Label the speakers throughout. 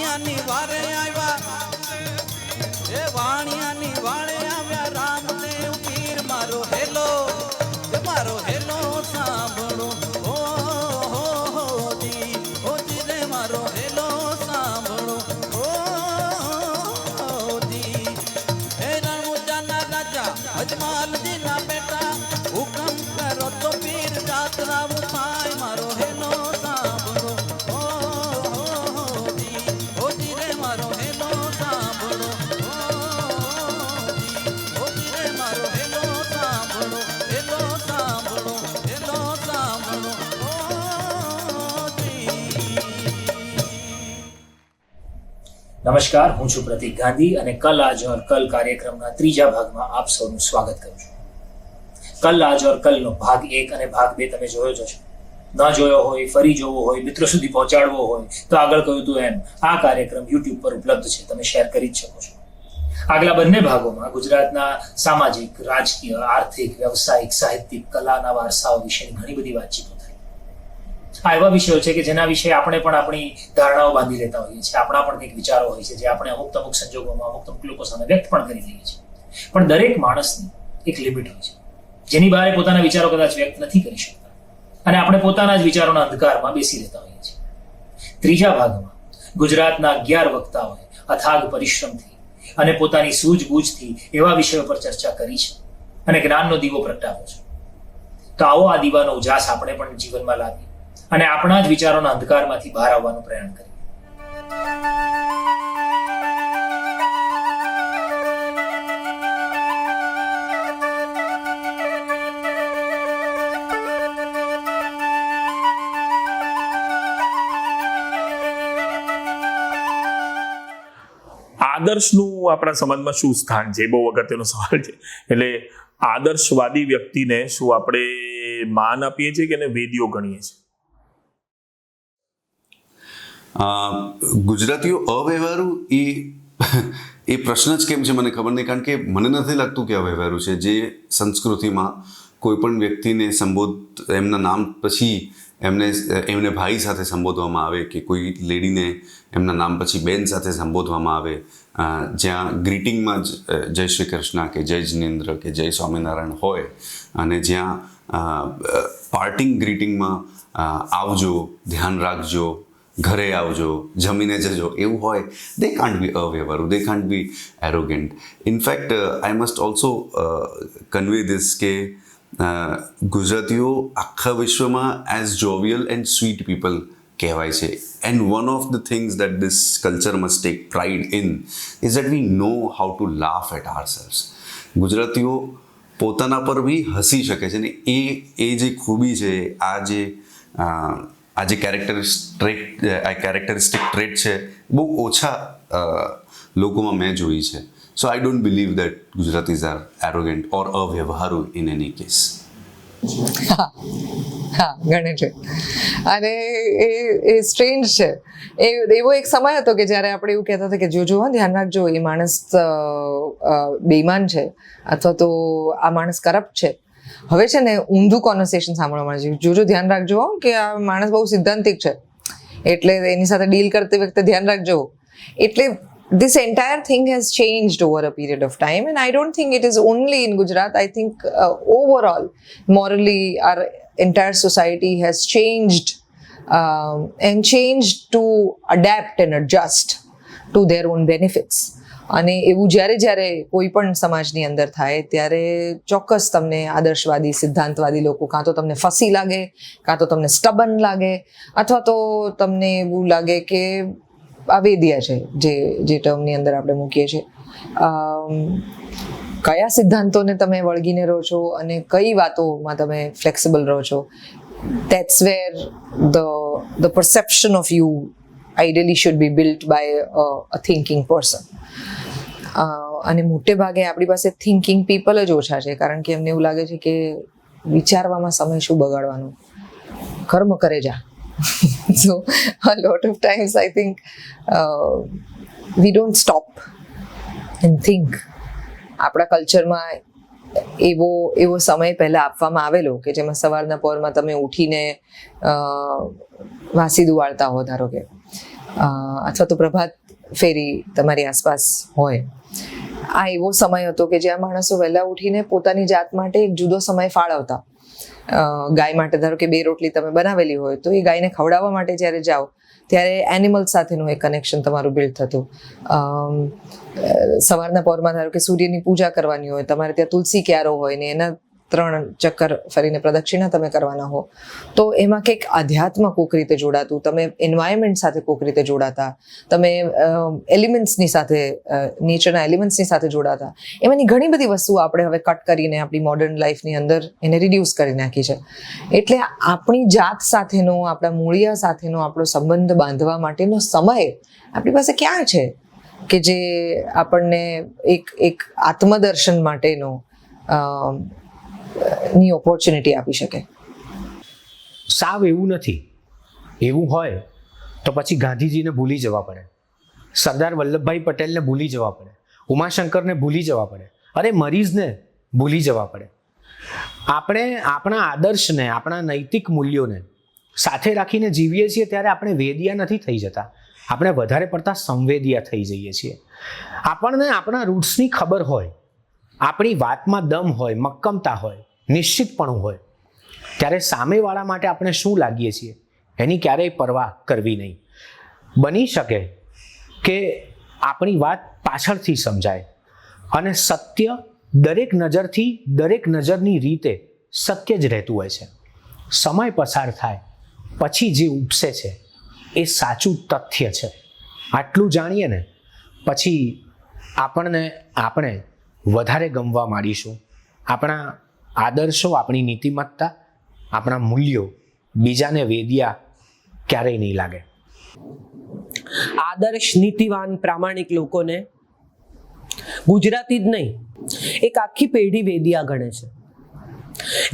Speaker 1: વાણિયાની વારે આવ્યા એ વાણિયાની વાળે આવ્યા રામદેવ પીર મારો હેલો સાંભળો ઓ હો જી રે મારો હેલો સાંભળો ઓ જી હે રણુજાના રાજા અજમાલજીના બેટા હુકમ કરો તો પીર જાત્રા થાય મારો હેલો સાંભળો ઓ જી રે મારો હેલો સાંભળો ઓ જી રે મારો હેલો સાંભળો હેલો સાંભળો હેલો સાંભળો ઓ જી.
Speaker 2: નમસ્કાર, હું છું પ્રતીક ગાંધી અને કલ આજ ઓર કલ કાર્યક્રમના ત્રીજા ભાગમાં આપ સૌનું સ્વાગત કરું છું. કલ આજ ઓર કલનો ભાગ 1 અને ભાગ 2 તમે જોયો જ હશે. ન જોયો હોય, ફરી જોવો હોય, મિત્રો સુધી પહોંચાડવો હોય તો આગળ કહ્યું હતું એમ આ કાર્યક્રમ YouTube પર ઉપલબ્ધ છે, તમે શેર કરી જ શકો છો. આગલા બંને ભાગોમાં ગુજરાતના સામાજિક, રાજકીય, આર્થિક, વ્યવસાયિક, સાહિત્યિક, કલાના વારસાઓ વિશેની ઘણી બધી વાતચીતો થઈ. આ એવા વિષયો છે કે જેના વિશે આપણે પણ આપણી ધારણાઓ બાંધી લેતા હોઈએ છીએ. આપણા પણ કંઈક વિચારો હોય છે જે આપણે અમુક સંજોગોમાં અમુક લોકો સામે વ્યક્ત પણ કરી લઈએ છીએ. પણ દરેક માણસની એક લિમિટ હોય છે જેની બહાર પોતાના વિચારો કદાચ વ્યક્ત નથી કરી શકતા અને આપણે પોતાના જ વિચારોના અંધકારમાં બેસી રહેતા હોઈએ છીએ. ત્રીજા ભાગમાં ગુજરાતના 11 વક્તાઓએ અથાગ પરિશ્રમથી અને પોતાની સૂઝબૂઝથી એવા વિષયો પર ચર્ચા કરી છે અને જ્ઞાનનો દીવો પ્રગટાવ્યો છે. તો આવો આ દીવાનો ઉજાસ આપણે પણ જીવનમાં લાવીએ અને આપણા જ વિચારોના અંધકારમાંથી બહાર આવવાનો પ્રયાણ કરીએ.
Speaker 3: આદર્શનું આપણા સમાજમાં શું સ્થાન છે? બહુ અગત્યનો સવાલ છે. એટલે આદર્શવાદી વ્યક્તિને શું આપણે માન આપીએ છીએ કે એને વેદીઓ ગણીએ છીએ?
Speaker 4: ગુજરાતીઓ અવ્યવહારુ એ પ્રશ્ન જ કેમ છે મને ખબર નહીં, કારણ કે મને નથી લાગતું કે અવ્યવહારુ છે. જે સંસ્કૃતિમાં કોઈ પણ વ્યક્તિને એમના નામ પછી એમને ભાઈ સાથે સંબોધવામાં આવે કે કોઈ લેડીને એમના નામ પછી બેન સાથે સંબોધવામાં આવે, જ્યાં ગ્રીટિંગમાં જ જય શ્રી કૃષ્ણ કે જય જિનેન્દ્ર કે જય સ્વામિનારાયણ હોય અને જ્યાં પાર્ટિંગ ગ્રીટિંગમાં આવજો, ધ્યાન રાખજો, ઘરે આવજો, જમીને જજો એવું હોય, દે કાન્ટ બી અવ્યવહારુ, they can't be arrogant. In fact I must also convey this કે ગુજરાતીઓ આખા વિશ્વમાં as jovial and sweet people કહેવાય છે. And one of the things that this culture must take pride in is that we know how to laugh at ourselves. ગુજરાતીઓ પોતાના પર બી હસી શકે છે ને એ જે ખૂબી છે, આ જે કેરેક્ટરિસ્ટિક ટ્રેટ છે, બહુ ઓછા લોકોમાં મેં જોઈ છે. So I don't believe that Gujaratis are arrogant or અવ્યવહારુ in any case.
Speaker 5: હા ગણે છે અને એ સ્ટ્રેન્જ છે. એવો એક સમય હતો કે જ્યારે આપણે એવું કહેતા હતા કે જોજો ધ્યાન રાખજો, એ માણસ બેઈમાન છે અથવા તો આ માણસ કરપ્ટ છે. હવે છે ને ઊંધું કોન્વર્સેશન સાંભળવા મળે છે, જોજો ધ્યાન રાખજો કે આ માણસ બહુ સિદ્ધાંતિક છે એટલે એની સાથે ડીલ કરતી વખતે ધ્યાન રાખજો. એટલે this entire thing has changed over a period of time, and I don't think it is only in Gujarat. I think overall morally our entire society has changed and changed to adapt and adjust to their own benefits. અને એવું જ્યારે કોઈ પણ સમાજની અંદર થાય ત્યારે ચોક્કસ તમને આદર્શવાદી, સિદ્ધાંતવાદી લોકો કાં તો તમને ફસી લાગે, કાં તો તમને સ્ટબન લાગે, અથવા તો તમને એવું લાગે કે આ વેદિયા છે, જે ટર્મની અંદર આપણે મૂકીએ છીએ. કયા સિદ્ધાંતોને તમે વળગીને રહો છો અને કઈ વાતોમાં તમે ફ્લેક્સિબલ રહો છો, that's where the perception of you ideally should be built by a thinking person. અને મોટે ભાગે આપણી પાસે થિંકિંગ પીપલ જ ઓછા છે, કારણ કે એમને એવું લાગે છે કે વિચારવામાં સમય શું બગાડવાનો, કર્મ કરે જા. So a lot of times I think we don't stop and think. આપણા કલ્ચરમાં એવો સમય પહેલા આપવામાં આવેલો કે જેમાં સવારના પહોરમાં તમે ઉઠીને વાસી દુવાળતા હો, ધારો કે અથવા તો પ્રભાત ફેરી તમારી આસપાસ હોય, આ એવો સમય હતો કે જ્યાં માણસો વહેલા ઉઠીને પોતાની જાત માટે એક જુદો સમય ફાળવતા. ગાય માટે ધારો કે 2 રોટલી તમે બનાવેલી હોય તો એ ગાયને ખવડાવવા માટે જ્યારે જાઓ ત્યારે એનિમલ સાથેનું એક કનેક્શન તમારું બિલ્ડ થતું. સવારના પહોરમાં ધારો કે સૂર્યની પૂજા કરવાની હોય, તમારે ત્યાં તુલસી ક્યારો હોય ને એના 3 ચક્કર ફરીને પ્રદક્ષિણા તમે કરવાના હો, તો એમાં કંઈક અધ્યાત્મ કોઈક રીતે જોડાતું, તમે એન્વાયરમેન્ટ સાથે કોઈક રીતે જોડાતા, તમે એલિમેન્ટ્સની સાથે, નેચરના એલિમેન્ટ્સની સાથે જોડાતા. એમાંની ઘણી બધી વસ્તુઓ આપણે હવે કટ કરીને આપણી મોડર્ન લાઈફની અંદર એને રિડ્યુસ કરી નાખી છે. એટલે આપણી જાત સાથેનો, આપણા મૂળિયા સાથેનો આપણો સંબંધ બાંધવા માટેનો સમય આપણી પાસે ક્યાં છે કે જે આપણને એક આત્મદર્શન માટેનો ની ઓપોર્ચ્યુનિટી આપી શકે?
Speaker 6: સાવ એવું નથી. એવું હોય તો પછી ગાંધીજીને ભૂલી જવા પડે, સરદાર વલ્લભભાઈ પટેલને ભૂલી જવા પડે, ઉમાશંકરને ભૂલી જવા પડે, અરે મરીઝને ભૂલી જવા પડે. આપણે આપણા આદર્શને, આપણા નૈતિક મૂલ્યોને સાથે રાખીને જીવીએ છીએ ત્યારે આપણે વેદિયા નથી થઈ જતા, આપણે વધારે પડતા સંવેદિયા થઈ જઈએ છીએ. આપણને આપણા રૂટ્સની ખબર હોય, આપણી વાતમાં દમ હોય, મક્કમતા હોય, નિશ્ચિતપણું હોય, ત્યારે સામેવાળા માટે આપણે શું લાગીએ છીએ એની ક્યારેય પરવા કરવી નહીં. બની શકે કે આપણી વાત પાછળથી સમજાય અને સત્ય દરેક નજરથી, દરેક નજરની રીતે સત્ય જ રહેતું હોય છે. સમય પસાર થાય પછી જે ઉપસે છે એ સાચું તથ્ય છે. આટલું જાણીએ ને પછી આપણે વધારે ગમવા માંડીશું. આપણા આદર્શો, આપણી નીતિમત્તા, આપણા મૂલ્યો બીજાને વેદિયા ક્યારેય નહીં લાગે.
Speaker 7: આદર્શ, નીતિવાન, પ્રામાણિક લોકોને ગુજરાતી જ નહીં, એક આખી પેઢી વેદિયા ગણે છે.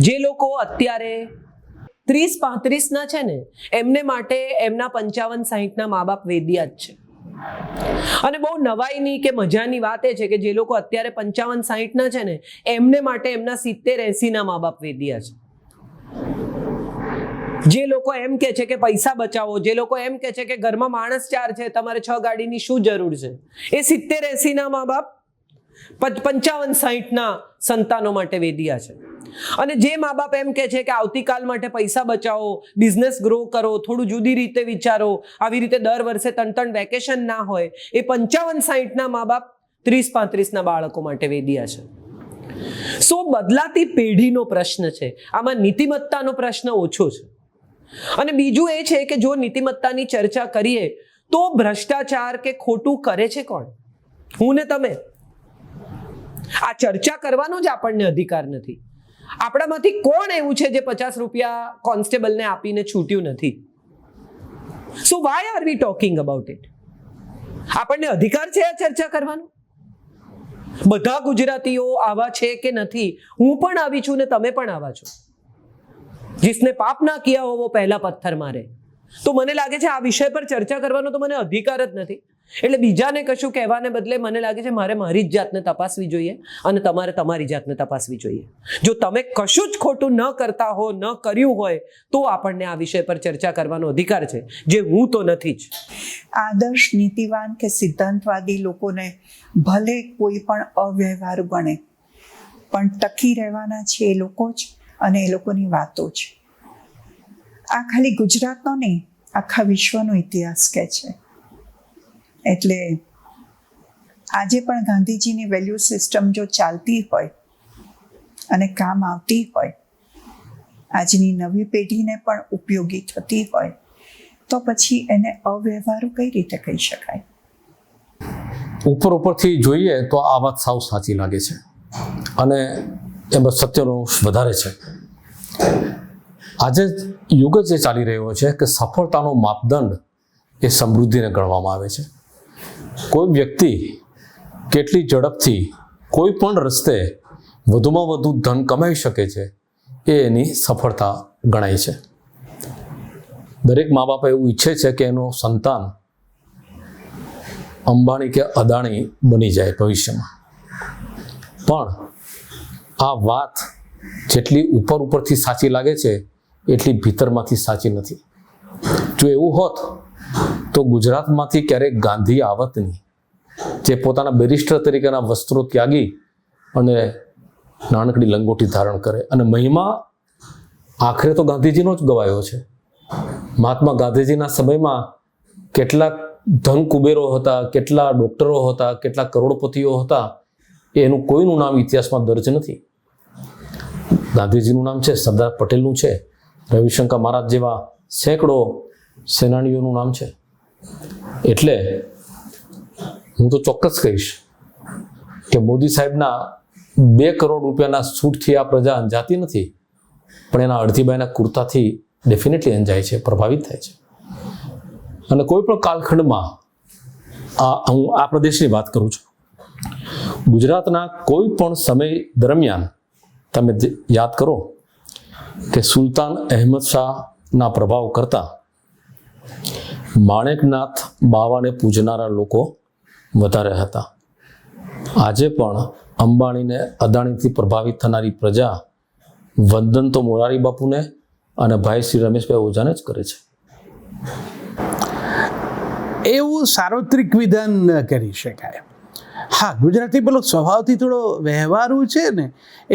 Speaker 7: જે લોકો અત્યારે 30-35 છે ને, એમને માટે એમના 55-60 મા બાપ વેદિયા જ છે. અને બહુ નવાઈની કે મજાની વાત એ છે કે જે લોકો અત્યારે 55-60 છે ને, એમને માટે એમના 70-80 મા બાપ વેદિયા છે. જે લોકો એમ કે છે કે પૈસા બચાવો, જે લોકો એમ કે છે કે ઘરમાં માણસ 4 છે, તમારે 6 ગાડીની શું જરૂર છે, એ 70-80 મા બાપ 55-60 સંતાનો માટે વેદિયા છે. અને જે મા બાપ એમ કે છે કે આવતીકાલ માટે પૈસા બચાવો, બિઝનેસ ગ્રો કરો, થોડું જુદી રીતે વિચારો, આવી રીતે દર વર્ષે 3 વેકેશન ના હોય, એ 55-60 મા બાપ 30-35 બાળકો માટે વેદિયા છે. સો બદલાતી પેઢીનો પ્રશ્ન છે, આમાં નીતિમત્તાનો પ્રશ્ન ઓછો છે. અને બીજું એ છે કે જો નીતિમત્તાની ચર્ચા કરીએ તો ભ્રષ્ટાચાર કે ખોટું કરે છે કોણ? હું ને તમે. આ ચર્ચા કરવાનો જ આપણને અધિકાર નથી. આપણામાંથી કોણ એવું છે જે 50 રૂપિયા કોન્સ્ટેબલને આપીને છૂટ્યું નથી? So why are we talking about it? આપણને અધિકાર છે આ ચર્ચા કરવાનો? બધા ગુજરાતીઓ આવા છે કે નથી? હું પણ આવી છું ને તમે પણ આવા છો. जिसने पाप ना किया हो वो पहला पत्थर मारे. તો મને લાગે છે આ વિષય પર ચર્ચા કરવાનો તો મને અધિકાર જ નથી. એટલે બીજાને કશું કહેવાને બદલે મને લાગે છે મારે મારી જ જાતને તપાસવી જોઈએ અને તમારે તમારી જાતને તપાસવી જોઈએ. જો તમે કશું જ ખોટું ન કરતા હો, ન કર્યું હોય, તો આપણને આ વિષય પર ચર્ચા કરવાનો અધિકાર છે, જે હું તો નથી જ.
Speaker 8: આદર્શ, નીતિવાન કે સિદ્ધાંતવાદી લોકોને ભલે કોઈ પણ અવ્યવહારુ ગણે, પણ ટકી રહેવાના છે એ લોકો જ અને એ લોકોની વાતો જ. આ ખાલી ગુજરાતનો નહીં, આખા વિશ્વનો ઇતિહાસ કહે છે. એટલે આજે પણ ગાંધીજીની વેલ્યુ સિસ્ટમ જો ચાલતી હોય અને કામ આવતી હોય, આજની નવી પેઢીને પણ ઉપયોગી થતી હોય, તો પછી એને અવ્યવહારુ કઈ રીતે કહી શકાય?
Speaker 9: ઉપરથી જોઈએ તો આ વાત સાવ સાચી લાગે છે અને એમાં સત્યનો વધારે છે. આજે યુગ જે ચાલી રહ્યો છે કે સફળતાનો માપદંડ એ સમૃદ્ધિને ગણવામાં આવે છે. કોઈ વ્યક્તિ કેટલી ઝડપથી કોઈ પણ રસ્તે વધુમાં વધુ ધન કમાઈ શકે છે એ એની સફળતા ગણાય છે. દરેક મા બાપ એવું ઈચ્છે છે કે એનો સંતાન અંબાણી કે અદાણી બની જાય ભવિષ્યમાં, પણ આ વાત જેટલી ઉપરથી સાચી લાગે છે એટલી ભીતરમાંથી સાચી નથી. જો એવું હોત તો ગુજરાતમાંથી ક્યારેક ગાંધી આવત નહીં, જે પોતાના બેરિસ્ટર તરીકેના વસ્ત્રો ત્યાગી અને નાનકડી લંગોટી ધારણ કરે. અને મહિમા આખરે તો ગાંધીજીનો જ ગવાયો છે. મહાત્મા ગાંધીજીના સમયમાં કેટલાક ધન કુબેરો હતા, કેટલા ડોક્ટરો હતા, કેટલા કરોડપતિઓ હતા, એનું કોઈનું નામ ઇતિહાસમાં દર્જ નથી. ગાંધીજીનું નામ છે, સરદાર પટેલનું છે, રવિશંકર મહારાજ જેવા સેંકડો સેનાનીઓનું નામ છે. એટલે હું તો ચોક્કસ કહીશ કે મોદી સાહેબના 2 કરોડ રૂપિયાના સૂટથી આ પ્રજા અંજાતી નથી, પણ એના અડધીબાઈના કુર્તાથી ડેફિનેટલી અંજાય છે, પ્રભાવિત થાય છે. અને કોઈ પણ કાલખંડમાં હું આ પ્રદેશની વાત કરું છું, ગુજરાતના કોઈ પણ સમય દરમિયાન તમે યાદ કરો કે સુલતાન અહેમદ શાહના પ્રભાવ કરતા માણેકનાથ બાવાને પૂજનારા લોકો વધારે હતા. આજે પણ અંબાણીને અદાણીથી પ્રભાવિત થનારી પ્રજા વંદન તો મોરારી બાપુને અને ભાઈ શ્રી રમેશભાઈ ઓઝાને જ કરે છે.
Speaker 10: એવું સાર્વત્રિક વિધાન ન કરી શકાય. હા, ગુજરાતી પેલો સ્વભાવથી થોડો વ્યવહારુ છે ને,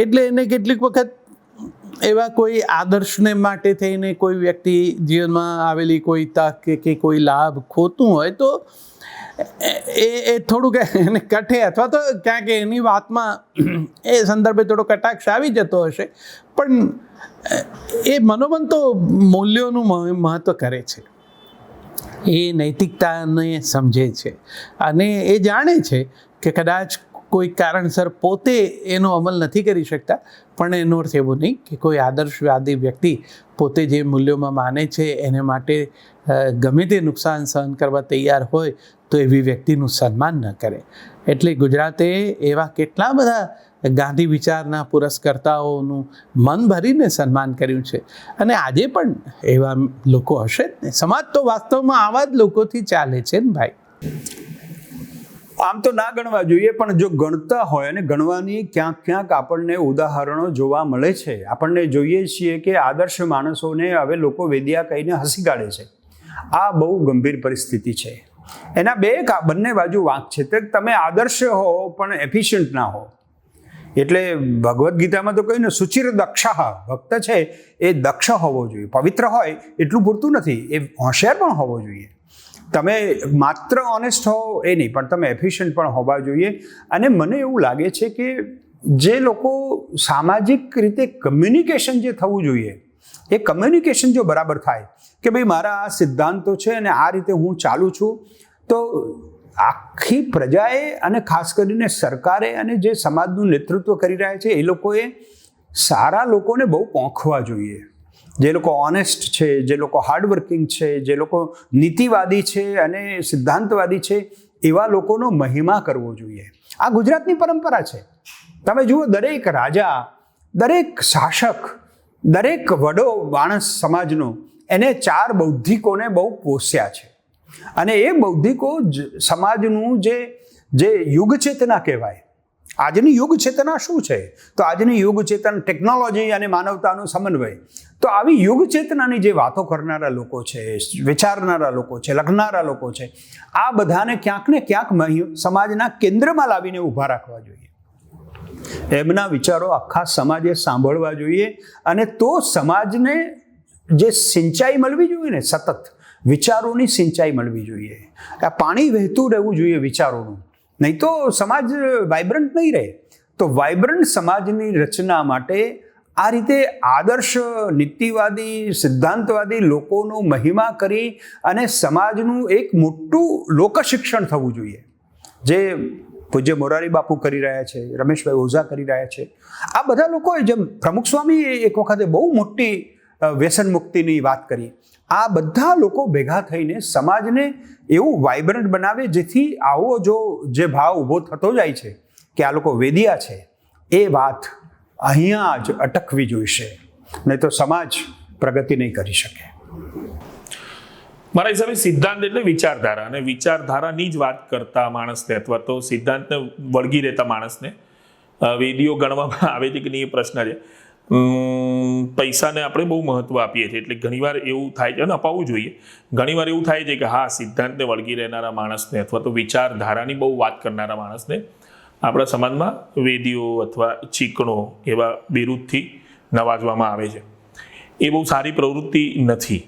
Speaker 10: એટલે એને કેટલીક વખત એવા કોઈ આદર્શને માટે થઈને કોઈ વ્યક્તિ જીવનમાં આવેલી કોઈ તક કે કોઈ લાભ ખોતું હોય તો એ થોડુંક એને કઠે, અથવા તો ક્યાંક એની વાતમાં એ સંદર્ભે થોડો કટાક્ષ આવી જતો હશે. પણ એ મનોમન તો મૂલ્યોનું મહત્વ કરે છે, એ નૈતિકતાને સમજે છે અને એ જાણે છે કે કદાચ કોઈ કારણસર પોતે એનો અમલ નથી કરી શકતા, પણ એનો અર્થ એવો નહીં કે કોઈ આદર્શવાદી વ્યક્તિ પોતે જે મૂલ્યોમાં માને છે એને માટે ગમે તે નુકસાન સહન કરવા તૈયાર હોય તો એવી વ્યક્તિનું સન્માન ન કરે. એટલે ગુજરાતે એવા કેટલા બધા ગાંધી વિચારના પુરસ્કર્તાઓનું મન ભરીને સન્માન કર્યું છે અને આજે પણ એવા લોકો હશે જ ને. સમાજ તો વાસ્તવમાં આવા જ લોકોથી ચાલે છે ને ભાઈ.
Speaker 11: આમ તો ના ગણવા જોઈએ, પણ જો ગણતા હોય અને ગણવાની ક્યાંક ક્યાંક આપણને ઉદાહરણો જોવા મળે છે. આપણને જોઈએ છીએ કે આદર્શ માણસોને હવે લોકો વેદિયા કહીને હસી કાઢે છે. આ બહુ ગંભીર પરિસ્થિતિ છે. એના બંને બાજુ વાંક છે. તમે આદર્શ હો પણ એફિશિયન્ટ ના હો. એટલે ભગવદ્ ગીતામાં તો કહ્યું ને, સુચિર દક્ષ ભક્ત છે એ દક્ષ હોવો જોઈએ. પવિત્ર હોય એટલું પૂરતું નથી, એ હોશિયાર પણ હોવો જોઈએ. તમે માત્ર ઓનેસ્ટ હો એ નહીં, પણ તમે એફિશિયન્ટ પણ હોવા જોઈએ. અને મને એવું લાગે છે કે જે લોકો સામાજિક રીતે કમ્યુનિકેશન જે થવું જોઈએ, એ કમ્યુનિકેશન જો બરાબર થાય કે ભાઈ મારા આ સિદ્ધાંતો છે અને આ રીતે હું ચાલું છું, તો આખી પ્રજાએ અને ખાસ કરીને સરકારે અને જે સમાજનું નેતૃત્વ કરી રહ્યા છે એ લોકોએ સારા લોકોને બહુ પોંખવા જોઈએ. જે લોકો ઓનેસ્ટ છે, જે લોકો હાર્ડવર્કિંગ છે, જે લોકો નીતિવાદી છે અને સિદ્ધાંતવાદી છે, એવા લોકોનો મહિમા કરવો જોઈએ. આ ગુજરાતની પરંપરા છે. તમે જુઓ, દરેક રાજા, દરેક શાસક, દરેક વડો માણસ સમાજનો એને 4 બૌદ્ધિકોને બહુ પોષ્યા છે. અને એ બૌદ્ધિકો સમાજનું જે યુગ ચેતના કહેવાય. આજની યુગ ચેતના શું છે? તો આજની યુગ ચેતના ટેકનોલોજી અને માનવતાનો સમન્વય. તો આવી યુગ ચેતનાની જે વાતો કરનારા લોકો છે, વિચારનારા લોકો છે, લખનારા લોકો છે, આ બધાને ક્યાંક ને ક્યાંક સમાજના કેન્દ્રમાં લાવીને ઊભા રાખવા જોઈએ. એમના વિચારો આખા સમાજે સાંભળવા જોઈએ અને તો સમાજને જે સિંચાઈ મળવી જોઈએ ને, સતત વિચારોની સિંચાઈ મળવી જોઈએ. આ પાણી વહેતું રહેવું જોઈએ વિચારોનું, નહીં તો સમાજ વાઇબ્રન્ટ નહીં રહે. તો વાઇબ્રન્ટ સમાજની રચના માટે આ રીતે આદર્શ નીતિવાદી, સિદ્ધાંતવાદી લોકોનો મહિમા કરી અને સમાજનું એક મોટું લોકશિક્ષણ થવું જોઈએ, જે પૂજ્ય મોરારી બાપુ કરી રહ્યા છે, રમેશભાઈ ઓઝા કરી રહ્યા છે. આ બધા લોકોએ, જેમ પ્રમુખ સ્વામી એક વખતે બહુ મોટી વ્યસન મુક્તિની વાત કરી, આ બધા લોકો ભેગા થઈને સમાજને એવું વાઇબ્રન્ટ બનાવે જેથી આવો જે ભાવ ઊભો થતો જાય છે કે આ લોકો વેદિયા છે, એ વાત અહીંયા જ અટકવી જોઈશે, નહીં તો સમાજ પ્રગતિ નહીં કરી શકે.
Speaker 3: મારા હિસાબે સિદ્ધાંત એટલે વિચારધારા, અને વિચારધારાની જ વાત કરતા માણસને અથવા તો સિદ્ધાંતને વળગી રહેતા માણસને વેદીઓ ગણવામાં આવે છે કે નહીં એ પ્રશ્ન છે. પૈસાને આપણે બહુ મહત્ત્વ આપીએ છીએ. એટલે ઘણીવાર એવું થાય છે, અને અપાવવું જોઈએ. ઘણીવાર એવું થાય છે કે હા, સિદ્ધાંતને વળગી રહેનારા માણસને અથવા તો વિચારધારાની બહુ વાત કરનારા માણસને આપણા સમાજમાં વેદીઓ અથવા ચીકણો એવા બિરુદથી નવાજવામાં આવે છે. એ બહુ સારી પ્રવૃત્તિ નથી.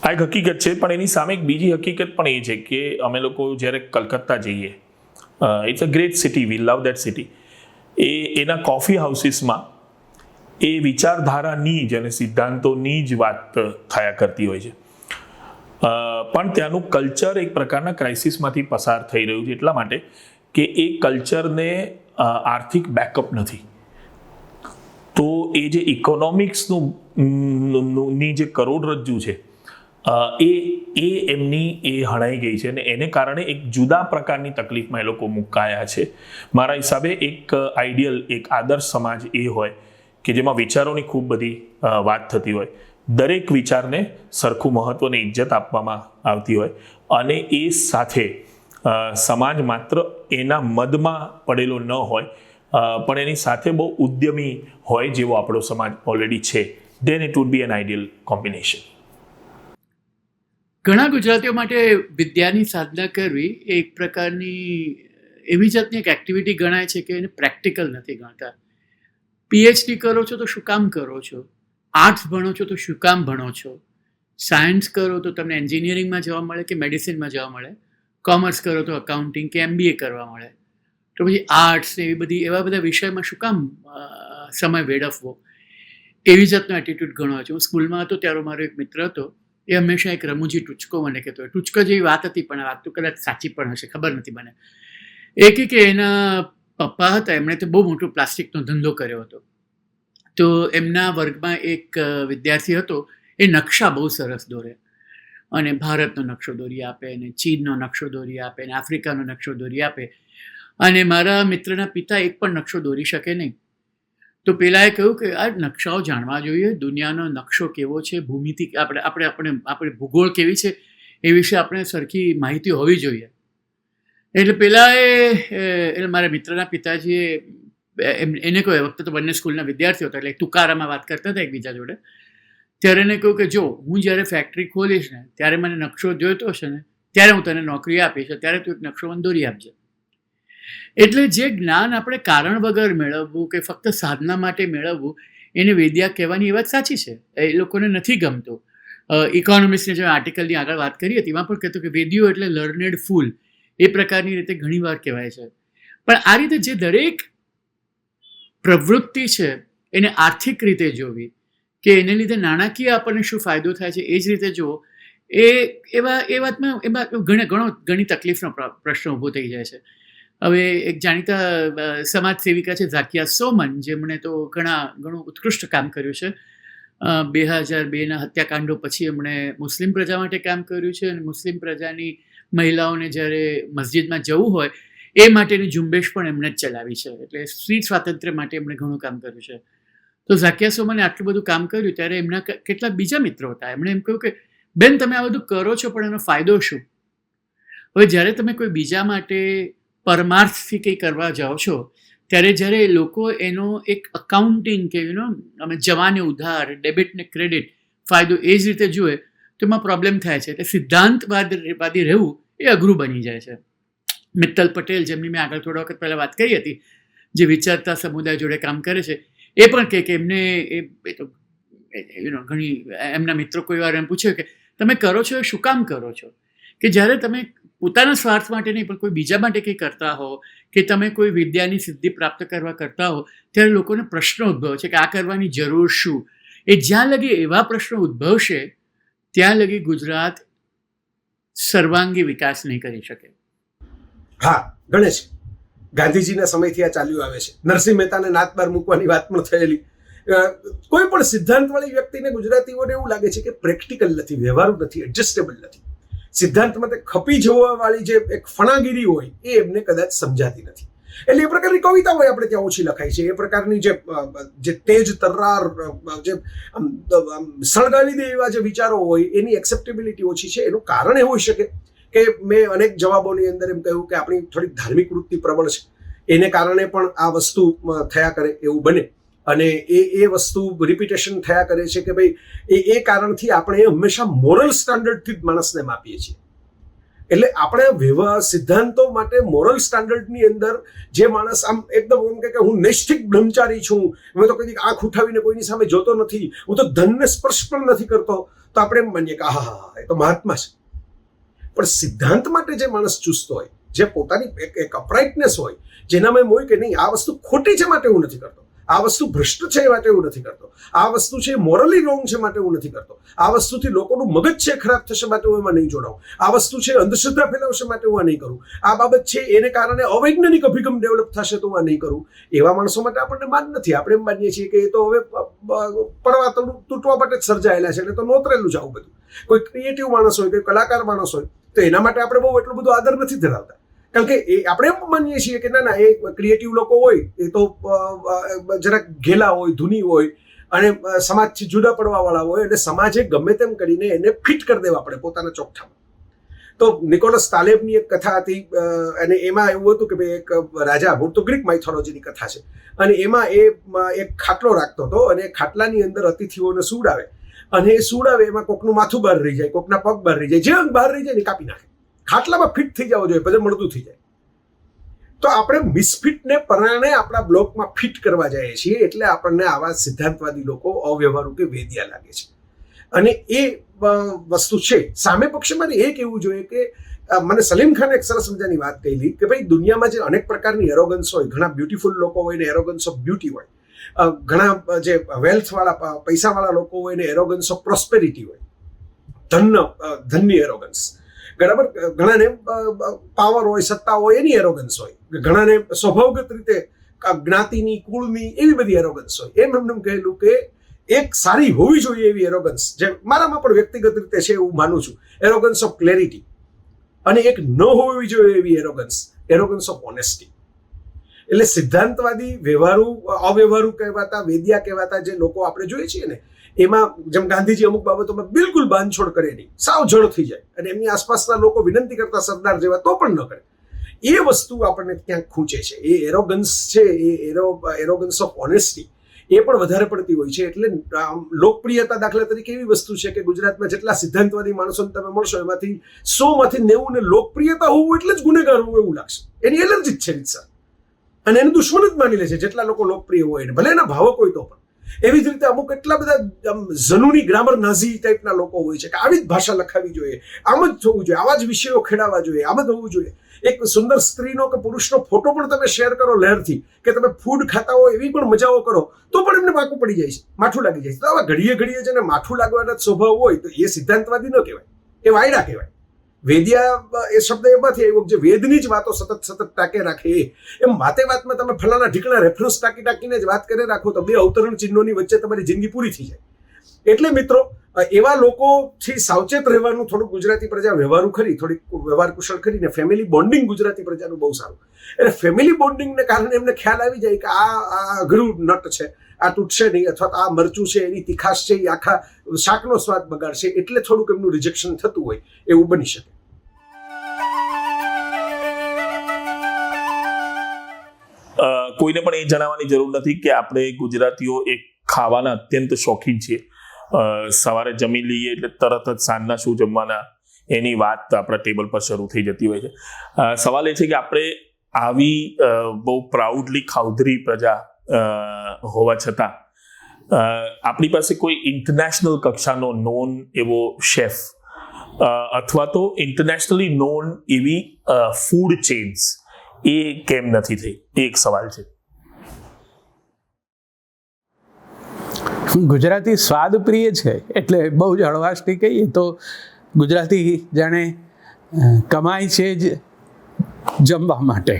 Speaker 3: આ એક હકીકત છે. પણ એની સામે એક બીજી હકીકત પણ એ છે કે અમે લોકો જ્યારે કલકત્તા જઈએ, it's a great city, we love that city. એના કોફી હાઉસીસમાં એ વિચારધારાની જ અને સિદ્ધાંતોની જ વાત થયા કરતી હોય છે. પણ ત્યાંનું કલ્ચર એક પ્રકારના ક્રાઇસિસમાંથી પસાર થઈ રહ્યું છે, એટલા માટે કે એ કલ્ચરને આર્થિક બેકઅપ નથી. તો એ જે ઇકોનોમિક્સની જે કરોડરજ્જુ છે એ એમની એ હણાઈ ગઈ છે, અને એને કારણે એક જુદા પ્રકારની તકલીફમાં એ લોકો મુકાયા છે. મારા હિસાબે એક આઈડિયલ, એક આદર્શ સમાજ એ હોય કે જેમાં વિચારોની ખૂબ બધી વાત થતી હોય, દરેક વિચારને સરખું મહત્વ અને ઇજ્જત આપવામાં આવતી હોય, અને એ સાથે સમાજ માત્ર એના મદમાં પડેલો ન હોય, પણ એની સાથે બહુ ઉદ્યમી હોય, જેવો આપણો સમાજ ઓલરેડી છે. Then it would be an ideal combination.
Speaker 12: ઘણા ગુજરાતીઓ માટે વિદ્યાની સાધના કરવી એ એક પ્રકારની એવી જાતની એક એક્ટિવિટી ગણાય છે કે એને પ્રેક્ટિકલ નથી ગણતા. પીએચડી કરો છો તો શું કામ કરો છો? આર્ટ્સ ભણો છો તો શું કામ ભણો છો? સાયન્સ કરો તો તમને એન્જિનિયરિંગમાં જવા મળે કે મેડિસિનમાં જવા મળે? કોમર્સ કરો તો અકાઉન્ટિંગ કે MBA કરવા મળે? તો પછી આર્ટ્સ ને એવા બધા વિષયમાં શું કામ સમય વેડફવો? એવી જાતનો એટીટ્યુડ ઘણો છે. હું સ્કૂલમાં હતો ત્યારે મારો એક મિત્ર હતો, એ હંમેશા એક રમૂજી ટૂચકો મને કહેતો હોય. ટૂચકો જેવી વાત હતી, પણ આ વાત તો કદાચ સાચી પણ હશે, ખબર નથી મને. એ કે એના પપ્પા હતા, એમણે તો બહુ મોટો પ્લાસ્ટિકનો ધંધો કર્યો હતો. તો એમના વર્ગમાં એક વિદ્યાર્થી હતો, એ નકશા બહુ સરસ દોરે, અને ભારતનો નકશો દોરી આપે, અને ચીનનો નકશો દોરી આપે, અને આફ્રિકાનો નકશો દોરી આપે. અને મારા મિત્રના પિતા એક પણ નકશો દોરી શકે નહીં. તો પેલાએ કહ્યું કે આ નકશાઓ જાણવા જોઈએ, દુનિયાનો નકશો કેવો છે, ભૂમિતિ આપણે ભૂગોળ કેવી છે, એ વિશે આપણે સરખી માહિતી હોવી જોઈએ. એટલે એટલે મારા મિત્રના પિતાજીએ એને કહ્યું, એ વખતે તો બંને સ્કૂલના વિદ્યાર્થીઓ હતા, એટલે તુકારામાં વાત કરતા હતા એકબીજા જોડે. ત્યારે એને કહ્યું કે જો હું જ્યારે ફેક્ટરી ખોલીશ ને, ત્યારે મને નકશો જોઈતો હશે ને, ત્યારે હું તને નોકરી આપીશ, ત્યારે તું એક નકશો મને દોરી આપજે. એટલે જે જ્ઞાન આપણે કારણ વગર મેળવવું કે ફક્ત સાધના માટે મેળવવું, એને વેદ્યા કહેવાની એ વાત સાચી છે. એ લોકોને નથી ગમતું. ઇકોનોમિક્સની જે આર્ટિકલની આગળ વાત કરી હતી, એમાં પણ કહેતું કે વેદીઓ એટલે લર્નેડ ફૂલ, એ પ્રકારની રીતે ઘણીવાર કહેવાય છે. પણ આ રીતે જે દરેક પ્રવૃત્તિ છે એને આર્થિક રીતે જોવી, કે એને લીધે નાણાકીય આપણને શું ફાયદો થાય છે એ જ રીતે જુઓ, એમાં ઘણી તકલીફનો પ્રશ્ન ઊભો થઈ જાય છે. હવે એક જાણીતા સમાજ સેવિકા છે ઝાકિયા સોમન, જેમણે તો ઘણું ઉત્કૃષ્ટ કામ કર્યું છે. 2002ના હત્યાકાંડો પછી એમણે મુસ્લિમ પ્રજા માટે કામ કર્યું છે, અને મુસ્લિમ પ્રજાની મહિલાઓને જ્યારે મસ્જિદમાં જવું હોય એ માટેની ઝુંબેશ પણ એમણે જ ચલાવી છે. એટલે સ્ત્રી સ્વાતંત્ર્ય માટે એમણે ઘણું કામ કર્યું છે. તો ઝાકિયા સોમને આટલું બધું કામ કર્યું ત્યારે એમના કેટલાક બીજા મિત્રો હતા. એમણે એમ કહ્યું કે બેન, તમે આ બધું કરો છો, પણ એનો ફાયદો શું? હવે જ્યારે તમે કોઈ બીજા માટે પરમાર્થથી કંઈ કરવા જાઓ છો, ત્યારે જ્યારે લોકો એનો એક અકાઉન્ટિંગ કે અમે જવાને ઉધાર, ડેબિટ ને ક્રેડિટ ફાયદો એ જ રીતે જુએ, તો એમાં પ્રોબ્લેમ થાય છે. એટલે સિદ્ધાંતવાદી રહેવું એ અઘરું બની જાય છે. મિત્તલ પટેલ, જેમની મેં આગળ થોડા વખત પહેલાં વાત કરી હતી, જે વિચારતા સમુદાય જોડે કામ કરે છે, એ પણ કહે કે એમને ઘણી એમના મિત્રો કોઈ વાર એમ પૂછ્યું કે તમે કરો છો એ શું કામ કરો છો? કે જ્યારે તમે પોતાના સ્વાર્થ માટે નહીં પણ કોઈ બીજા માટે કંઈ કરતા હો, કે તમે કોઈ વિદ્યાની સિદ્ધિ પ્રાપ્ત કરવા કરતા હો, ત્યારે લોકોને પ્રશ્નો ઉદ્ભવે છે કે આ કરવાની જરૂર શું? એ જ્યાં લગી એવા પ્રશ્નો ઉદ્ભવશે ત્યાં લગી ગુજરાત સર્વાંગી વિકાસ નહીં કરી શકે.
Speaker 13: હા ગણેશ, ગાંધીજીના સમયથી આ ચાલ્યું આવે છે. નરસિંહ મહેતાને નાત બાર મૂકવાની વાત પણ થયેલી. કોઈ પણ સિદ્ધાંતવાળી વ્યક્તિને ગુજરાતીઓને એવું લાગે છે કે પ્રેક્ટિકલ નથી, વ્યવહારુ નથી, એડજસ્ટેબલ નથી. સિદ્ધાંતમાં તે ખપી જવા વાળી જે એક ફણાગીરી હોય એ એમને કદાચ સમજાતી નથી. એટલે એ પ્રકારની કવિતાઓ આપણે ત્યાં ઓછી લખાય છે. એ પ્રકારની જે તેજ તર્રાર, જે સળગાવી દે એવા જે વિચારો હોય એની એક્સેપ્ટેબિલિટી ઓછી છે. એનું કારણ એ હોઈ શકે કે મેં અનેક જવાબોની અંદર એમ કહ્યું કે આપણી થોડીક ધાર્મિક વૃત્તિ પ્રબળ છે, એને કારણે પણ આ વસ્તુ થયા કરે એવું બને. અને એ વસ્તુ રિપીટેશન થયા કરે છે કે ભાઈ એ કારણથી આપણે હંમેશા મોરલ સ્ટાન્ડર્ડથી જ માણસને માપીએ છીએ. એટલે આપણે વ્યવહાર સિદ્ધાંતો માટે મોરલ સ્ટાન્ડર્ડની અંદર જે માણસ આમ એકદમ એમ કે હું નૈષ્ઠિક બ્રહ્મચારી છું, મેં તો કદી આંખ ઉઠાવીને કોઈની સામે જોતો નથી, હું તો ધનને સ્પર્શ પણ નથી કરતો, તો આપણે એમ માનીએ કે હા એ તો મહાત્મા છે. પણ સિદ્ધાંત માટે જે માણસ ચુસ્ત હોય, જે પોતાની એક અપરાઇટનેસ હોય, જેનામાં એમ હોય કે નહીં આ વસ્તુ ખોટી છે માટે હું નથી કરતો, આ વસ્તુ ભ્રષ્ટ છે માટે હું નથી કરતો, આ વસ્તુ છે મોરલી રોંગ છે માટે હું નથી કરતો, આ વસ્તુથી લોકોનું મગજ છે ખરાબ થશે માટે હું એમાં નહીં જોડાઉં, આ વસ્તુ છે અંધશ્રદ્ધા ફેલાવશે માટે હું આ નહીં કરું, આ બાબત છે એને કારણે અવૈજ્ઞાનિક અભિગમ ડેવલપ થશે તો હું આ નહીં કરું. એવા માણસો માટે આપણને માન નથી. આપણે એમ માનીએ છીએ કે એ તો હવે પડવા તૂટવા માટે જ સર્જાયેલા છે, એટલે તો નોતરેલું છે આવું બધું. કોઈ ક્રિએટિવ માણસ હોય, કોઈ કલાકાર માણસ હોય તો એના માટે આપણે બહુ એટલું બધું આદર નથી ધરાવતા. કારણ કે એ આપણે એમ માનીએ છીએ કે ના એ ક્રિએટિવ લોકો હોય એ તો જરાક ઘેલા હોય, ધૂની હોય અને સમાજથી જુદા પડવાવાળા હોય, એટલે સમાજે ગમે તેમ કરીને એને ફિટ કરી દેવા પડે પોતાના ચોકઠામાં. તો નિકોલસ તાલેબની એક કથા હતી અને એમાં એવું હતું કે ભાઈ એક રાજા, મૂળ તો ગ્રીક માઇથોલોજીની કથા છે, અને એમાં એ એક ખાટલો રાખતો હતો અને ખાટલાની અંદર અતિથિઓને સુવડાવે, અને એ સુવડાવે એમાં કોકનું માથું બહાર રહી જાય, કોકના પગ બહાર રહી જાય, જે અંગ બહાર રહી જાય ને કાપી નાખે. ખાટલામાં ફિટ થઈ જવો જોઈએ, પછી મળતું થઈ જાય. તો આપણે મિસફિટને પરાણે આપણા બ્લોકમાં ફિટ કરવા જઈએ છીએ, એટલે આપણને આવા સિદ્ધાંતવાદી લોકો અવ્યવહારુ કે વેદ્યા લાગે છે. અને એ વસ્તુ છે. સામે પક્ષે મારે એ કહેવું જોઈએ કે મને સલીમ ખાને એક સરસ મજાની વાત કહેલી કે ભાઈ દુનિયામાં જે અનેક પ્રકારની એરોગન્સ હોય, ઘણા બ્યુટીફુલ લોકો હોય ને એરોગન્સ ઓફ બ્યુટી હોય, ઘણા જે વેલ્થવાળા પૈસાવાળા લોકો હોય ને એરોગન્સ ઓફ પ્રોસ્પેરિટી હોય, ધનની એરોગન્સ, બરાબર. ઘણાને પાવર હોય, સત્તા હોય એની એરોગન્સ હોય, ઘણાને સ્વભાવગત રીતે જ્ઞાતિની, કુળની એવી બધી એરોગન્સ હોય. એમ એમને કહેલું કે એક સારી હોવી જોઈએ એવી એરોગન્સ, જે મારામાં પણ વ્યક્તિગત રીતે છે એવું માનું છું, એરોગન્સ ઓફ ક્લેરિટી. અને એક ન હોવી જોઈએ એવી એરોગન્સ ઓફ ઓનેસ્ટી. એટલે સિદ્ધાંતવાદી અવ્યવહારુ કહેવાતા, વેદ્યા કહેવાતા જે લોકો આપણે જોઈએ છીએ ને, એમાં જેમ ગાંધીજી અમુક બાબતોમાં બિલકુલ બાંધછોડ કરે નહીં, સાવ જળ થઈ જાય, અને એમની આસપાસના લોકો વિનંતી કરતા સરદાર જેવા તો પણ ન કરે. એ વસ્તુ આપણને ક્યાંક ખૂંચે છે. એ એરોગન્સ છે, એ એરોગન્સ ઓફ ઓનેસ્ટી એ પણ વધારે પડતી હોય છે. એટલે લોકપ્રિયતા દાખલા તરીકે એવી વસ્તુ છે કે ગુજરાતમાં જેટલા સિદ્ધાંતવાદી માણસોને તમે મળશો એમાંથી 100માંથી 90 ને લોકપ્રિયતા હોવું એટલે જ ગુનેગાર હોવું એવું લાગશે. એની એલર્જી જ છે રીતસર, અને એને દુશ્મન જ માની લે છે જેટલા લોકો લોકપ્રિય હોય ને, ભલે એના ભાવક હોય તો પણ. એવી જ રીતે અમુક એટલા બધા ઝનૂની ગ્રામર નાઝી ટાઈપના લોકો હોય છે કે આવી જ ભાષા લખાવી જોઈએ, આમ જ થવું જોઈએ, આવા જ વિષયો ખેડાવવા જોઈએ, આમ જ હોવું જોઈએ. એક સુંદર સ્ત્રીનો કે પુરુષનો ફોટો પણ તમે શેર કરો લહેરથી, કે તમે ફૂડ ખાતા હો એવી પણ મજાઓ કરો, તો પણ એમને પાકું પડી જાય છે, માઠું લાગી જાય છે. તો આવા ઘડીએ જેને માઠું લાગવાના સ્વભાવ હોય તો એ સિદ્ધાંતવાદી ન કહેવાય, એ વાયડા કહેવાય. વેદ્યા એ શબ્દ એમાંથી આવ્યો જે વેદની જ વાતો સતત ટાંકે રાખે. એમ વાતમાં તમે ફલાણા ઢીકણા રેફરન્સ ટાંકીને જ વાત કરી રાખો તો 2 અવતરણ ચિહ્નોની વચ્ચે તમારી જિંદગી પૂરી થઈ જાય. એટલે મિત્રો એવા લોકોથી સાવચેત રહેવાનું. થોડુંક ગુજરાતી પ્રજા વ્યવહારુ ખરી, થોડીક વ્યવહાર કુશળ ખરી, ને ફેમિલી બોન્ડિંગ ગુજરાતી પ્રજાનું બહુ સારું. એટલે ફેમિલી બોન્ડિંગને કારણે એમને ખ્યાલ આવી જાય કે આ અઘરું નટ છે, આ તૂટશે નહીં, અથવા આ મરચું છે એની તીખાશ છે એ આખા શાકનો સ્વાદ બગાડશે, એટલે થોડુંક એમનું રિજેક્શન થતું હોય એવું બની શકે.
Speaker 3: કોઈને પણ એ જણાવવાની જરૂર નથી કે આપણે ગુજરાતીઓ એક ખાવાના અત્યંત શોખીન છીએ. સવારે જમી લઈએ એટલે તરત જ સાંજના શું જમવાના એની વાત આપણા ટેબલ પર શરૂ થઈ જતી હોય છે. સવાલ એ છે કે આપણે આવી બહુ પ્રાઉડલી ખાઉધરી પ્રજા હોવા છતાં આપણી પાસે કોઈ ઇન્ટરનેશનલ કક્ષાનો નોન એવો શેફ અથવા તો ઇન્ટરનેશનલી નોન એવી ફૂડ ચેન્સ એ કેમ નથી થઈ, એ એક સવાલ છે.
Speaker 10: ગુજરાતી સ્વાદ પ્રિય છે એટલે બહુ જ હળવાશથી કહીએ તો ગુજરાતી જાણે કમાય છે જ જમવા માટે,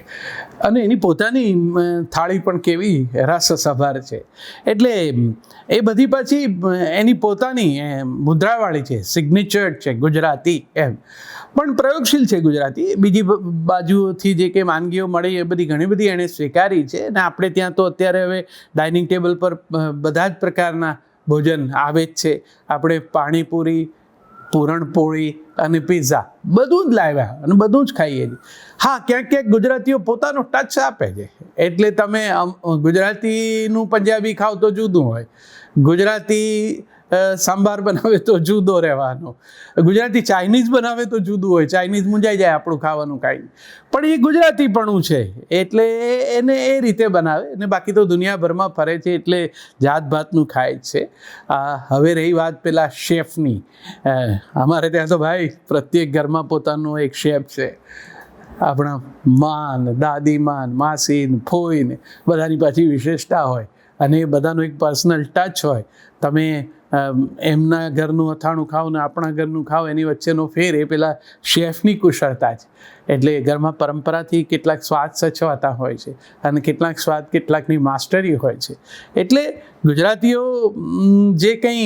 Speaker 10: અને એની પોતાની થાળી પણ કેવી રસસભાર છે. એટલે એ બધી પછી એની પોતાની મુદ્રાવાળી છે, સિગ્નેચર છે ગુજરાતી એમ. પણ પ્રયોગશીલ છે ગુજરાતી. બીજી બાજુથી જે કંઈ વાનગીઓ મળી એ બધી ઘણી બધી એણે સ્વીકારી છે. અને આપણે ત્યાં તો અત્યારે હવે ડાઇનિંગ ટેબલ પર બધા જ પ્રકારના ભોજન આવે જ છે. આપણે પાણીપુરી, પૂરણપોળી અને પિઝા બધું જ લાવ્યા અને બધું જ ખાઈએ છીએ. હા, ક્યાંક ક્યાંક ગુજરાતીઓ પોતાનો ટચ આપે છે. એટલે તમે ગુજરાતીનું પંજાબી ખાવ તો જુદું હોય, ગુજરાતી સાંભાર બનાવે તો જુદો રહેવાનો, ગુજરાતી ચાઇનીઝ બનાવે તો જુદું હોય, ચાઇનીઝ મૂંઝાઈ જાય આપણું ખાવાનું કાંઈ, પણ એ ગુજરાતીપણું છે એટલે એને એ રીતે બનાવે. અને બાકી તો દુનિયાભરમાં ફરે છે એટલે જાત ભાતનું ખાય જ છે. હવે રહી વાત પેલા શેફની, અમારે ત્યાં તો ભાઈ પ્રત્યેક ઘરમાં પોતાનો એક શેફ છે. આપણા માન, દાદીમાન, માસીન, ફોઈને બધાની પાછી વિશેષતા હોય અને એ બધાનો એક પર્સનલ ટચ હોય. તમે એમના ઘરનું અથાણું ખાઓ ને આપણા ઘરનું ખાઓ, એની વચ્ચેનો ફેર એ પેલા શેફની કુશળતા છે. એટલે ઘરમાં પરંપરાથી કેટલાક સ્વાદ સચવાતા હોય છે અને કેટલાક સ્વાદ કેટલાકની માસ્ટરી હોય છે. એટલે ગુજરાતીઓ જે કંઈ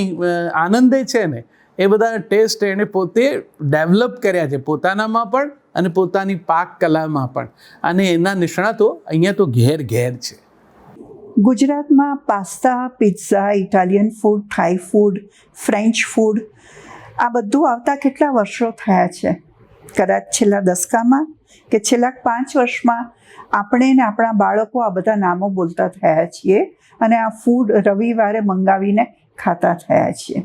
Speaker 10: આનંદે છે ને એ બધા ટેસ્ટ એણે પોતે ડેવલપ કર્યા છે, પોતાનામાં પણ અને પોતાની પાક કલામાં પણ, અને એના નિષ્ણાતો અહીંયા તો ઘેર ઘેર છે.
Speaker 8: ગુજરાતમાં પાસ્તા, પિઝા, ઇટાલિયન ફૂડ, થાઈ ફૂડ, ફ્રેન્ચ ફૂડ આ બધું આવતા કેટલા વર્ષો થયા છે? કદાચ છેલ્લા દસકામાં કે છેલ્લા 5 વર્ષમાં આપણે ને આપણા બાળકો આ બધા નામો બોલતા થયા છીએ અને આ ફૂડ રવિવારે મંગાવીને ખાતા થયા છીએ.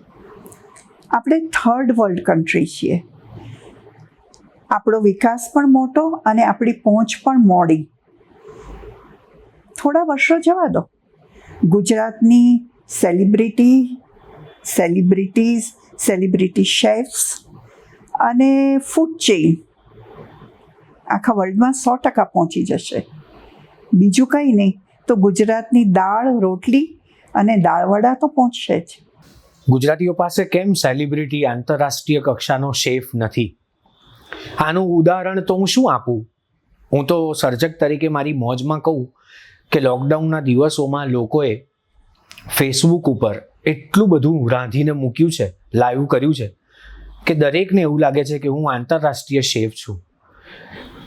Speaker 8: આપણે થર્ડ વર્લ્ડ કન્ટ્રી છીએ. આપણો વિકાસ પણ મોટો અને આપણી પહોંચ પણ મોડી. થોડા વર્ષો જવા દો, ગુજરાતની સેલિબ્રિટી શેફ્સ અને ફૂડ ચેઇન આખા વર્લ્ડમાં 100% પહોંચી જશે. બીજું કંઈ નહીં તો ગુજરાતની દાળ, રોટલી અને દાળવડા તો પહોંચશે જ.
Speaker 6: ગુજરાતીઓ પાસે કેમ સેલિબ્રિટી આંતરરાષ્ટ્રીય કક્ષાનો શેફ નથી? આનું ઉદાહરણ તો હું શું આપું? હું તો સર્જક તરીકે મારી મોજમાં કહું કે લોકડાઉનના દિવસોમાં લોકોએ ફેસબુક ઉપર એટલું બધું રાંધીને મૂક્યું છે, લાઈવ કર્યું છે કે દરેકને એવું લાગે છે કે હું આંતરરાષ્ટ્રીય શેફ છું.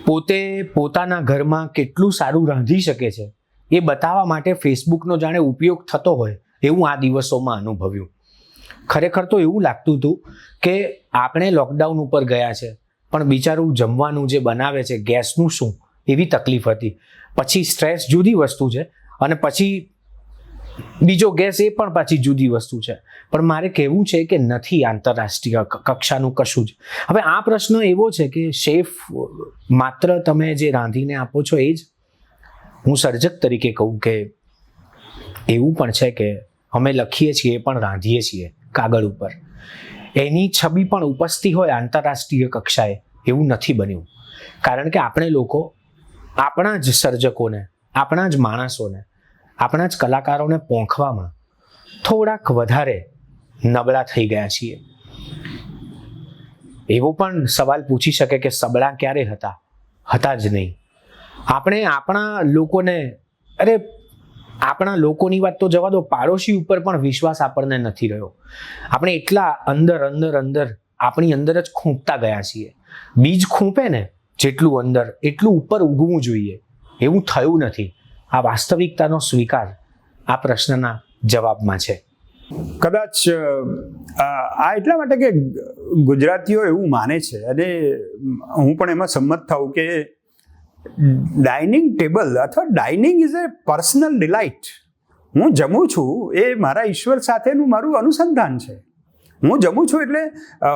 Speaker 6: પોતે પોતાના ઘરમાં કેટલું સારું રાંધી શકે છે એ બતાવવા માટે ફેસબુકનો જાણે ઉપયોગ થતો હોય એવું આ દિવસોમાં અનુભવ્યું. ખરેખર તો એવું લાગતું હતું કે આપણે લોકડાઉન ઉપર ગયા છે પણ બિચારું જમવાનું જે બનાવે છે ગેસનું શું એવી તકલીફ હતી. પછી સ્ટ્રેસ જુદી વસ્તુ છે અને પછી બીજો ગેસ એ પણ પાછી જુદી વસ્તુ છે. પણ મારે કહેવું છે કે નથી આંતરરાષ્ટ્રીય કક્ષાનું કશું જ. હવે આ પ્રશ્ન એવો છે કે શેફ માત્ર તમે જે રાંધીને આપો છો એ જ? હું સર્જક તરીકે કહું કે એવું પણ છે કે અમે લખીએ છીએ પણ રાંધીએ છીએ કાગળ ઉપર. એની છબી પણ ઉપજતી હોય આંતરરાષ્ટ્રીય કક્ષાએ એવું નથી બન્યું. કારણ કે આપણે લોકો આપણા જ સર્જકોને, આપણા જ માણસોને, આપણા જ કલાકારોને પોંખવામાં થોડાક વધારે નબળા થઈ ગયા છીએ. એવો પણ સવાલ પૂછી શકે કે સબળા ક્યારે હતા? હતા જ નહીં. આપણે આપણા લોકોને, અરે આપણા લોકોની વાત તો જવા દો, પાડોશી ઉપર પણ વિશ્વાસ આપણને નથી રહ્યો. આપણે એટલા અંદર આપણી અંદર જ ખૂંપતા ગયા છીએ. બીજ ખૂંપે ને જેટલું અંદર એટલું ઉપર ઉગવું જોઈએ એવું થયું નથી. આ વાસ્તવિકતાનો સ્વીકાર આ પ્રશ્નના જવાબમાં છે.
Speaker 11: કદાચ આ એટલા માટે કે ગુજરાતીઓ એવું માને છે અને હું પણ એમાં સંમત થાઉં કે ડાઇનિંગ ટેબલ અથવા dining is A personal delight. હું જમું છું એ મારા ઈશ્વર સાથેનું મારું અનુસંધાન છે. હું જમું છું એટલે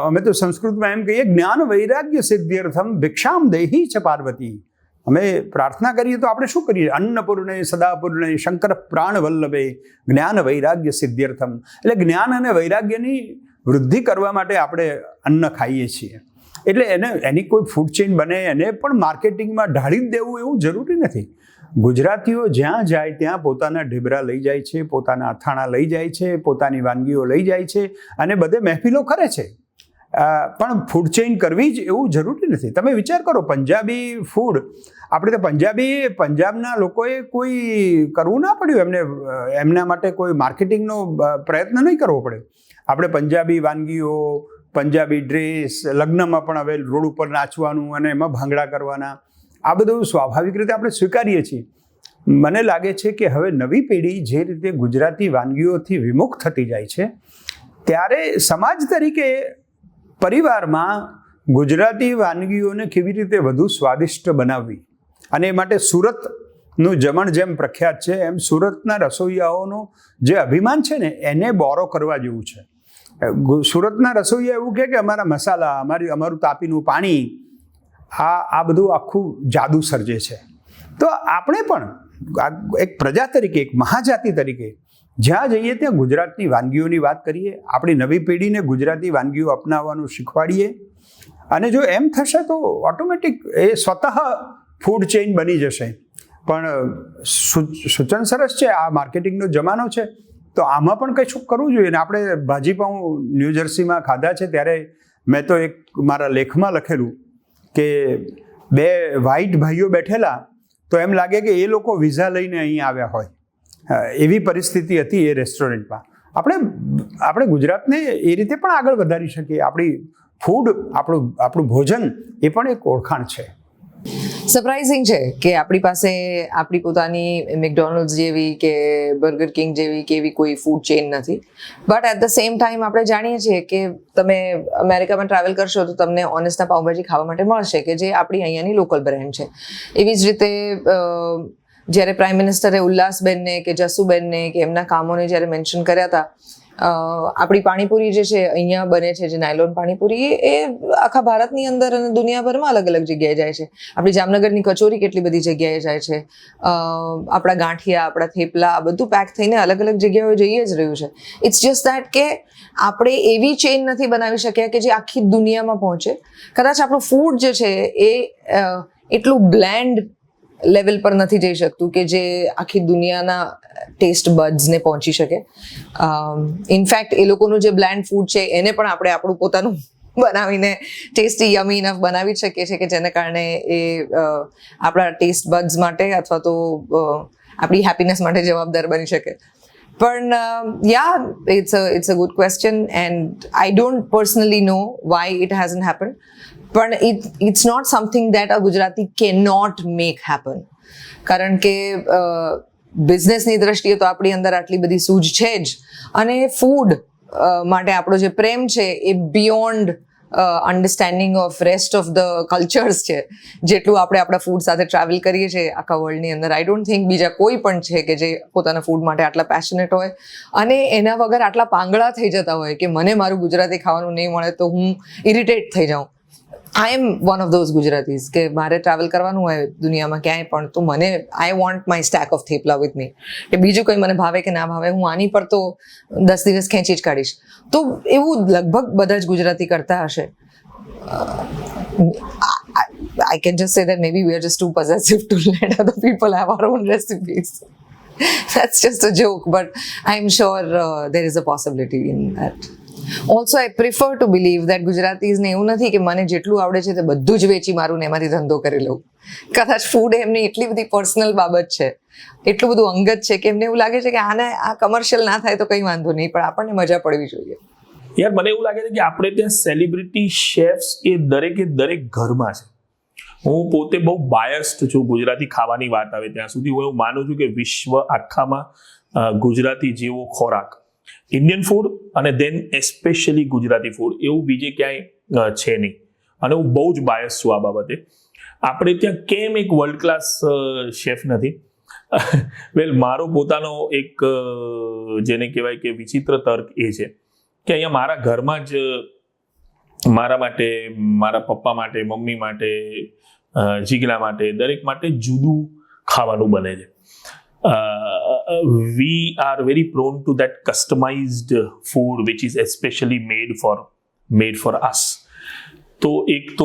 Speaker 11: અમે તો સંસ્કૃતમાં એમ કહીએ જ્ઞાન વૈરાગ્ય સિદ્ધ્યર્થમ ભિક્ષામ દેહી છે પાર્વતી. અમે પ્રાર્થના કરીએ તો આપણે શું કરીએ? અન્નપૂર્ણે સદાપૂર્ણે શંકર પ્રાણ વલ્લભે જ્ઞાન વૈરાગ્ય સિદ્ધ્યર્થમ. એટલે જ્ઞાન અને વૈરાગ્યની વૃદ્ધિ કરવા માટે આપણે અન્ન ખાઈએ છીએ. એટલે એની કોઈ ફૂડ ચેઇન બને એને પણ માર્કેટિંગમાં ઢાળી જ દેવું એવું જરૂરી નથી. ગુજરાતીઓ જ્યાં જાય ત્યાં પોતાના ઢેબરા લઈ જાય છે, પોતાના અથાણા લઈ જાય છે, પોતાની વાનગીઓ લઈ જાય છે અને બધે મહેફિલો કરે છે. પણ ફૂડ ચેઇન કરવી જ એવું જરૂરી નથી. તમે વિચાર કરો, પંજાબી ફૂડ, આપણે તો પંજાબના લોકોએ કોઈ કરવું ના પડ્યું, એમના માટે કોઈ માર્કેટિંગનો પ્રયત્ન નહીં કરવો પડે. આપણે પંજાબી વાનગીઓ, પંજાબી ડ્રેસ, લગ્નમાં પણ હવે રોડ ઉપર નાચવાનું અને એમાં ભાંગડા કરવાના, આ બધું સ્વાભાવિક રીતે આપણે સ્વીકારીએ છીએ. મને લાગે છે કે હવે નવી પેઢી જે રીતે ગુજરાતી વાનગીઓથી વિમુખ થતી જાય છે ત્યારે સમાજ તરીકે પરિવારમાં ગુજરાતી વાનગીઓને કેવી રીતે વધુ સ્વાદિષ્ટ બનાવવી, અને એ માટે સુરતનું જમણ જેમ પ્રખ્યાત છે એમ સુરતના રસોઈયાઓનું જે અભિમાન છે ને એને બોરો કરવા જેવું છે. સુરતના રસોઈયા એવું કે અમારા મસાલા, અમારું તાપીનું પાણી, આ બધું આખું જાદુ સર્જે છે. તો આપણે પણ એક પ્રજા તરીકે, એક મહાજાતિ તરીકે જ્યાં જઈએ ત્યાં ગુજરાતની વાનગીઓની વાત કરીએ, આપણી નવી પેઢીને ગુજરાતી વાનગીઓ અપનાવવાનું શીખવાડીએ. અને જો એમ થશે તો ઓટોમેટિક એ સ્વતઃ ફૂડ ચેઇન બની જશે. પણ સૂચન સરસ છે, આ માર્કેટિંગનો જમાનો છે તો આમાં પણ કંઈ શું કરવું જોઈએ ને. આપણે ભાજીપાઉં ન્યૂ જર્સીમાં ખાધા છે ત્યારે મેં તો એક મારા લેખમાં લખેલું કે 2 વ્હાઈટ ભાઈઓ બેઠેલા તો એમ લાગે કે એ લોકો વિઝા લઈને અહીં આવ્યા હોય, એવી પરિસ્થિતિ હતી એ રેસ્ટોરન્ટમાં. આપણે ગુજરાતને એ રીતે પણ આગળ વધારી શકીએ. આપણી ફૂડ, આપણું ભોજન એ પણ એક ઓળખાણ છે.
Speaker 5: સરપ્રાઇઝિંગ છે કે આપણી પાસે આપણી પોતાની મેકડોનલ્ડ્સ જેવી કે બર્ગર કિંગ જેવી કે એવી કોઈ ફૂડ ચેઇન નથી. But at the same time આપણે જાણીએ છીએ કે તમે અમેરિકામાં ટ્રાવેલ કરશો તો તમને ઓનેસ્ટના પાઉંભાજી ખાવા માટે મળશે કે જે આપણી અહીંયાની લોકલ બ્રાન્ડ છે. એવી જ રીતે જ્યારે પ્રાઇમ મિનિસ્ટરે ઉલ્લાસબેનને કે જસુબેનને કે એમના કામોને જ્યારે મેન્શન કર્યા હતા, આપણી પાણીપુરી જે છે અહીંયા બને છે, જે નાયલોન પાણીપુરી, એ આખા ભારતની અંદર અને દુનિયાભરમાં અલગ અલગ જગ્યાએ જાય છે. આપણી જામનગરની કચોરી કેટલી બધી જગ્યાએ જાય છે. આપણા ગાંઠિયા, આપણા થેપલા, આ બધું પેક થઈને અલગ અલગ જગ્યાએ જઈ જ રહ્યું છે. ઇટ્સ જસ્ટ દેટ કે આપણે એવી ચેઇન નથી બનાવી શક્યા કે જે આખી દુનિયામાં પહોંચે. કદાચ આપણું ફૂડ જે છે એ એટલું બ્લેન્ડ લેવલ પર નથી જઈ શકતું કે જે આખી દુનિયાના ટેસ્ટ બડ્સને પહોંચી શકે. ઇનફેક્ટ એ લોકોનું જે બ્લેન્ડ ફૂડ છે એને પણ આપણે આપણું પોતાનું બનાવીને ટેસ્ટી યમી ઇનફ બનાવી જ શકીએ છીએ કે જેને કારણે એ આપણા ટેસ્ટ બડ્સ માટે અથવા તો આપણી હેપીનેસ માટે જવાબદાર બની શકે. પણ it's a good question and I don't personally know why it hasn't happened. પણ it's not something that a Gujarati cannot make happen. કારણ કે બિઝનેસની દ્રષ્ટિએ તો આપણી અંદર આટલી બધી સૂઝ છે જ, અને ફૂડ માટે આપણો જે પ્રેમ છે એ beyond understanding of rest of the cultures છે. જેટલું આપણે આપણા ફૂડ સાથે ટ્રાવેલ કરીએ છીએ આખા વર્લ્ડની અંદર, આઈ ડોન્ટ થિંક બીજા કોઈ પણ છે કે જે પોતાના ફૂડ માટે આટલા પેશનેટ હોય અને એના વગર આટલા પાંગળા થઈ જતા હોય કે મને મારું ગુજરાતી ખાવાનું નહીં મળે તો હું ઇરિટેટ થઈ જાઉં. આઈ એમ વન ઓફ ધોઝ ગુજરાતીઝ કે મારે ટ્રાવેલ કરવાનું હોય દુનિયામાં ક્યાંય પણ તો મને I want my stack of thepla with me. કે બીજું કંઈ મને ભાવે કે ના ભાવે, હું આની પર તો 10 દિવસ ખેંચી જ કાઢીશ. તો એવું લગભગ બધા જ ગુજરાતી કરતા હશે. I can just say that maybe we are just too possessive to let other people have our own recipes. That's just a joke, but I'm sure there is a possibility in that. Also, I prefer to believe that Gujaratis ને એવું નથી કે મને જેટલું આવડે છે તે બધું જ વેચી મારું ને એમાંથી ધંધો કરી લઉં. કદાચ ફૂડ એમની એટલી બધી પર્સનલ બાબત છે, એટલું બધું અંગત છે કે એમને એવું લાગે છે કે આ કમર્શિયલ ના થાય તો કંઈ વાંધો નહીં, પણ આપણને મજા પડવી જોઈએ.
Speaker 3: યાર મને એવું લાગે છે કે આપણે ત્યાં સેલિબ્રિટી શેફ્સ એ દરેક ઘરમાં છે. હું પોતે બહુ બાયસ્ડ છું ગુજરાતી ખાવાની વાત આવે ત્યાં સુધી. હું એવું માનું છું કે વિશ્વ આખામાં ગુજરાતી જેવો ખોરાક, ઇન્ડિયન ફૂડ અને દેન એસ્પેશિયલી ગુજરાતી ફૂડ, એવું બીજે ક્યાંય છે નહીં. અને હું બહુ જ બાયસ છું આ બાબતે. આપણે ત્યાં કેમ એક વર્લ્ડ ક્લાસ શેફ નથી? વેલ, મારો પોતાનો એક જેને કહેવાય કે વિચિત્ર તર્ક એ છે કે અહીંયા મારા ઘરમાં જ મારા માટે, મારા પપ્પા માટે, મમ્મી માટે, જીગલા માટે, દરેક માટે જુદું ખાવાનું બને છે. We are very prone to that customized food which is especially made for us. તો એક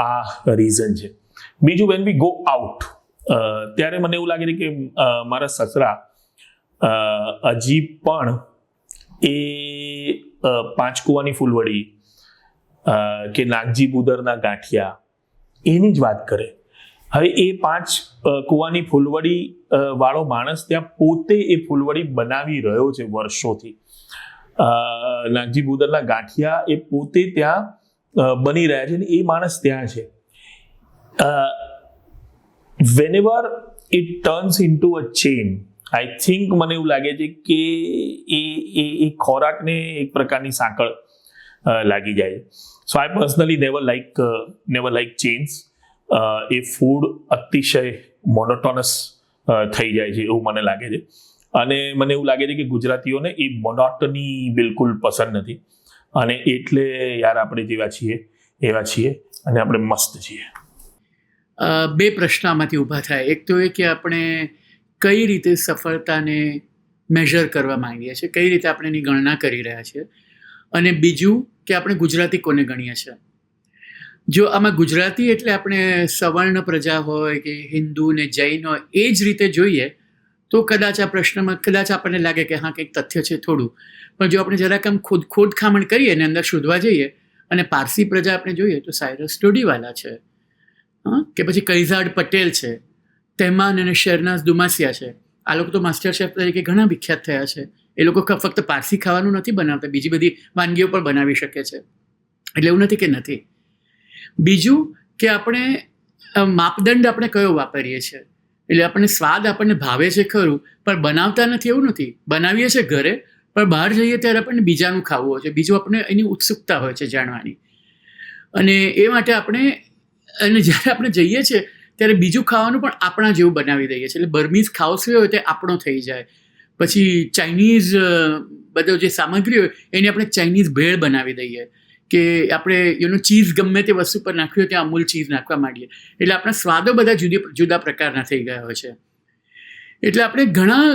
Speaker 3: આ રીઝન છે. બીજું, when we go out ત્યારે મને એવું લાગે છે કે મારા સસરા હજી પણ એ 5 કુવાની ફૂલવડી કે નાગજી બુદરના ગાંઠિયા એની જ વાત કરે. હવે એ 5 કુવાની ફૂલવડી વાળો માણસ ત્યાં પોતે એ ફૂલવડી બનાવી રહ્યો છે વર્ષોથી. નાગજી બુદરના ગાંઠિયા એ પોતે ત્યાં બની રહ્યા છે અને એ માણસ ત્યાં છે. whenever it turns into a chain, I think મને એવું લાગે છે કે એ ખોરાકને એક પ્રકારની સાંકળ લાગી જાય છે. So I personally never like change. એ ફૂડ અતિશય મોનોટોનસ થઈ જાય છે એવું મને લાગે છે. અને મને એવું લાગે છે કે ગુજરાતીઓને એ મોનોટની બિલકુલ પસંદ નથી, અને એટલે યાર આપણે જેવા છીએ એવા છીએ અને આપણે મસ્ત છીએ.
Speaker 12: બે પ્રશ્ન આમાંથી ઊભા થાય. એક તો એ કે આપણે કઈ રીતે સફળતાને મેઝર કરવા માંગીએ છીએ, કઈ રીતે આપણે એની ગણના કરી રહ્યા છીએ, અને બીજું કે આપણે ગુજરાતી કોને ગણીએ છીએ. જો આમાં ગુજરાતી એટલે આપણે સવર્ણ પ્રજા હોય કે હિન્દુ ને જૈન હોય એ જ રીતે જોઈએ તો કદાચ આ પ્રશ્નમાં કદાચ આપણને લાગે કે હા કંઈક તથ્ય છે થોડું, પણ જો આપણે જરાક આમ ખોદખામણ કરીએ ને અંદર શોધવા જઈએ અને પારસી પ્રજા આપણે જોઈએ તો સાયરસ ટોડીવાલા છે, કે પછી કૈઝાડ પટેલ છે, તહેમાન અને શેરનાઝ દુમાસિયા છે. આ લોકો તો માસ્ટર શેફ તરીકે ઘણા વિખ્યાત થયા છે. એ લોકો ફક્ત પારસી ખાવાનું નથી બનાવતા, બીજી બધી વાનગીઓ પણ બનાવી શકે છે, એટલે એવું નથી કે નથી. બીજું કે આપણે માપદંડ આપણે કયો વાપરીએ છીએ, એટલે આપણને સ્વાદ આપણને ભાવે છે ખરું, પણ બનાવતા નથી એવું નથી. બનાવીએ છીએ ઘરે, પણ બહાર જઈએ ત્યારે આપણને બીજાનું ખાવું હોય છે, બીજું આપણે એની ઉત્સુકતા હોય છે જાણવાની. અને એ માટે આપણે અને જ્યારે આપણે જઈએ છીએ ત્યારે બીજું ખાવાનું પણ આપણા જેવું બનાવી દઈએ છીએ. એટલે બર્મીઝ ખાવસ હોય તે આપણો થઈ જાય. પછી ચાઇનીઝ બધો જે સામગ્રી હોય એની આપણે ચાઇનીઝ ભેળ બનાવી દઈએ, કે આપણે ચીઝ ગમે તે વસ્તુ પર નાખ્યું હોય ત્યાં અમૂલ ચીઝ નાખવા માંડીએ. એટલે આપણા સ્વાદો બધા જુદા પ્રકારના થઈ ગયા હોય છે. એટલે આપણે ઘણા,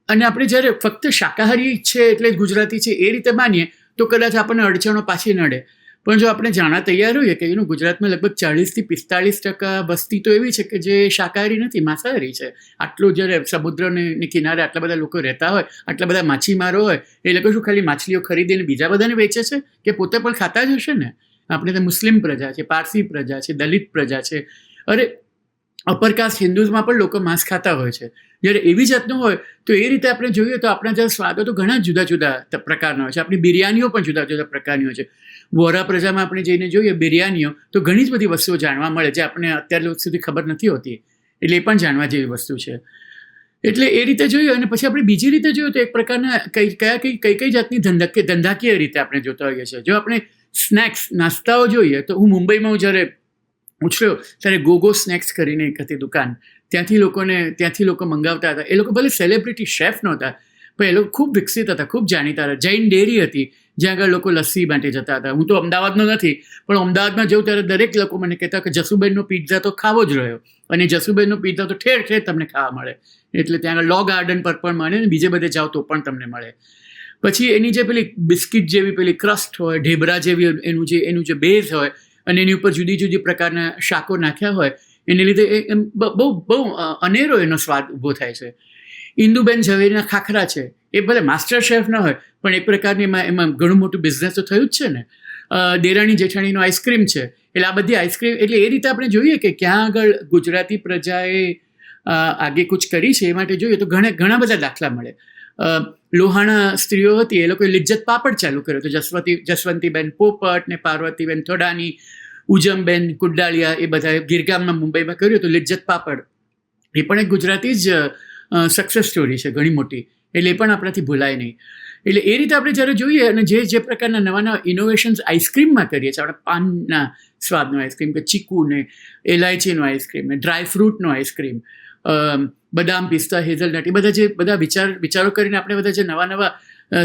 Speaker 12: અને આપણે જ્યારે ફક્ત શાકાહારી છે એટલે ગુજરાતી છે એ રીતે માનીએ તો કદાચ આપણને અડચણો પાછી નડે. પણ જો આપણે જાણવા તૈયાર હોઈએ કે ગુજરાતમાં લગભગ 40-45% વસ્તી તો એવી છે કે જે શાકાહારી નથી, માંસાહારી છે. આટલું જ્યારે સમુદ્રની કિનારે આટલા બધા લોકો રહેતા હોય, આટલા બધા માછીમારો હોય, એ લોકો શું ખાલી માછલીઓ ખરીદીને બીજા બધાને વેચે છે કે પોતે પણ ખાતા જ હશે ને? આપણે તો મુસ્લિમ પ્રજા છે, પારસી પ્રજા છે, દલિત પ્રજા છે, અરે અપરકાસ્ટ હિન્દુઝમાં પણ લોકો માંસ ખાતા હોય છે. જ્યારે એવી જાતનું હોય તો એ રીતે આપણે જોઈએ તો આપણા જે સ્વાદો તો ઘણા જુદા જુદા પ્રકારના હોય છે. આપણી બિરયાનીઓ પણ જુદા જુદા પ્રકારની હોય છે. વોરા પ્રજામાં આપણે જઈને જોઈએ બિરયાનીઓ તો ઘણી જ બધી વસ્તુઓ જાણવા મળે જે આપણે અત્યાર સુધી ખબર નથી હોતી, એટલે એ પણ જાણવા જેવી વસ્તુ છે. એટલે એ રીતે જોઈએ. અને પછી આપણે બીજી રીતે જોઈએ તો એક પ્રકારના કઈ જાતની ધંધાકીય રીતે આપણે જોતા હોઈએ છીએ. જો આપણે સ્નેક્સ નાસ્તાઓ જોઈએ તો હું મુંબઈમાં જ્યારે ઉછળ્યો ત્યારે ગોગો સ્નેક્સ કરીને એક હતી દુકાન, ત્યાંથી લોકો મંગાવતા હતા. એ લોકો ભલે સેલિબ્રિટી શેફ નહોતા, પણ એ લોકો ખૂબ વિકસિત હતા, ખૂબ જાણીતા હતા. જૈન ડેરી હતી જ્યાં આગળ લોકો લસ્સી માટે જતા હતા. હું તો અમદાવાદનો નથી, પણ અમદાવાદમાં જઉં ત્યારે દરેક લોકો મને કહેતા કે જસુબેનનો પિઝા તો ખાવો જ રહ્યો, અને જસુબેનનો પિઝા તો ઠેર ઠેર તમને ખાવા મળે. એટલે ત્યાં આગળ લો ગાર્ડન પર પણ મળે ને બીજે બધે જાઓ તો પણ તમને મળે. પછી એની જે પેલી બિસ્કિટ જેવી પેલી ક્રસ્ટ હોય, ઢેબરા જેવી એનું જે બેઝ હોય, અને એની ઉપર જુદી જુદી પ્રકારના શાકો નાખ્યા હોય, એને લીધે એમ બહુ અનેરો એનો સ્વાદ ઊભો થાય છે. ઇન્દુબેન ઝવેરીના ખાખરા છે, એ ભલે માસ્ટર શેફ ન હોય પણ એક પ્રકારની એમાં ઘણું મોટું બિઝનેસ તો થયું જ છે ને. દેરાણી જેઠાણીનો આઈસ્ક્રીમ છે, એટલે આ બધી આઈસ્ક્રીમ, એટલે એ રીતે આપણે જોઈએ કે ક્યાં આગળ ગુજરાતી પ્રજાએ આગે કૂચ કરી છે. એ માટે જોઈએ તો ઘણા બધા દાખલા મળે. લોહાણા સ્ત્રીઓ હતી, એ લોકોએ લિજ્જત પાપડ ચાલુ કર્યો હતો. જસવંતીબેન પોપટ ને પાર્વતીબેન થોડાની, ઉજમબેન કુડાલિયા, એ બધા ગીરગામમાં મુંબઈમાં કર્યું હતું લિજ્જત પાપડ. એ પણ એક ગુજરાતી જ સક્સેસ સ્ટોરી છે ઘણી મોટી, એટલે એ પણ આપણાથી ભૂલાય નહીં. એટલે એ રીતે આપણે જ્યારે જોઈએ અને જે પ્રકારના નવા ઇનોવેશન્સ આઈસ્ક્રીમમાં કરીએ છીએ, આપણે પાનના સ્વાદનો આઈસ્ક્રીમ, કે ચીકુ ને એલાયચીનો આઈસ્ક્રીમ ને ડ્રાય ફ્રૂટનો આઈસ્ક્રીમ, બદામ, પિસ્તા, હેઝલનટ, એ બધા વિચારો કરીને આપણે બધા જે નવા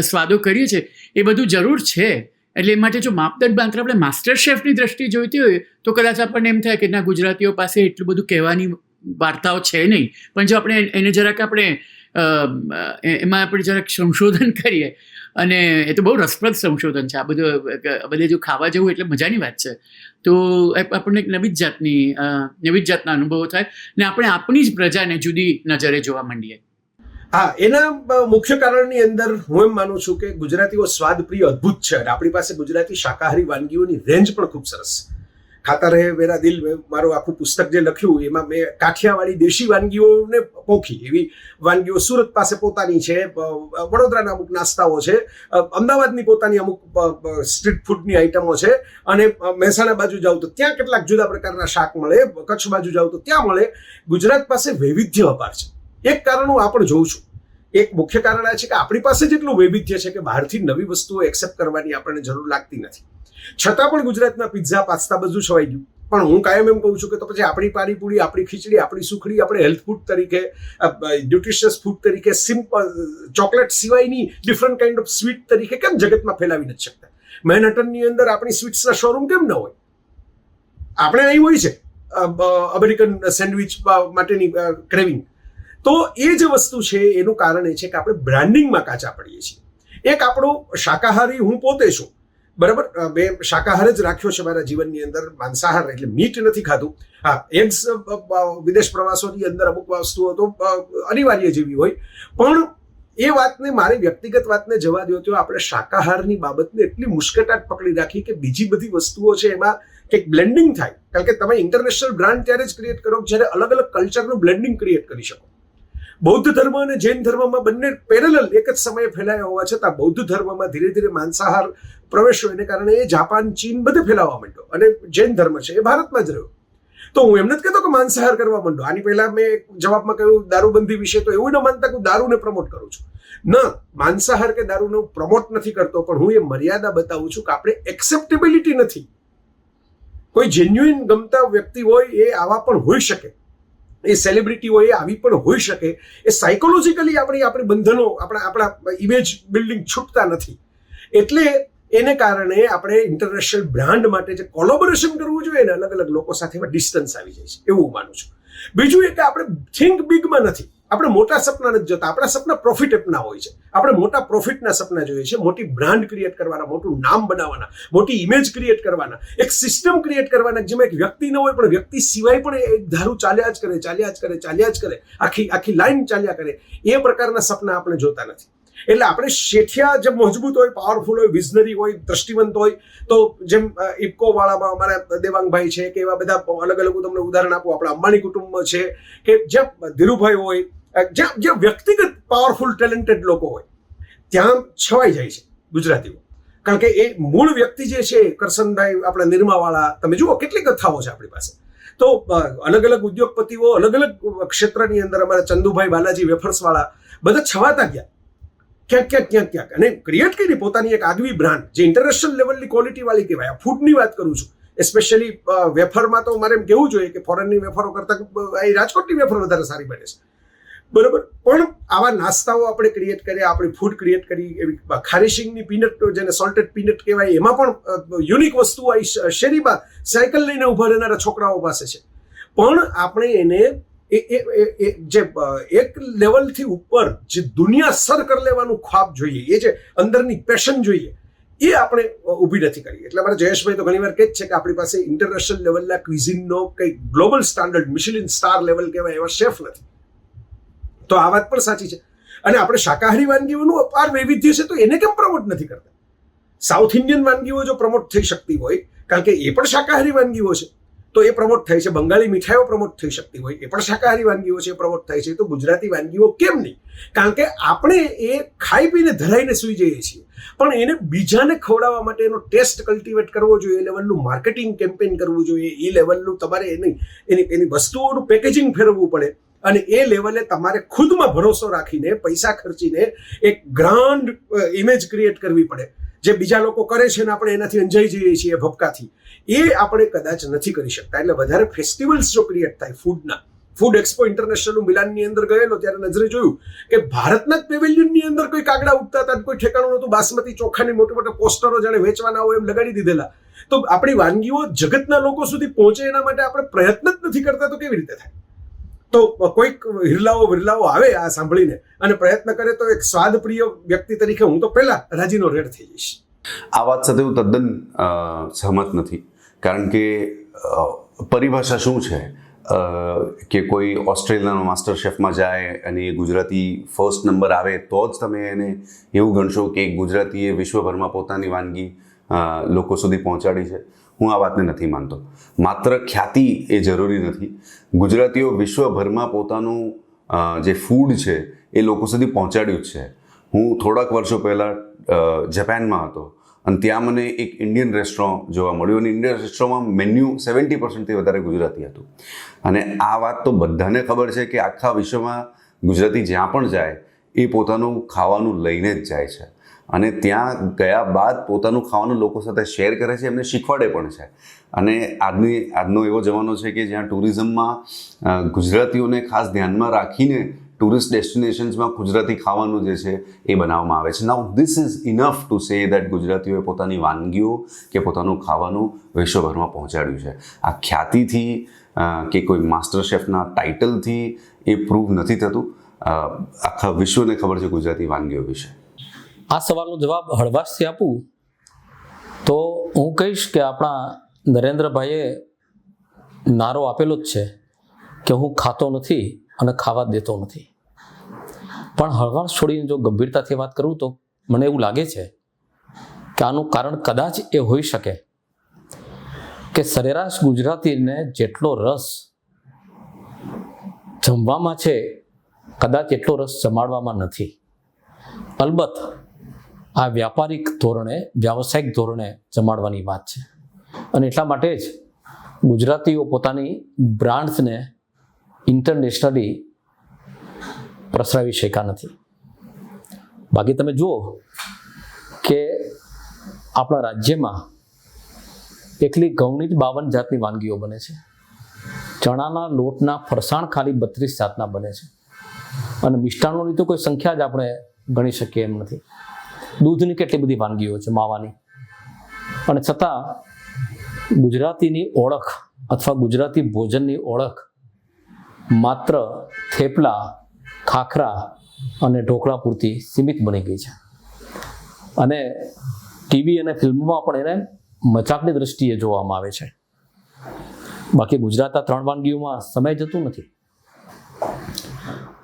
Speaker 12: સ્વાદો કરીએ છીએ એ બધું જરૂર છે. એટલે એ માટે જો માપદંડ માત્ર આપણે માસ્ટર શેફની દ્રષ્ટિએ જોઈતી હોય તો કદાચ આપણને એમ થાય કે ના, ગુજરાતીઓ પાસે એટલું બધું કહેવાની વાર્તાઓ છે નહીં. પણ જો આપણે એને જરાક એમાં આપણે જરાક સંશોધન કરીએ, અને એ તો બહુ રસપ્રદ સંશોધન છે આ બધે જો ખાવા જવું એટલે મજાની વાત છે, તો આપણને એક નવી જ જાતના અનુભવો થાય ને આપણે આપણી જ પ્રજાને જુદી નજરે જોવા માંડીએ.
Speaker 13: હા, એના મુખ્ય કારણની અંદર હું એમ માનું છું કે ગુજરાતીઓ સ્વાદપ્રિય અદ્ભુત છે, અને આપણી પાસે ગુજરાતી શાકાહારી વાનગીઓની રેન્જ પણ ખૂબ સરસ. ખાતા રહે મેરા દિલ, મારું આખું પુસ્તક જે લખ્યું એમાં મેં કાઠિયાવાડી દેશી વાનગીઓને પોખી એવી વાનગીઓ સુરત પાસે પોતાની છે, વડોદરાના અમુક નાસ્તાઓ છે, અમદાવાદની પોતાની અમુક સ્ટ્રીટ ફૂડની આઈટમો છે, અને મહેસાણા બાજુ જાઓ તો ત્યાં કેટલાક જુદા પ્રકારના શાક મળે, કચ્છ બાજુ જાઓ તો ત્યાં મળે. ગુજરાત પાસે વૈવિધ્ય અપાર છે. એક કારણ હું આ પણ જોઉં છું એક મુખ્ય કારણ આ છે કે આપણી પાસે જેટલું વૈવિધ્ય છે કે બહારથી નવી વસ્તુઓ એક્સેપ્ટ કરવાની આપણને જરૂર લાગતી નથી. છતાં પણ ગુજરાતના પિઝા, પાસ્તા બધું છવાઈ ગયું. પણ હું કાયમ એમ કહું છું કે તો પછી આપણી પાણીપુરી, આપણી ખીચડી, આપણી સુખડી આપણે હેલ્થ ફૂડ તરીકે, ન્યુટ્રિશિયસ ફૂડ તરીકે, સિમ્પલ ચોકલેટ સિવાયની ડિફરન્ટ કાઇન્ડ ઓફ સ્વીટ તરીકે કેમ જગતમાં ફેલાવી નથી શકતા? મેનહટનની અંદર આપણી સ્વીટ્સના શોરૂમ કેમ ન હોય? આપણે અહીં હોય છે અમેરિકન સેન્ડવિચ માટેની ક્રેવિંગ. તો એ જે વસ્તુ છે એનું કારણ એ છે કે આપણે બ્રાન્ડિંગમાં કાચા પડીએ છીએ. એક આપણો શાકાહારી હું પોતે છું, બરાબર, મેં શાકાહાર જ રાખ્યો છે મારા જીવનની અંદર, માંસાહાર એટલે મીટ નથી ખાધું. હા, એગ્સ વિદેશ પ્રવાસોની અંદર અમુક વસ્તુઓ તો અનિવાર્ય જેવી હોય, પણ એ વાતને, મારી વ્યક્તિગત વાતને જવા દો તો આપણે શાકાહારની બાબતને એટલી મુશ્કેટાટ પકડી રાખી કે બીજી બધી વસ્તુઓ છે એમાં કંઈક બ્લેન્ડિંગ થાય. કારણ કે તમે ઇન્ટરનેશનલ બ્રાન્ડ ત્યારે જ ક્રિએટ કરો જ્યારે અલગ અલગ કલ્ચરનું બ્લેન્ડિંગ ક્રિએટ કરી શકો. બૌદ્ધ ધર્મ અને જૈન ધર્મમાં બંને પેરેલલ એક જ સમયે ફેલાયા હોવા છતાં બૌદ્ધ ધર્મમાં ધીરે ધીરે માંસાહાર પ્રવેશ્યો, એને કારણે એ જાપાન, ચીન બધે ફેલાવા માંડ્યો, અને જૈન ધર્મ છે એ ભારતમાં જ રહ્યો. તો હું એમ નથી કહેતો કે માંસાહાર કરવા માંડો. આની પહેલા મેં જવાબમાં કહ્યું દારૂબંધી વિશે, તો એવું ન માનતા કે હું દારૂને પ્રમોટ કરું છું. ના, માંસાહાર કે દારૂને હું પ્રમોટ નથી કરતો, પણ હું એ મર્યાદા બતાવું છું કે આપણે એક્સેપ્ટેબિલિટી નથી. કોઈ જેન્યુઇન ગમતા વ્યક્તિ હોય એ આવા પણ હોઈ શકે, એ સેલિબ્રિટી હોય એ આવી પણ હોઈ શકે. એ સાયકોલોજીકલી આપણી બંધનો, આપણા ઇમેજ બિલ્ડિંગ છૂટતા નથી. એટલે એને કારણે આપણે ઇન્ટરનેશનલ બ્રાન્ડ માટે જે કોલોબોરેશન કરવું જોઈએ ને અલગ અલગ લોકો સાથે, એમાં ડિસ્ટન્સ આવી જાય છે એવું હું માનું છું. બીજું એ કે આપણે થિંક બિગમાં નથી, આપણે મોટા સપના નથી જોતા. આપણા સપના પ્રોફિટેબલના હોય છે. આપણે મોટા પ્રોફિટના સપના જોઈએ છે, મોટી બ્રાન્ડ ક્રિએટ કરવાના, મોટું નામ બનાવવાના, મોટી ઇમેજ ક્રિએટ કરવાના, એક સિસ્ટમ ક્રિએટ કરવાના જેમાં એક વ્યક્તિ ન હોય પણ વ્યક્તિ સિવાય પણ એક ધારું ચાલ્યા જ કરે, આખી લાઈન ચાલ્યા કરે. એ પ્રકારના સપના આપણે જોતા નથી. એટલે આપણે શેઠિયા જે મજબૂત હોય, પાવરફુલ હોય, વિઝનરી હોય, દ્રષ્ટિવંત હોય, તો જેમ ઇફકો વાળામાં અમારા દેવાંગભાઈ છે કે એવા બધા અલગ અલગ, હું તમને ઉદાહરણ આપું, આપણા અંબાણી કુટુંબમાં છે કે જ્યાં ધીરુભાઈ હોય, જ્યાં વ્યક્તિગત પાવરફુલ ટેલેન્ટેડ લોકો હોય ત્યાં છવાઈ જાય છે ગુજરાતીઓ. કારણ કે એ મૂળ વ્યક્તિ જે છે, કરશનભાઈ આપણા નિરમાવાળા, તમે જુઓ કેટલી કથાઓ છે આપણી પાસે. તો અલગ અલગ ઉદ્યોગપતિઓ અલગ અલગ ક્ષેત્રની અંદર, અમારા ચંદુભાઈ બાલાજી વેફર્સ વાળા બધા છવાતા ગયા ક્યાંક અને ક્રિએટ કરી પોતાની એક આગવી બ્રાન્ડ જે ઇન્ટરનેશનલ લેવલની ક્વોલિટી વાળી કહેવાય. ફૂડની વાત કરું છું, સ્પેશિયલી વેફરમાં તો મારે એમ કહેવું જોઈએ કે ફોરેનની વેફરો કરતાં અહીં રાજકોટની વેફર વધારે સારી બને છે, બરાબર. પણ આવા નાસ્તાઓ આપણે ક્રિએટ કર્યા, આપણી ફૂડ ક્રિએટ કરી, એવી ખારીશિંગની પીનટ, જેને સોલ્ટેડ પીનટ કહેવાય, એમાં પણ યુનિક વસ્તુઓ આવી શેરીમાં સાયકલ લઈને ઉભા રહેનારા છોકરાઓ પાસે છે. પણ આપણે એને જે એક લેવલથી ઉપર જે દુનિયા સર કરી લેવાનું ખ્વાબ જોઈએ, એ જે અંદરની પેશન જોઈએ, એ આપણે ઊભી નથી કરી. એટલે મારા જયેશભાઈ તો ઘણી વાર કહે જ છે કે આપણી પાસે ઇન્ટરનેશનલ લેવલના ક્વિઝિનનો કંઈ ગ્લોબલ સ્ટાન્ડર્ડ મિશેલિન સ્ટાર લેવલ કહેવાય એવા શેફ નથી. તો આ વાત પણ સાચી છે. અને આપણે શાકાહારી વાનગીઓનું અપાર વૈવિધ્ય છે, તો એને કેમ પ્રમોટ નથી કરતા? સાઉથ ઇન્ડિયન વાનગીઓ જો પ્રમોટ થઈ શકતી હોય, કારણ કે એ પણ શાકાહારી વાનગીઓ છે, તો એ પ્રમોટ થાય છે. બંગાળી મીઠાઈઓ પ્રમોટ થઈ શકતી હોય, એ પણ શાકાહારી વાનગીઓ છે, એ પ્રમોટ થાય છે. તો ગુજરાતી વાનગીઓ કેમ નહીં? કારણ કે આપણે એ ખાઈ પીને ધરાઈને સૂઈ જઈએ છીએ, પણ એને બીજાને ખવડાવવા માટે એનો ટેસ્ટ કલ્ટિવેટ કરવો જોઈએ, એ લેવલનું માર્કેટિંગ કેમ્પેન કરવું જોઈએ, એ લેવલનું તમારે એની વસ્તુઓનું પેકેજિંગ ફેરવવું પડે. અને એ લેવલે તમારે ખુદમાં ભરોસો રાખીને પૈસા ખર્ચીને એક ગ્રાન્ડ ઇમેજ ક્રિએટ કરવી પડે, જે બીજા લોકો કરે છે ને આપણે એનાથી અંજાઈ જઈએ છીએ ભપકાથી. એ આપણે કદાચ નથી કરી શકતા. એટલે વધારે ફેસ્ટિવલ્સ જો ક્રિએટ થાય ફૂડના, ફૂડ એક્સપો ઇન્ટરનેશનલ મિલાનની અંદર ગયેલો ત્યારે નજરે જોયું કે ભારતના જ પેવેલિયનની અંદર કોઈ કાગડા ઉગતા હતા, કોઈ ઠેકાણું નહોતું. બાસમતી ચોખાની મોટા મોટા પોસ્ટરો જાણે વેચવાના હોય એમ લગાડી દીધેલા. તો આપણી વાનગીઓ જગતના લોકો સુધી પહોંચે એના માટે આપણે પ્રયત્ન જ નથી કરતા, તો કેવી રીતે થાય? તો કોઈક વિરલાઓ આવે આ સાંભળીને અને પ્રયત્ન કરે, તો એક સ્વાદપ્રિય વ્યક્તિ તરીકે હું તો પહેલા રાજીનો રેડ થઈ જઈશ.
Speaker 4: આ વાત સાથે હું તદ્દન સહમત નથી. કારણ કે પરિભાષા શું છે કે કોઈ ઓસ્ટ્રેલિયાનો માસ્ટર શેફમાં જાય અને એ ગુજરાતી ફર્સ્ટ નંબર આવે તો જ તમે એને એવું ગણશો કે એક ગુજરાતીએ વિશ્વભરમાં પોતાની વાનગી લોકો સુધી પહોંચાડી છે. હું આ વાતને નથી માનતો. માત્ર ખ્યાતિ એ જરૂરી નથી. ગુજરાતીઓ વિશ્વભરમાં પોતાનું જે ફૂડ છે એ લોકો સુધી પહોંચાડ્યું જ છે. હું થોડાક વર્ષો પહેલાં જાપાનમાં હતો અને ત્યાં મને એક ઇન્ડિયન રેસ્ટોરન્ટ જોવા મળ્યું અને ઇન્ડિયન રેસ્ટોરન્ટમાં મેન્યુ 70%થી વધારે ગુજરાતી હતું. અને આ વાત તો બધાને ખબર છે કે આખા વિશ્વમાં ગુજરાતી જ્યાં પણ જાય એ પોતાનું ખાવાનું લઈને જ જાય છે અને ત્યાં ગયા બાદ પોતાનું ખાવાનું લોકો સાથે શેર કરે છે, એમને શીખવાડે પણ છે. અને આજનો એવો જમાનો છે કે જ્યાં ટુરિઝમમાં ગુજરાતીઓને ખાસ ધ્યાનમાં રાખીને ટુરિસ્ટ ડેસ્ટિનેશન્સમાં ગુજરાતી ખાવાનું જે છે એ બનાવવામાં આવે છે. Now this is enough to say that ગુજરાતીઓએ પોતાની વાનગીઓ કે પોતાનું ખાવાનું વિશ્વભરમાં પહોંચાડ્યું છે. આ ખ્યાતિથી કે કોઈ માસ્ટર શેફના ટાઇટલથી એ પ્રૂવ નથી થતું. આખા વિશ્વને ખબર છે ગુજરાતી વાનગીઓ વિશે.
Speaker 9: આ સવાલનો જવાબ હળવાશથી આપું તો હું કહીશ કે આપણા નરેન્દ્રભાઈએ નારો આપેલો જ છે કે હું ખાતો નથી અને ખાવા દેતો નથી. પણ હળવાશ છોડીને જો ગંભીરતાથી વાત કરું તો મને એવું લાગે છે કે આનું કારણ કદાચ એ હોઈ શકે કે સરેરાશ ગુજરાતીને જેટલો રસ જમવામાં છે કદાચ એટલો રસ જમાડવામાં નથી. અલબત્ત આ વ્યાપારિક ધોરણે, વ્યાવસાયિક ધોરણે જમાડવાની વાત છે અને એટલા માટે જ ગુજરાતીઓ પોતાની બ્રાન્ડ્સને ઇન્ટરનેશનલી પ્રસરાવી શક્યા નથી. બાકી તમે જુઓ કે આપણા રાજ્યમાં એકલી ઘઉંની જ 52 જાતની વાનગીઓ બને છે. ચણાના લોટના ફરસાણ ખાલી 32 જાતના બને છે અને મિષ્ટાનોની તો કોઈ સંખ્યા જ આપણે ગણી શકીએ એમ નથી. દૂધની કેટલી બધી વાનગીઓ છે, માવાની. અને છતાં ગુજરાતીની ઓળખ અથવા ગુજરાતી ભોજનની ઓળખ માત્ર થેપલા, ખાખરા અને ઢોકળા પૂરતી સીમિત બની ગઈ છે અને ટીવી અને ફિલ્મોમાં પણ એને મજાકની દ્રષ્ટિએ જોવામાં આવે છે. બાકી ગુજરાત આ 3 વાનગીઓમાં સમય જતું નથી.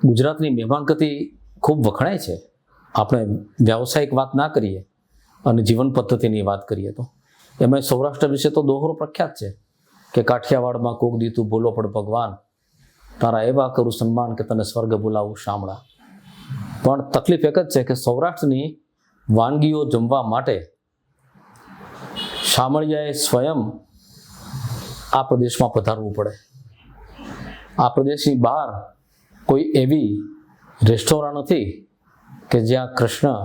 Speaker 9: ગુજરાતની મહેમાનગતિ ખૂબ વખણાય છે. આપણે વ્યાવસાયિક વાત ના કરીએ અને જીવન પદ્ધતિની વાત કરીએ તો એમાં સૌરાષ્ટ્ર વિશે તો દોહરો પ્રખ્યાત છે કે કાઠિયાવાડમાં કોક દીતું બોલો પણ ભગવાન, તારા એવા કરું સન્માન કે તને સ્વર્ગ બોલાવું શામળા. પણ તકલીફ એક જ છે કે સૌરાષ્ટ્રની વાનગીઓ જમવા માટે શામળિયાએ સ્વયં આ પ્રદેશમાં પધારવું પડે. આ પ્રદેશની બહાર કોઈ એવી રેસ્ટોરન્ટ નથી કે જ્યાં કૃષ્ણ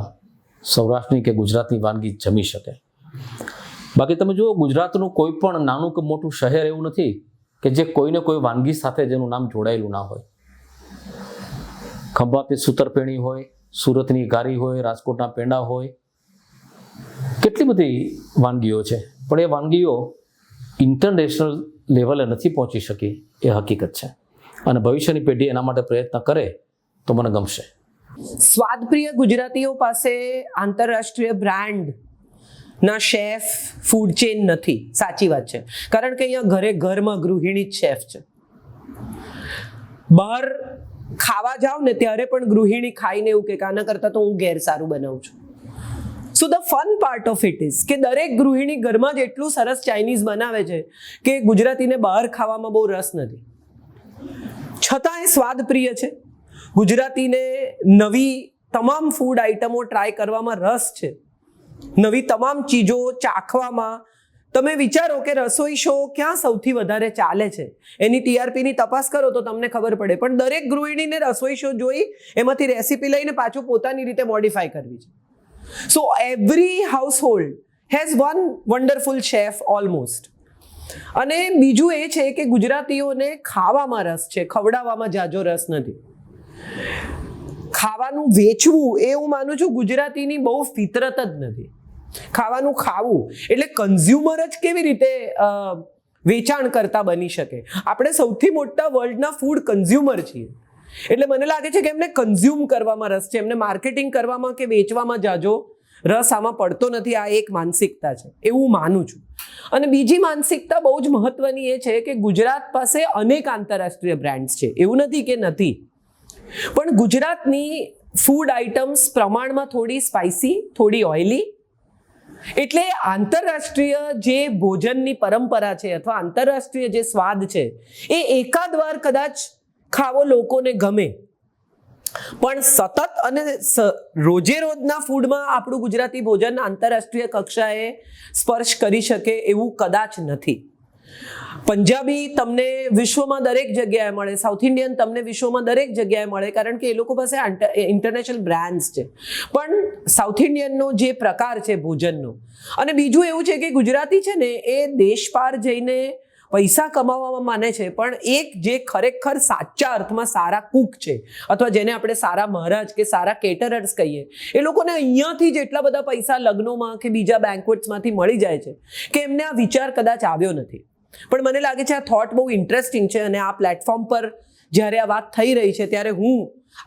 Speaker 9: સૌરાષ્ટ્રની કે ગુજરાતની વાનગી જમી શકે. બાકી તમે જુઓ, ગુજરાતનું કોઈ પણ નાનું કે મોટું શહેર એવું નથી કે જે કોઈને કોઈ વાનગી સાથે જેનું નામ જોડાયેલું ના હોય. ખંભાતની સૂતરફેણી હોય, સુરતની ઘારી હોય, રાજકોટના પેંડા હોય, કેટલી બધી વાનગીઓ છે. પણ એ વાનગીઓ ઇન્ટરનેશનલ લેવલે નથી પહોંચી શકી, એ હકીકત છે. અને ભવિષ્યની પેઢી એના માટે પ્રયત્ન કરે તો મને ગમશે.
Speaker 7: સ્વાદપ્રિય ગુજરાતીઓ પાસે આંતરરાષ્ટ્રીય બ્રાન્ડ ના શેફ, ફૂડ ચેન નથી. સાચી વાત છે, કારણ કે અહીંયા ઘરમાં ગૃહિણી જ શેફ છે. બહાર ખાવા જાવ ને ત્યારે પણ ગૃહિણી ખાઈને એવું કે આના કરતાં તો હું ઘેર સારું બનાવું છું. So the fun part of it is કે દરેક ગૃહિણી ઘરમાં જ એટલું સરસ ચાઇનીઝ બનાવે છે કે ગુજરાતીને બહાર ખાવામાં બહુ રસ નથી, છતાં એ સ્વાદપ્રિય છે. ગુજરાતીને નવી તમામ ફૂડ આઇટમો ટ્રાય કરવામાં રસ છે, નવી તમામ ચીજો ચાખવામાં. તમે વિચારો કે રસોઈ શો ક્યાં સૌથી વધારે ચાલે છે, એની ટીઆરપીની તપાસ કરો તો તમને ખબર પડે. પણ દરેક ગૃહિણીને રસોઈ શો જોઈ એમાંથી રેસીપી લઈને પાછું પોતાની રીતે મોડિફાય કરવી છે. So every household has one wonderful chef almost. અને બીજું એ છે કે ગુજરાતીઓને ખાવામાં રસ છે, ખવડાવવામાં જાજો રસ નથી. ખાવાનું વેચવું એ હું માનું છું ગુજરાતીની બહુ ફિતરત જ નથી. ખાવાનું ખાવું એટલે કન્ઝ્યુમર જ કેવી રીતે વેચાણ કરતા બની શકે? આપણે સૌથી મોટા વર્લ્ડના ફૂડ કન્ઝ્યુમર છીએ. એટલે મને લાગે છે કે એમને કન્ઝ્યુમ કરવામાં રસ છે, એમને માર્કેટિંગ કરવામાં કે વેચવામાં જાજો રસ આમાં પડતો નથી. આ એક માનસિકતા છે એવું માનું છું. અને બીજી માનસિકતા બહુ જ મહત્વની એ છે કે ગુજરાત પાસે અનેક આંતરરાષ્ટ્રીય બ્રાન્ડ્સ છે, એવું નથી કે નથી, પણ ગુજરાતની ફૂડ આઇટમ્સ પ્રમાણમાં થોડી સ્પાઇસી, થોડી ઓઇલી. એટલે આંતરરાષ્ટ્રીય જે ભોજનની પરંપરા છે અથવા આંતરરાષ્ટ્રીય જે સ્વાદ છે એ એકાદ વાર કદાચ ખાવો લોકોને ગમે, પણ સતત અને રોજે રોજના ફૂડમાં આપણું ગુજરાતી ભોજન આંતરરાષ્ટ્રીય કક્ષાએ સ્પર્શ કરી શકે એવું કદાચ નથી. પંજાબી તમને વિશ્વમાં દરેક જગ્યાએ મળે, સાઉથ ઇન્ડિયન તમને વિશ્વમાં દરેક જગ્યાએ મળે, કારણ કે એ લોકો પાસે ઇન્ટરનેશનલ બ્રાન્ડ્સ છે. પણ સાઉથ ઇન્ડિયનનો જે પ્રકાર છે ભોજનનો, અને બીજું એવું છે કે ગુજરાતી છે ને એ દેશ પાર જઈને પૈસા કમાવામાં માને છે, પણ એક જે ખરેખર સાચા અર્થમાં સારા કુક છે, અથવા જેને આપણે સારા મહારાજ કે સારા કેટરર્સ કહીએ, એ લોકોને અહીંયાથી જ એટલા બધા પૈસા લગ્નોમાં કે બીજા બેન્ક્વેટ્સમાંથી મળી જાય છે કે એમને આ વિચાર કદાચ આવ્યો નથી. પણ મને લાગે છે આ થોટ બહુ ઇન્ટરેસ્ટિંગ છે, અને આ પ્લેટફોર્મ પર જ્યારે આ વાત થઈ રહી છે ત્યારે હું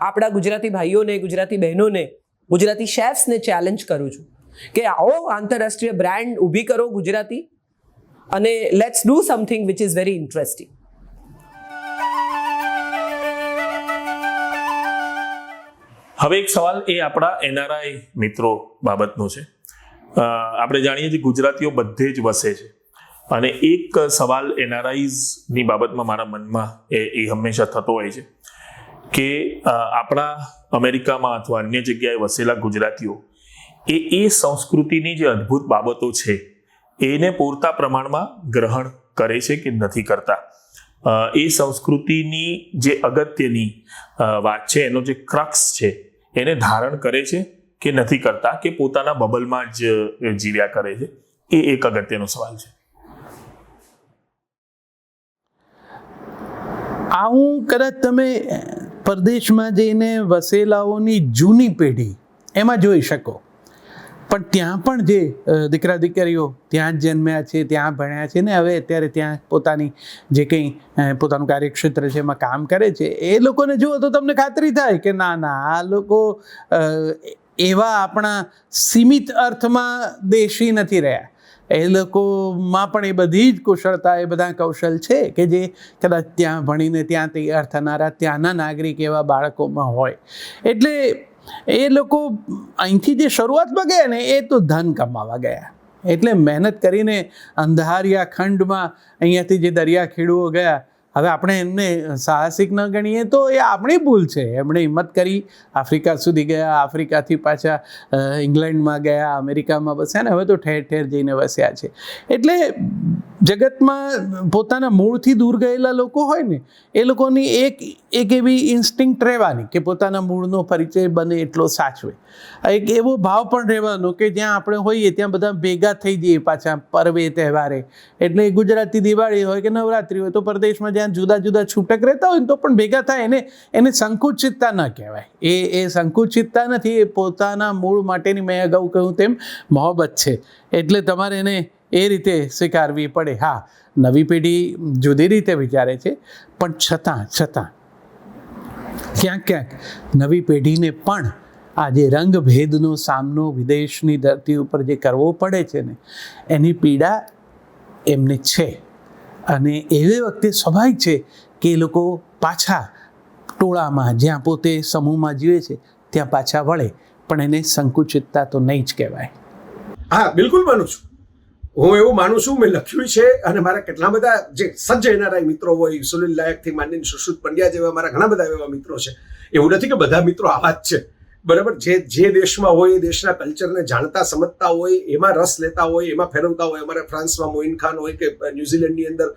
Speaker 7: આપણા ગુજરાતી ભાઈઓને, ગુજરાતી બહેનોને, ગુજરાતી શેફ્સને ચેલેન્જ કરું છું કે આવો આંતરરાષ્ટ્રીય બ્રાન્ડ ઊભી કરો ગુજરાતી, અને let's do something which is very interesting.
Speaker 3: હવે એક સવાલ એ આપણા એનઆરઆઈ મિત્રો બાબતનો છે. આપણે જાણીએ છીએ ગુજરાતીઓ બધે જ વસે છે, અને એક સવાલ એનઆરઆઈઝની બાબતમાં મારા મનમાં એ હંમેશા થતો હોય છે કે આપણા અમેરિકામાં અથવા અન્ય જગ્યાએ વસેલા ગુજરાતીઓ એ સંસ્કૃતિની જે અદ્ભુત બાબતો છે એને પૂરતા પ્રમાણમાં ગ્રહણ કરે છે કે નથી કરતા. એ સંસ્કૃતિની જે અગત્યની વાત છે, એનો જે ક્રક્સ છે, એને ધારણ કરે છે કે નથી કરતા, કે પોતાના બબલમાં જ જીવ્યા કરે છે. એ એક અગત્યનો સવાલ છે.
Speaker 10: આવું કદાચ તમે પરદેશમાં જઈને વસેલાઓની જૂની પેઢી એમાં જોઈ શકો, પણ ત્યાં પણ જે દીકરા દીકરીઓ ત્યાં જ જન્મ્યા છે, ત્યાં ભણ્યા છે ને હવે અત્યારે ત્યાં પોતાની જે કંઈ પોતાનું કાર્યક્ષેત્ર છે એમાં કામ કરે છે, એ લોકોને જુઓ તો તમને ખાતરી થાય કે ના ના, આ લોકો એવા આપણા સીમિત અર્થમાં દેશી નથી રહ્યા. એ લોકોમાં પણ એ બધી જ કુશળતા, એ બધા કૌશલ છે કે જે કદાચ ત્યાં ભણીને ત્યાં તૈયાર થનારા ત્યાંના નાગરિક એવા બાળકોમાં હોય. એટલે એ લોકો અહીંથી જે શરૂઆતમાં ગયા ને એ તો ધન કમાવા ગયા, એટલે મહેનત કરીને અંધારિયા ખંડમાં અહીંયાથી જે દરિયા ખેડૂઓ ગયા, હવે આપણે એમને સાહસિક ન ગણીએ તો એ આપણી ભૂલ છે. એમણે હિંમત કરી આફ્રિકા સુધી ગયા, આફ્રિકાથી પાછા ઇંગ્લેન્ડમાં ગયા, અમેરિકામાં વસ્યા ને હવે તો ઠેર ઠેર જઈને વસ્યા છે. એટલે જગતમાં પોતાના મૂળથી દૂર ગયેલા લોકો હોય ને, એ લોકોની એક એવી ઇન્સ્ટિંક્ટ રહેવાની કે પોતાના મૂળનો પરિચય બને એટલો સાચવે. એક એવો ભાવ પણ રહેવાનો કે જ્યાં આપણે હોઈએ ત્યાં બધા ભેગા થઈ જઈએ પાછા પર્વે તહેવારે. એટલે ગુજરાતી દિવાળી હોય કે નવરાત્રિ હોય તો પરદેશમાં જ્યાં જુદા જુદા છૂટક રહેતા હોય ને તો પણ ભેગા થાય, એને સંકુચિતતા ન કહેવાય. એ સંકુચિતતા નથી, એ પોતાના મૂળ માટેની, મેં અગાઉ કહ્યું તેમ, મોહબ્બત છે. એટલે તમારે એને એ રીતે સ્વીકારવી પડે. હા, નવી પેઢી જુદી રીતે વિચારે છે, પણ છતાં ક્યાંક નવી પેઢીને પણ આ જે રંગભેદનો સામનો વિદેશની ધરતી ઉપર જે કરવો પડે છે ને, એની પીડા એમને છે. અને એવી વખતે સ્વાભાવિક છે કે એ લોકો પાછા ટોળામાં, જ્યાં પોતે સમૂહમાં જીવે છે ત્યાં પાછા વળે, પણ એને સંકુચિતતા તો નહીં જ કહેવાય.
Speaker 13: હા, બિલકુલ માનું છું. હું એવું માનું છું, મેં લખ્યું છે, અને મારા કેટલા બધા જે સજ્જ એનઆરઆઈ મિત્રો હોય, સુનિલ લાયકથી માંડીને સુશ્રુત પંડ્યા જેવા મારા ઘણા બધા એવા મિત્રો છે. એવું નથી કે બધા મિત્રો આવા જ છે, બરાબર. જે દેશમાં હોય, એ દેશના કલ્ચરને જાણતા સમજતા હોય, એમાં રસ લેતા હોય, એમાં ફેરવતા હોય. અમારે ફ્રાન્સમાં મોઇન ખાન હોય, કે ન્યુઝીલેન્ડની અંદર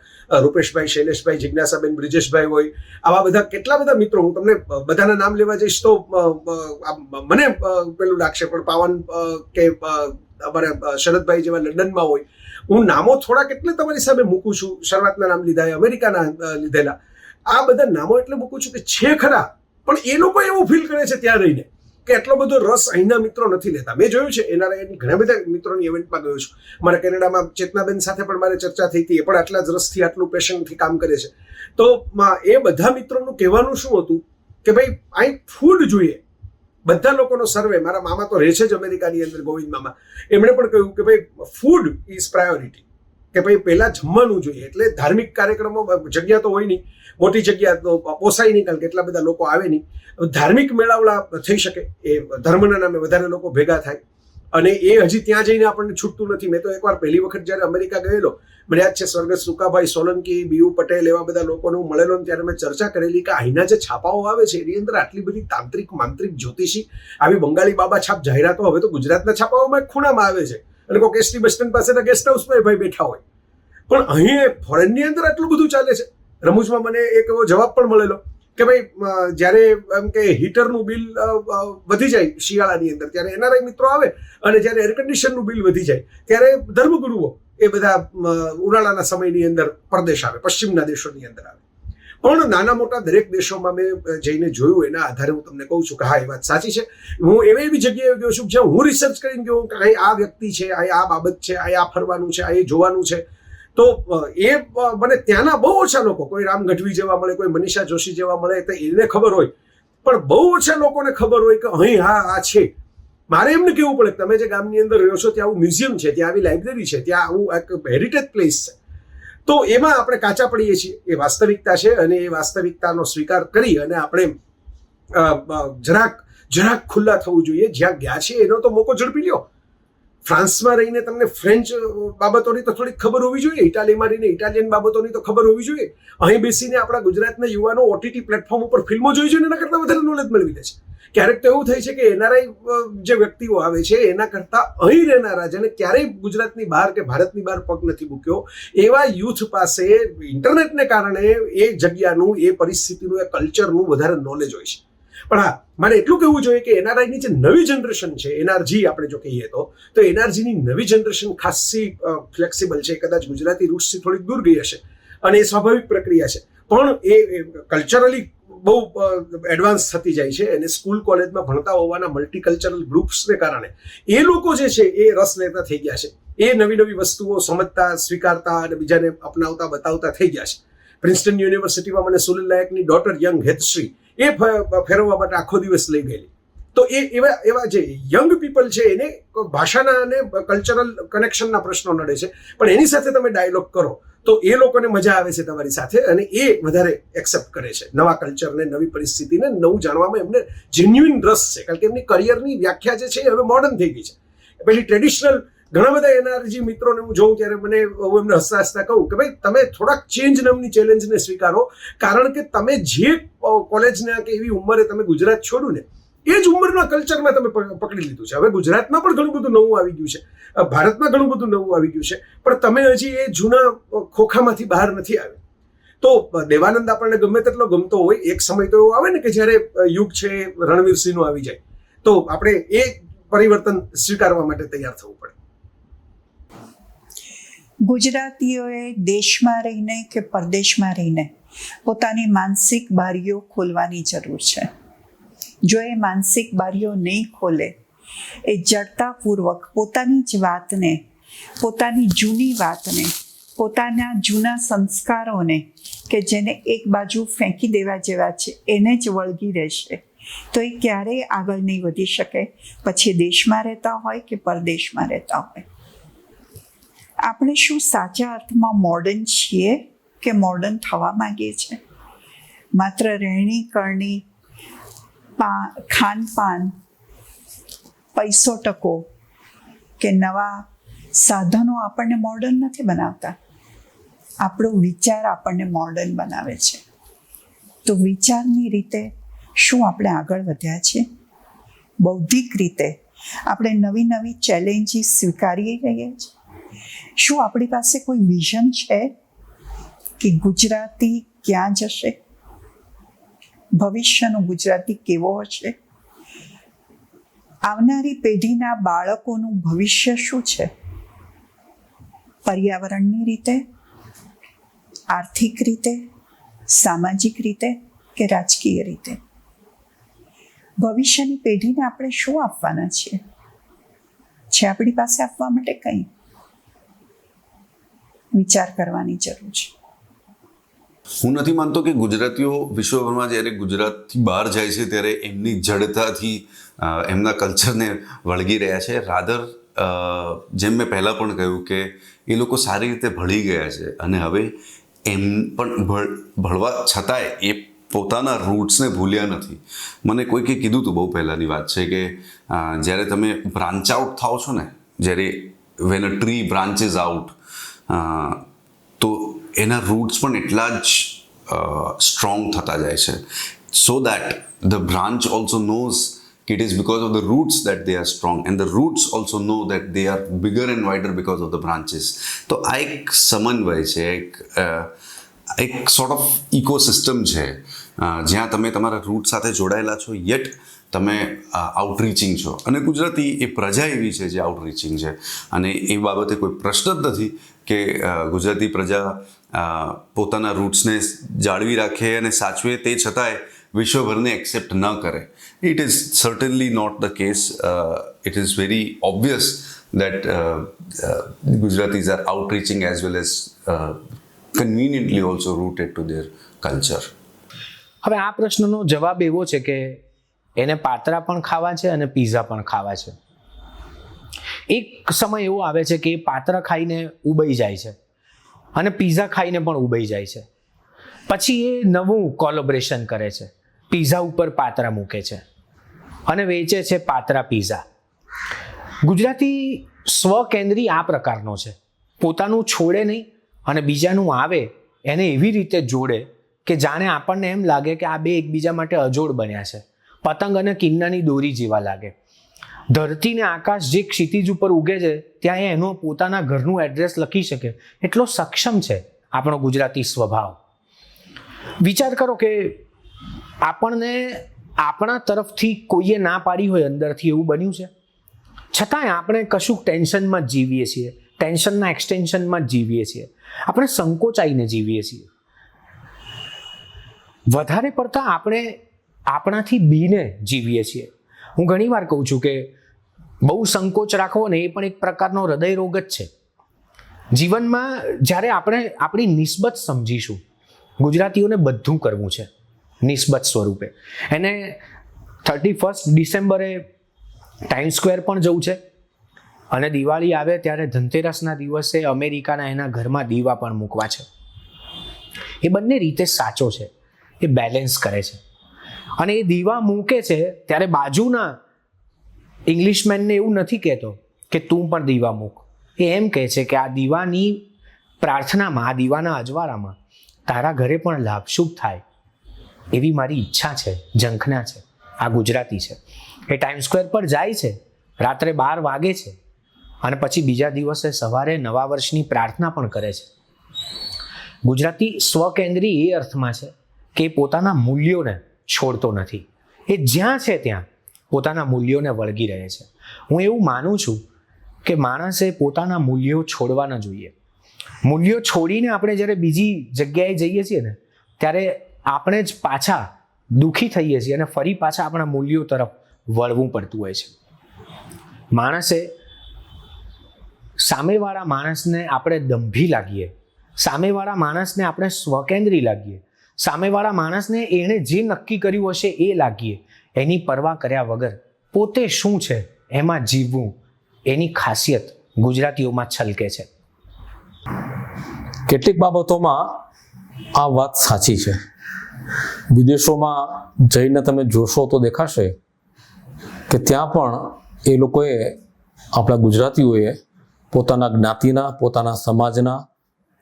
Speaker 13: રૂપેશભાઈ, શૈલેષભાઈ, જિજ્ઞાસાબેન, બ્રિજેશભાઈ હોય. આવા બધા કેટલા બધા મિત્રો, હું તમને બધાના નામ લેવા જઈશ તો મને પેલું લાગશે, પણ પાવન કે અમારા શરદભાઈ જેવા લંડનમાં હોય. હું નામો થોડાક એટલે તમારી સામે મૂકું છું. શરૂઆતના નામ લીધા, અમેરિકાના લીધેલા, આ બધા નામો એટલે મૂકું છું કે છે ખરા, પણ એ લોકો એવું ફીલ કરે છે ત્યાં રહીને કે એટલો બધો રસ અહીંના મિત્રો નથી લેતા. મેં જોયું છે એનઆરઆઈની ઘણા બધા મિત્રોની ઇવેન્ટમાં ગયો છું. મારા કેનેડામાં ચેતનાબેન સાથે પણ મારે ચર્ચા થઈ હતી, એ પણ આટલા જ રસથી, આટલું પેશનથી કામ કરે છે. તો એ બધા મિત્રોનું કહેવાનું શું હતું કે ભાઈ અહીં ફૂડ જોઈએ. બધા લોકોનો સર્વે, મારા મામા તો રહે છે જ અમેરિકાની અંદર, ગોવિંદ મામા, એમણે પણ કહ્યું કે ભાઈ ફૂડ ઇઝ પ્રાયોરિટી, કે ભાઈ પહેલાં જમવાનું જોઈએ. એટલે ધાર્મિક કાર્યક્રમો, જગ્યા તો હોય નહીં, મોટી જગ્યા તો પોસાય નહીં, કારણ કે એટલા બધા લોકો આવે નહીં. ધાર્મિક મેળાવડા થઈ શકે, એ ધર્મના નામે વધારે લોકો ભેગા થાય, અને એ હજી ત્યાં જઈને આપણને છૂટતું નથી. મેં તો એકવાર પહેલી વખત જ્યારે અમેરિકા ગયેલો, મને યાદ છે સ્વર્ગસ્થ સુકાભાઈ સોલંકી, બીયુ પટેલ, એવા બધા લોકોને હું મળેલો, ત્યારે મેં ચર્ચા કરેલી કે અહીંના જે છાપાઓ આવે છે એની અંદર આટલી બધી તાંત્રિક, માંત્રિક, જ્યોતિષી, આવી બંગાળી બાબા છાપ જાહેરાતો હવે તો ગુજરાતના છાપાઓમાં એક ખૂણામાં આવે છે, અને કોઈ એસટી બસ સ્ટેન્ડ પાસેના ગેસ્ટ હાઉસમાં ભાઈ બેઠા હોય. પણ અહીં ફોરેનની અંદર આટલું બધું ચાલે છે. રમૂજમાં મને એક એવો જવાબ પણ મળેલો કે ભાઈ જ્યારે એમ કે હીટરનું બિલ વધી જાય શિયાળાની અંદર ત્યારે એનઆરઆઈ મિત્રો આવે, અને જ્યારે એર કન્ડિશનનું બિલ વધી જાય ત્યારે ધર્મગુરુઓ એ બધા ઉનાળાના સમયની અંદર પરદેશ આવે, પશ્ચિમના દેશોની અંદર આવે. પણ નાના મોટા દરેક દેશોમાં મેં જઈને જોયું, એના આધારે હું તમને કહું છું કે હા, એ વાત સાચી છે. હું એવી જગ્યાએ ગયો છું જ્યાં હું રિસર્ચ કરીને ગયો કે અહીં આ વ્યક્તિ છે, અહીં આ બાબત છે, અહીં આ ફરવાનું છે, અહીં જોવાનું છે. તો એ મને ત્યાંના બહુ ઓછા લોકો, કોઈ રામ ગઢવી જેવા મળે, કોઈ મનીષા જોશી જેવા મળે, તો એને ખબર હોય, પણ બહુ ઓછા લોકોને ખબર હોય કે અહીં હા આ છે. મારે એમને કહેવું પડે કે તમે જે ગામની અંદર રહ્યો છો ત્યાં આવું મ્યુઝિયમ છે, ત્યાં આવી લાઇબ્રેરી છે, ત્યાં આવું એક હેરિટેજ પ્લેસ છે. તો એમાં આપણે કાચા પડીએ છીએ. એ વાસ્તવિકતા છે, અને એ વાસ્તવિકતાનો સ્વીકાર કરી અને આપણે જરાક ખુલ્લા થવું જોઈએ. જ્યાં ગયા છે એનો તો મોકો ઝડપી લ્યો. ફ્રાન્સમાં રહીને તમને ફ્રેન્ચ બાબતોની તો થોડીક ખબર હોવી જોઈએ, ઇટાલીમાં રહીને ઇટાલિયન બાબતોની તો ખબર હોવી જોઈએ. અહીં બેસીને આપણા ગુજરાતના યુવાનો ઓટીટી પ્લેટફોર્મ ઉપર ફિલ્મો જોઈ જોઈને એના કરતાં વધારે નોલેજ મેળવી લે છે. ક્યારેક તો એવું થાય છે કે એનઆરઆઈ જે વ્યક્તિઓ આવે છે એના કરતાં અહીં રહેનારા, જેને ક્યારેય ગુજરાતની બહાર કે ભારતની બહાર પગ નથી મૂક્યો, એવા યુથ પાસે ઇન્ટરનેટને કારણે એ જગ્યાનું, એ પરિસ્થિતિનું, એ કલ્ચરનું વધારે નોલેજ હોય છે. પણ હા, મારે એટલું કહેવું જોઈએ કે એનઆરઆઈની જે નવી જનરેશન છે, એનઆરજી આપણે જો કહીએ તો એનઆરજીની નવી જનરેશન ખાસી ફ્લેક્સિબલ છે. કદાચ ગુજરાતી રૂટ્સથી થોડીક દૂર ગઈ હશે, અને એ સ્વાભાવિક પ્રક્રિયા છે, પણ એ કલ્ચરલી બહુ એડવાન્સ થતી જાય છે. અને સ્કૂલ કોલેજમાં ભણતા હોવાના મલ્ટીકલ્ચરલ ગ્રુપ્સને કારણે એ લોકો જે છે એ રસ લેતા થઈ ગયા છે. એ નવી નવી વસ્તુઓ સમજતા, સ્વીકારતા અને બીજાને અપનાવતા, બતાવતા થઈ ગયા છે. પ્રિન્સ્ટન યુનિવર્સિટીમાં મને સુનિલ નાયકની ડોટર યંગ હેતશ્રી એ ફેરવવા માટે આખો દિવસ લઈ ગયેલી. તો એવા જે યંગ પીપલ છે એને ભાષાના અને કલ્ચરલ કનેક્શનના પ્રશ્નો નડે છે, પણ એની સાથે તમે ડાયલોગ કરો તો એ લોકોને મજા આવે છે તમારી સાથે, અને એ વધારે એક્સેપ્ટ કરે છે નવા કલ્ચરને, નવી પરિસ્થિતિને, નવું જાણવામાં એમને જેન્યુઇન રસ છે. કારણ કે એમની કરિયરની વ્યાખ્યા જે છે એ હવે મોડર્ન થઈ ગઈ છે. પેલી ટ્રેડિશનલ ઘણા બધા એનઆરજી મિત્રોને હું જોઉં ત્યારે હું એમને હસતા હસતા કહું કે ભાઈ તમે થોડાક ચેન્જ નામની ચેલેન્જને સ્વીકારો, કારણ કે તમે જે કોલેજના કે એવી ઉંમરે તમે ગુજરાત છોડ્યું ને એ જ ઉંમરના કલ્ચરમાં તમે પકડી લીધું છે. હવે ગુજરાતમાં પણ ઘણું બધું નવું આવી ગયું છે, ભારતમાં ઘણું બધું નવું આવી ગયું છે, પણ તમે હજી એ જૂના ખોખામાંથી બહાર નથી આવ્યા. તો દેવાનંદ આપણને ગમે તેટલો ગમતો હોય, એક સમય તો એવો આવે ને કે જ્યારે યુગ છે રણવીરસિંહનો આવી જાય, તો આપણે એ પરિવર્તન સ્વીકારવા માટે તૈયાર થવું પડે.
Speaker 8: ગુજરાતીઓએ દેશમાં રહીને કે પરદેશમાં રહીને પોતાની માનસિક બારીઓ ખોલવાની જરૂર છે. જો એ માનસિક બારીઓ નહીં ખોલે, એ જડતાપૂર્વક પોતાની જ વાતને, પોતાની જૂની વાતને, પોતાના જૂના સંસ્કારોને કે જેને એક બાજુ ફેંકી દેવા જેવા છે એને જ વળગી રહેશે, તો એ ક્યારેય આગળ નહીં વધી શકે, પછી દેશમાં રહેતા હોય કે પરદેશમાં રહેતા હોય. આપણે શું સાચા અર્થમાં મોડર્ન છીએ કે મોડર્ન થવા માંગીએ છીએ? માત્ર રહેણી કરણી, ખાનપાન, પૈસો ટકો કે નવા સાધનો આપણને મોડર્ન નથી બનાવતા. આપણો વિચાર આપણને મોડર્ન બનાવે છે. તો વિચારની રીતે શું આપણે આગળ વધ્યા છીએ? બૌદ્ધિક રીતે આપણે નવી નવી ચેલેન્જીસ સ્વીકારી રહીએ છીએ? શું આપણી પાસે કોઈ વિઝન છે કે ગુજરાતી ક્યાં જશે? ભવિષ્યનું ગુજરાતી કેવો હશે? આવનારી પેઢીના બાળકોનું ભવિષ્ય શું છે? પર્યાવરણની રીતે, આર્થિક રીતે, સામાજિક રીતે કે રાજકીય રીતે? ભવિષ્યની પેઢીને આપણે શું આપવાના છીએ? છે આપણી પાસે આપવા માટે કંઈ? વિચાર કરવાની જરૂર છે.
Speaker 4: હું નથી માનતો કે ગુજરાતીઓ વિશ્વભરમાં જ્યારે ગુજરાતથી બહાર જાય છે ત્યારે એમની જડતાથી એમના કલ્ચરને વળગી રહ્યા છે. રાધર જેમ મેં પહેલાં પણ કહ્યું કે એ લોકો સારી રીતે ભળી ગયા છે, અને હવે એમ પણ ભળવા છતાંય એ પોતાના રૂટ્સને ભૂલ્યા નથી. મને કોઈકે કીધું હતું, બહુ પહેલાંની વાત છે, કે જ્યારે તમે બ્રાન્ચ આઉટ થાઓ છો ને, જ્યારે van a tree branches out, તો એના રૂટ્સ પણ એટલા જ સ્ટ્રોંગ થતા જાય છે, so that the branch also knows કે it is because of the roots that they are strong, and the roots also know that they are bigger and wider because of the branches. તો આ એક સમન્વય છે, એક sort of ecosystem છે જ્યાં તમે તમારા રૂટ સાથે જોડાયેલા છો, યટ તમે આઉટરીચિંગ છો. અને ગુજરાતી એ પ્રજા એવી છે જે આઉટરીચિંગ છે, અને એ બાબતે કોઈ પ્રશ્ન જ નથી કે ગુજરાતી પ્રજા પોતાના રૂટ્સને જાળવી રાખે અને સાચવે, તે છતાંય વિશ્વભરને એક્સેપ્ટ ન કરે. It is certainly not the case. It is very obvious that Gujaratis are outreaching as well as conveniently also rooted to their culture.
Speaker 6: હવે આ પ્રશ્નનો જવાબ એવો છે કે એને પાતરા પણ ખાવા છે અને પીઝા પણ ખાવા છે. એક સમય એવો આવે છે કે એ પાતરા ખાઈને ઉબાઈ જાય છે અને પીઝા ખાઈને પણ ઉબાઈ જાય છે. પછી એ નવું કોલેબોરેશન કરે છે, પીઝા ઉપર પાતરા મૂકે છે અને વેચે છે પાતરા પીઝા. ગુજરાતી સ્વકેન્દ્રી આ પ્રકારનો છે, પોતાનું છોડે નહીં અને બીજાનું આવે એને એવી રીતે જોડે કે જાણે આપણને એમ લાગે કે આ બે એકબીજા માટે અજોડ બન્યા છે, પતંગ અને કિન્નાની દોરી જેવા લાગે. ધરતી ને આકાશ જે ક્ષિતિજ ઉપર ઉગે છે ત્યાં એ એનો પોતાના ઘરનું એડ્રેસ લખી શકે એટલો સક્ષમ છે આપણો ગુજરાતી સ્વભાવ. વિચાર કરો કે આપણને આપણા તરફથી કોઈએ ના પાડી હોય અંદરથી, એવું બન્યું છે, છતાંય આપણે કશુંક ટેન્શનમાં જ જીવીએ છીએ, ટેન્શનના એક્સટેન્શનમાં જ જીવીએ છીએ, આપણે સંકોચાઈને જીવીએ છીએ. વધારે પડતા આપણે આપણાથી બીને જીવીએ છીએ. હું ઘણી વાર કહું છું કે બહુ સંકોચ રાખવો ને એ પણ એક પ્રકારનો હૃદય રોગ જ છે. જીવનમાં જ્યારે આપણે આપણી નિસ્બત સમજીશું, ગુજરાતીઓને બધું કરવું છે નિસ્બત સ્વરૂપે. એને 31 ડિસેમ્બરે ટાઈમ સ્ક્વેર પણ જવું છે અને દિવાળી આવે ત્યારે ધનતેરસના દિવસે અમેરિકાના એના ઘરમાં દીવા પણ મૂકવા છે. એ બંને રીતે સાચો છે, એ બેલેન્સ કરે છે. અને એ દીવા મૂકે છે ત્યારે બાજુના ઇંગ્લિશમેનને એવું નથી કહેતો કે તું પણ દીવા મૂક. એ એમ કહે છે કે આ દીવાની પ્રાર્થનામાં, આ દીવાના અજવાળામાં તારા ઘરે પણ લાભશુભ થાય એવી મારી ઈચ્છા છે, ઝંખના છે. આ ગુજરાતી છે. એ ટાઈમ સ્ક્વેર પર જાય છે, રાત્રે 12 વાગે છે અને પછી બીજા દિવસે સવારે નવા વર્ષની પ્રાર્થના પણ કરે છે. ગુજરાતી સ્વકેન્દ્રી એ અર્થમાં છે કે પોતાના મૂલ્યોને છોડતો નથી. એ જ્યાં છે ત્યાં પોતાના મૂલ્યોને વળગી રહે છે. હું એવું માનું છું કે માણસે પોતાના મૂલ્યો છોડવા ન જોઈએ. મૂલ્યો છોડીને આપણે જ્યારે બીજી જગ્યાએ જઈએ છીએ ને ત્યારે આપણે જ પાછા દુઃખી થઈએ છીએ અને ફરી પાછા આપણા મૂલ્યો તરફ વળવું પડતું હોય છે. માણસે સામેવાળા માણસને આપણે દંભી લાગીએ, સામેવાળા માણસને આપણે સ્વકેન્દ્રી લાગીએ, સામેવાળા માણસને એણે જે નક્કી કર્યું હશે એ લાગીએ, એની પરવા કર્યા વગર પોતે શું છે એમાં જીવવું, એની ખાસિયત ગુજરાતીઓમાં છલકે છે.
Speaker 9: કેટલીક બાબતોમાં આ વાત સાચી છે. વિદેશોમાં જઈને તમે જોશો તો દેખાશે કે ત્યાં પણ એ લોકોએ, આપણા ગુજરાતીઓએ પોતાના જ્ઞાતિના, પોતાના સમાજના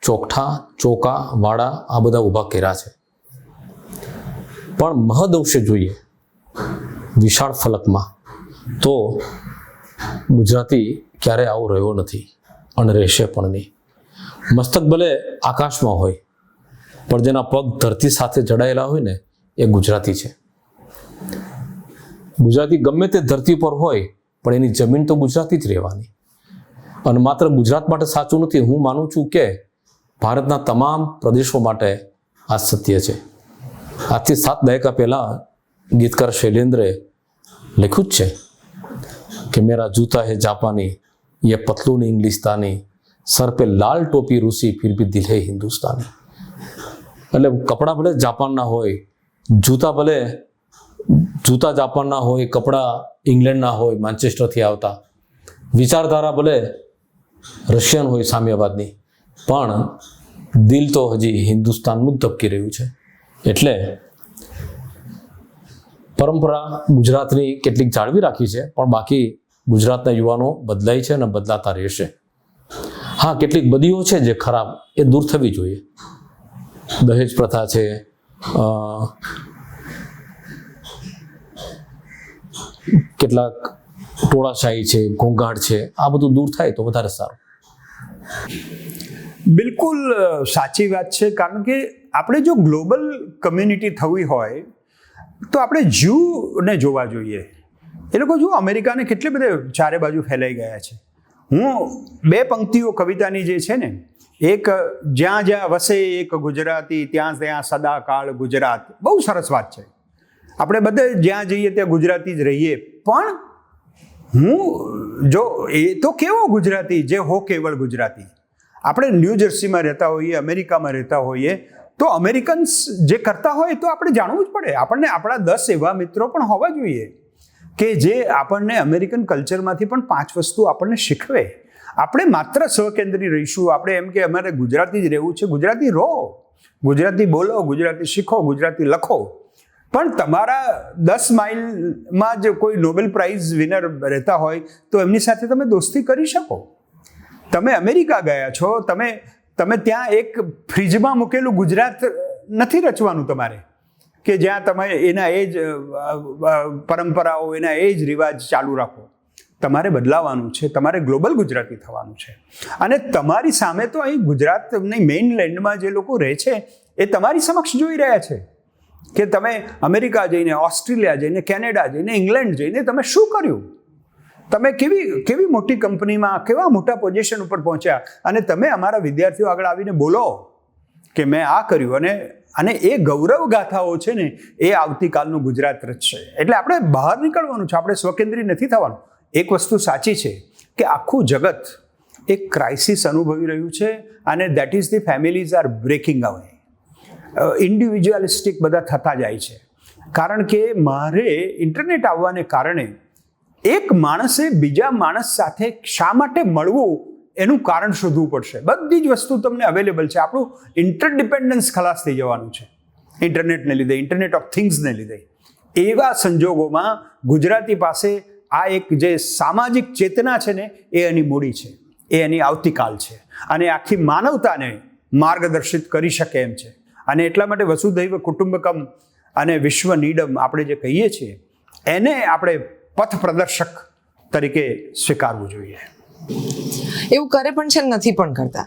Speaker 9: ચોકઠા, ચોકા, વાડા આ બધા ઊભા કર્યા છે. પણ મહદઅંશે જોઈએ વિશાળ ફલકમાં તો ગુજરાતી ક્યારેય આવો રહ્યો નથી અને રહેશે પણ નહીં. મસ્તક ભલે આકાશમાં હોય પણ જેના પગ ધરતી સાથે જડાયેલા હોય ને એ ગુજરાતી છે. ગુજરાતી ગમે તે ધરતી પર હોય પણ એની જમીન તો ગુજરાતી જ રહેવાની. અને માત્ર ગુજરાત માટે સાચું નથી, હું માનું છું કે ભારતના તમામ પ્રદેશો માટે આ સત્ય છે. આજથી 7 દાયકા પહેલા ગીતકાર શૈલેન્દ્રે લખ્યું જ છે કે મેરા જૂતા હે જાપાની, ये पतलून इंग्लिस्तानी, सर पे लाल टोपी रूसी, फिर भी दिल है हिंदुस्तानी. એટલે કપડાં ભલે જાપાનના હોય, જૂતા જાપાનના હોય, કપડાં ઇંગ્લેન્ડના હોય, માન્ચેસ્ટરથી આવતા, વિચારધારા ભલે રશિયન હોય સામ્યવાદની, પણ દિલ તો હજી હિન્દુસ્તાનનું જ ધબકી રહ્યું છે. એટલે પરંપરા ગુજરાતની કેટલીક જાળવી રાખી છે, પણ બાકી ગુજરાતના યુવાનો બદલાય છે અને બદલાતા રહેશે. હા, કેટલીક બદીઓ છે જે ખરાબ, એ દૂર થવી જોઈએ. દહેજ પ્રથા છે, કેટલાક ટોળાશાહી છે, ઘોંઘાટ છે, આ બધું દૂર થાય તો વધારે સારું.
Speaker 11: બિલકુલ સાચી વાત છે. કારણ કે આપણે જો ગ્લોબલ કમ્યુનિટી થવી હોય તો આપણે જ્યુને જોવા જોઈએ. એ લોકો જો અમેરિકાને કેટલે બધે ચારે બાજુ ફેલાઈ ગયા છે. હું 2 પંક્તિઓ કવિતાની જે છે ને, એક જ્યાં જ્યાં વસે એક ગુજરાતી ત્યાં ત્યાં સદાકાળ ગુજરાત, બહુ સરસ વાત છે. આપણે બધે જ્યાં જઈએ ત્યાં ગુજરાતી જ રહીએ, પણ હું જો એ તો કેવો ગુજરાતી જે હો કેવળ ગુજરાતી. આપણે ન્યૂ જર્સીમાં રહેતા હોઈએ, અમેરિકામાં રહેતા હોઈએ, તો અમેરિકન્સ જે કરતા હોય તો આપણે જાણવું જ પડે. આપણને આપણા 10 એવા મિત્રો પણ હોવા જોઈએ કે જે આપણને અમેરિકન કલ્ચરમાંથી પણ 5 વસ્તુ આપણને શીખવે. આપણે માત્ર સ્વકેન્દ્રી રહીશું, આપણે એમ કે અમારે ગુજરાતી જ રહેવું છે. ગુજરાતી રહો, ગુજરાતી બોલો, ગુજરાતી શીખો, ગુજરાતી લખો. પણ તમારા 10 માઇલમાં જ કોઈ નોબેલ પ્રાઇઝ વિનર રહેતા હોય તો એમની સાથે તમે દોસ્તી કરી શકો. તમે અમેરિકા ગયા છો, તમે ત્યાં એક ફ્રીજમાં મૂકેલું ગુજરાત નથી રચવાનું તમારે, કે જ્યાં તમે એના એ જ પરંપરાઓ, એના એ જ રિવાજ ચાલુ રાખો. તમારે બદલાવાનું છે, તમારે ગ્લોબલ ગુજરાતી થવાનું છે. અને તમારી સામે તો અહીં ગુજરાતની મેઇનલેન્ડમાં જે લોકો રહે છે એ તમારી સમક્ષ જોઈ રહ્યા છે કે તમે અમેરિકા જઈને, ઓસ્ટ્રેલિયા જઈને, કેનેડા જઈને, ઇંગ્લેન્ડ જઈને તમે શું કર્યું. તમે કેવી મોટી કંપનીમાં કેવા મોટા પોઝિશન ઉપર પહોંચ્યા, અને તમે અમારા વિદ્યાર્થીઓ આગળ આવીને બોલો કે મેં આ કર્યું. અને એ ગૌરવ ગાથાઓ છે ને, એ આવતીકાલનું ગુજરાત રચશે. એટલે આપણે બહાર નીકળવાનું છે, આપણે સ્વકેન્દ્રી નથી થવાનું. એક વસ્તુ સાચી છે કે આખું જગત એક ક્રાઇસિસ અનુભવી રહ્યું છે, અને that is the families are breaking away. Individualistic બધા થતા જાય છે. કારણ કે મારે ઇન્ટરનેટ આવવાને કારણે એક માણસે બીજા માણસ સાથે શા માટે મળવું એનું કારણ શોધવું પડશે. બધી જ વસ્તુ તમને અવેલેબલ છે. આપણું ઇન્ટરડિપેન્ડન્સ ખલાસ થઈ જવાનું છે ઇન્ટરનેટને લીધે, ઇન્ટરનેટ ઓફ થિંગ્સને લીધે. એવા સંજોગોમાં ગુજરાતી પાસે આ એક જે સામાજિક ચેતના છે ને, એ એની મૂડી છે, એ એની આવતીકાલ છે, અને આખી માનવતાને માર્ગદર્શિત કરી શકે એમ છે. અને એટલા માટે વસુધૈવ કુટુંબકમ અને વિશ્વ નીડમ આપણે જે કહીએ છીએ, એને આપણે પથ પ્રદર્શક તરીકે સ્વીકારવું જોઈએ.
Speaker 5: એવું કરે પણ છે, નથી પણ કરતા.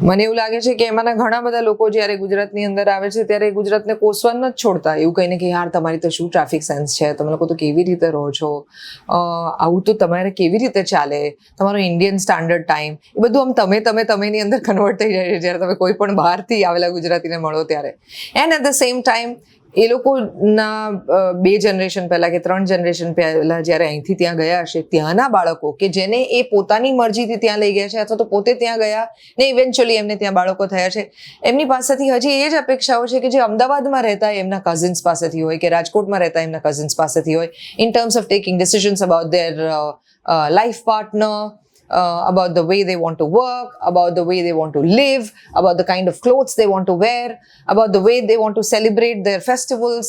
Speaker 5: મને એવું લાગે છે કે એમાંના ઘણા બધા લોકો જ્યારે ગુજરાતની અંદર આવે છે ત્યારે ગુજરાતને કોસવા નથી છોડતા. એવું કહીને કે યાર તમારી તો શું ટ્રાફિક સેન્સ છે, તમે લોકો તો કેવી રીતે રહો છો, આવું તો તમારે કેવી રીતે ચાલે, તમારો ઇન્ડિયન સ્ટાન્ડર્ડ ટાઈમ, એ બધું આમ તમેની અંદર કન્વર્ટ થઈ જાય છે જ્યારે તમે કોઈ પણ બહારથી આવેલા ગુજરાતીને મળો ત્યારે. And at the same time એ લોકોના 2 જનરેશન પહેલાં કે 3 જનરેશન પહેલાં જ્યારે અહીંથી ત્યાં ગયા હશે, ત્યાંના બાળકો કે જેને એ પોતાની મરજીથી ત્યાં લઈ ગયા છે, અથવા તો પોતે ત્યાં ગયા ને ઇવેન્ચ્યુઅલી એમને ત્યાં બાળકો થયા છે, એમની પાસેથી હજી એ જ અપેક્ષાઓ છે કે જે અમદાવાદમાં રહેતા એમના કઝિન્સ પાસેથી હોય, કે રાજકોટમાં રહેતા એમના કઝિન્સ પાસેથી હોય, in terms of taking decisions about their life partner, about the way they want to work, about the way they want to live, about the kind of clothes they want to wear, about the way they want to celebrate their festivals.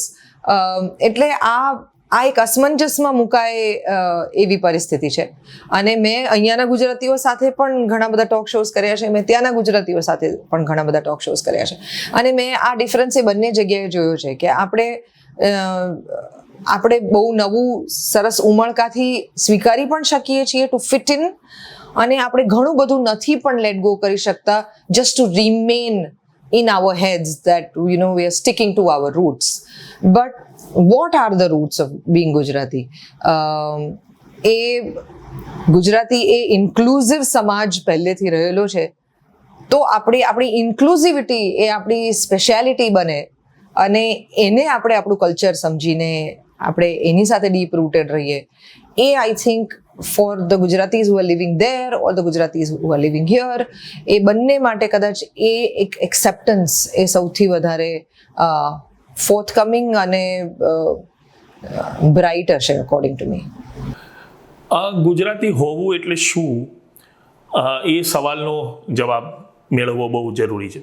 Speaker 5: એટલે આ એક અસમંજસમાં મુકાય એવી પરિસ્થિતિ છે. અને મેં અહીંયાના ગુજરાતીઓ સાથે પણ ઘણા બધા ટોક શોઝ કર્યા છે, મેં ત્યાંના ગુજરાતીઓ સાથે પણ ઘણા બધા ટોક શોઝ કર્યા છે, અને મેં આ ડિફરન્સ એ બંને જગ્યાએ જોયો છે કે આપણે બહુ નવું સરસ ઉમળકાથી સ્વીકારી પણ શકીએ છીએ ટુ ફિટ ઇન, અને આપણે ઘણું બધું નથી પણ લેટ ગો કરી શકતા just two remain in our heads that we are sticking to our roots. But what are the roots of being Gujarati? Gujarati A inclusive સમાજ પહેલેથી રહેલો છે, તો આપણી ઇન્ક્લુઝિવિટી એ આપણી સ્પેશિયાલિટી બને, અને એને આપણે આપણું કલ્ચર સમજીને આપણે એની સાથે ડીપ રૂટેડ રહીએ. એ I think for the Gujaratis who are living there or the Gujaratis who are living here, એ બંને માટે કદાચ એ એક એક્સેપ્ટન્સ એ સૌથી વધારે forthcoming અને બ્રાઇટ હશે અકોર્ડિંગ ટુ મી.
Speaker 3: ગુજરાતી હોવું એટલે શું, એ સવાલનો જવાબ મેળવવો બહુ જરૂરી છે.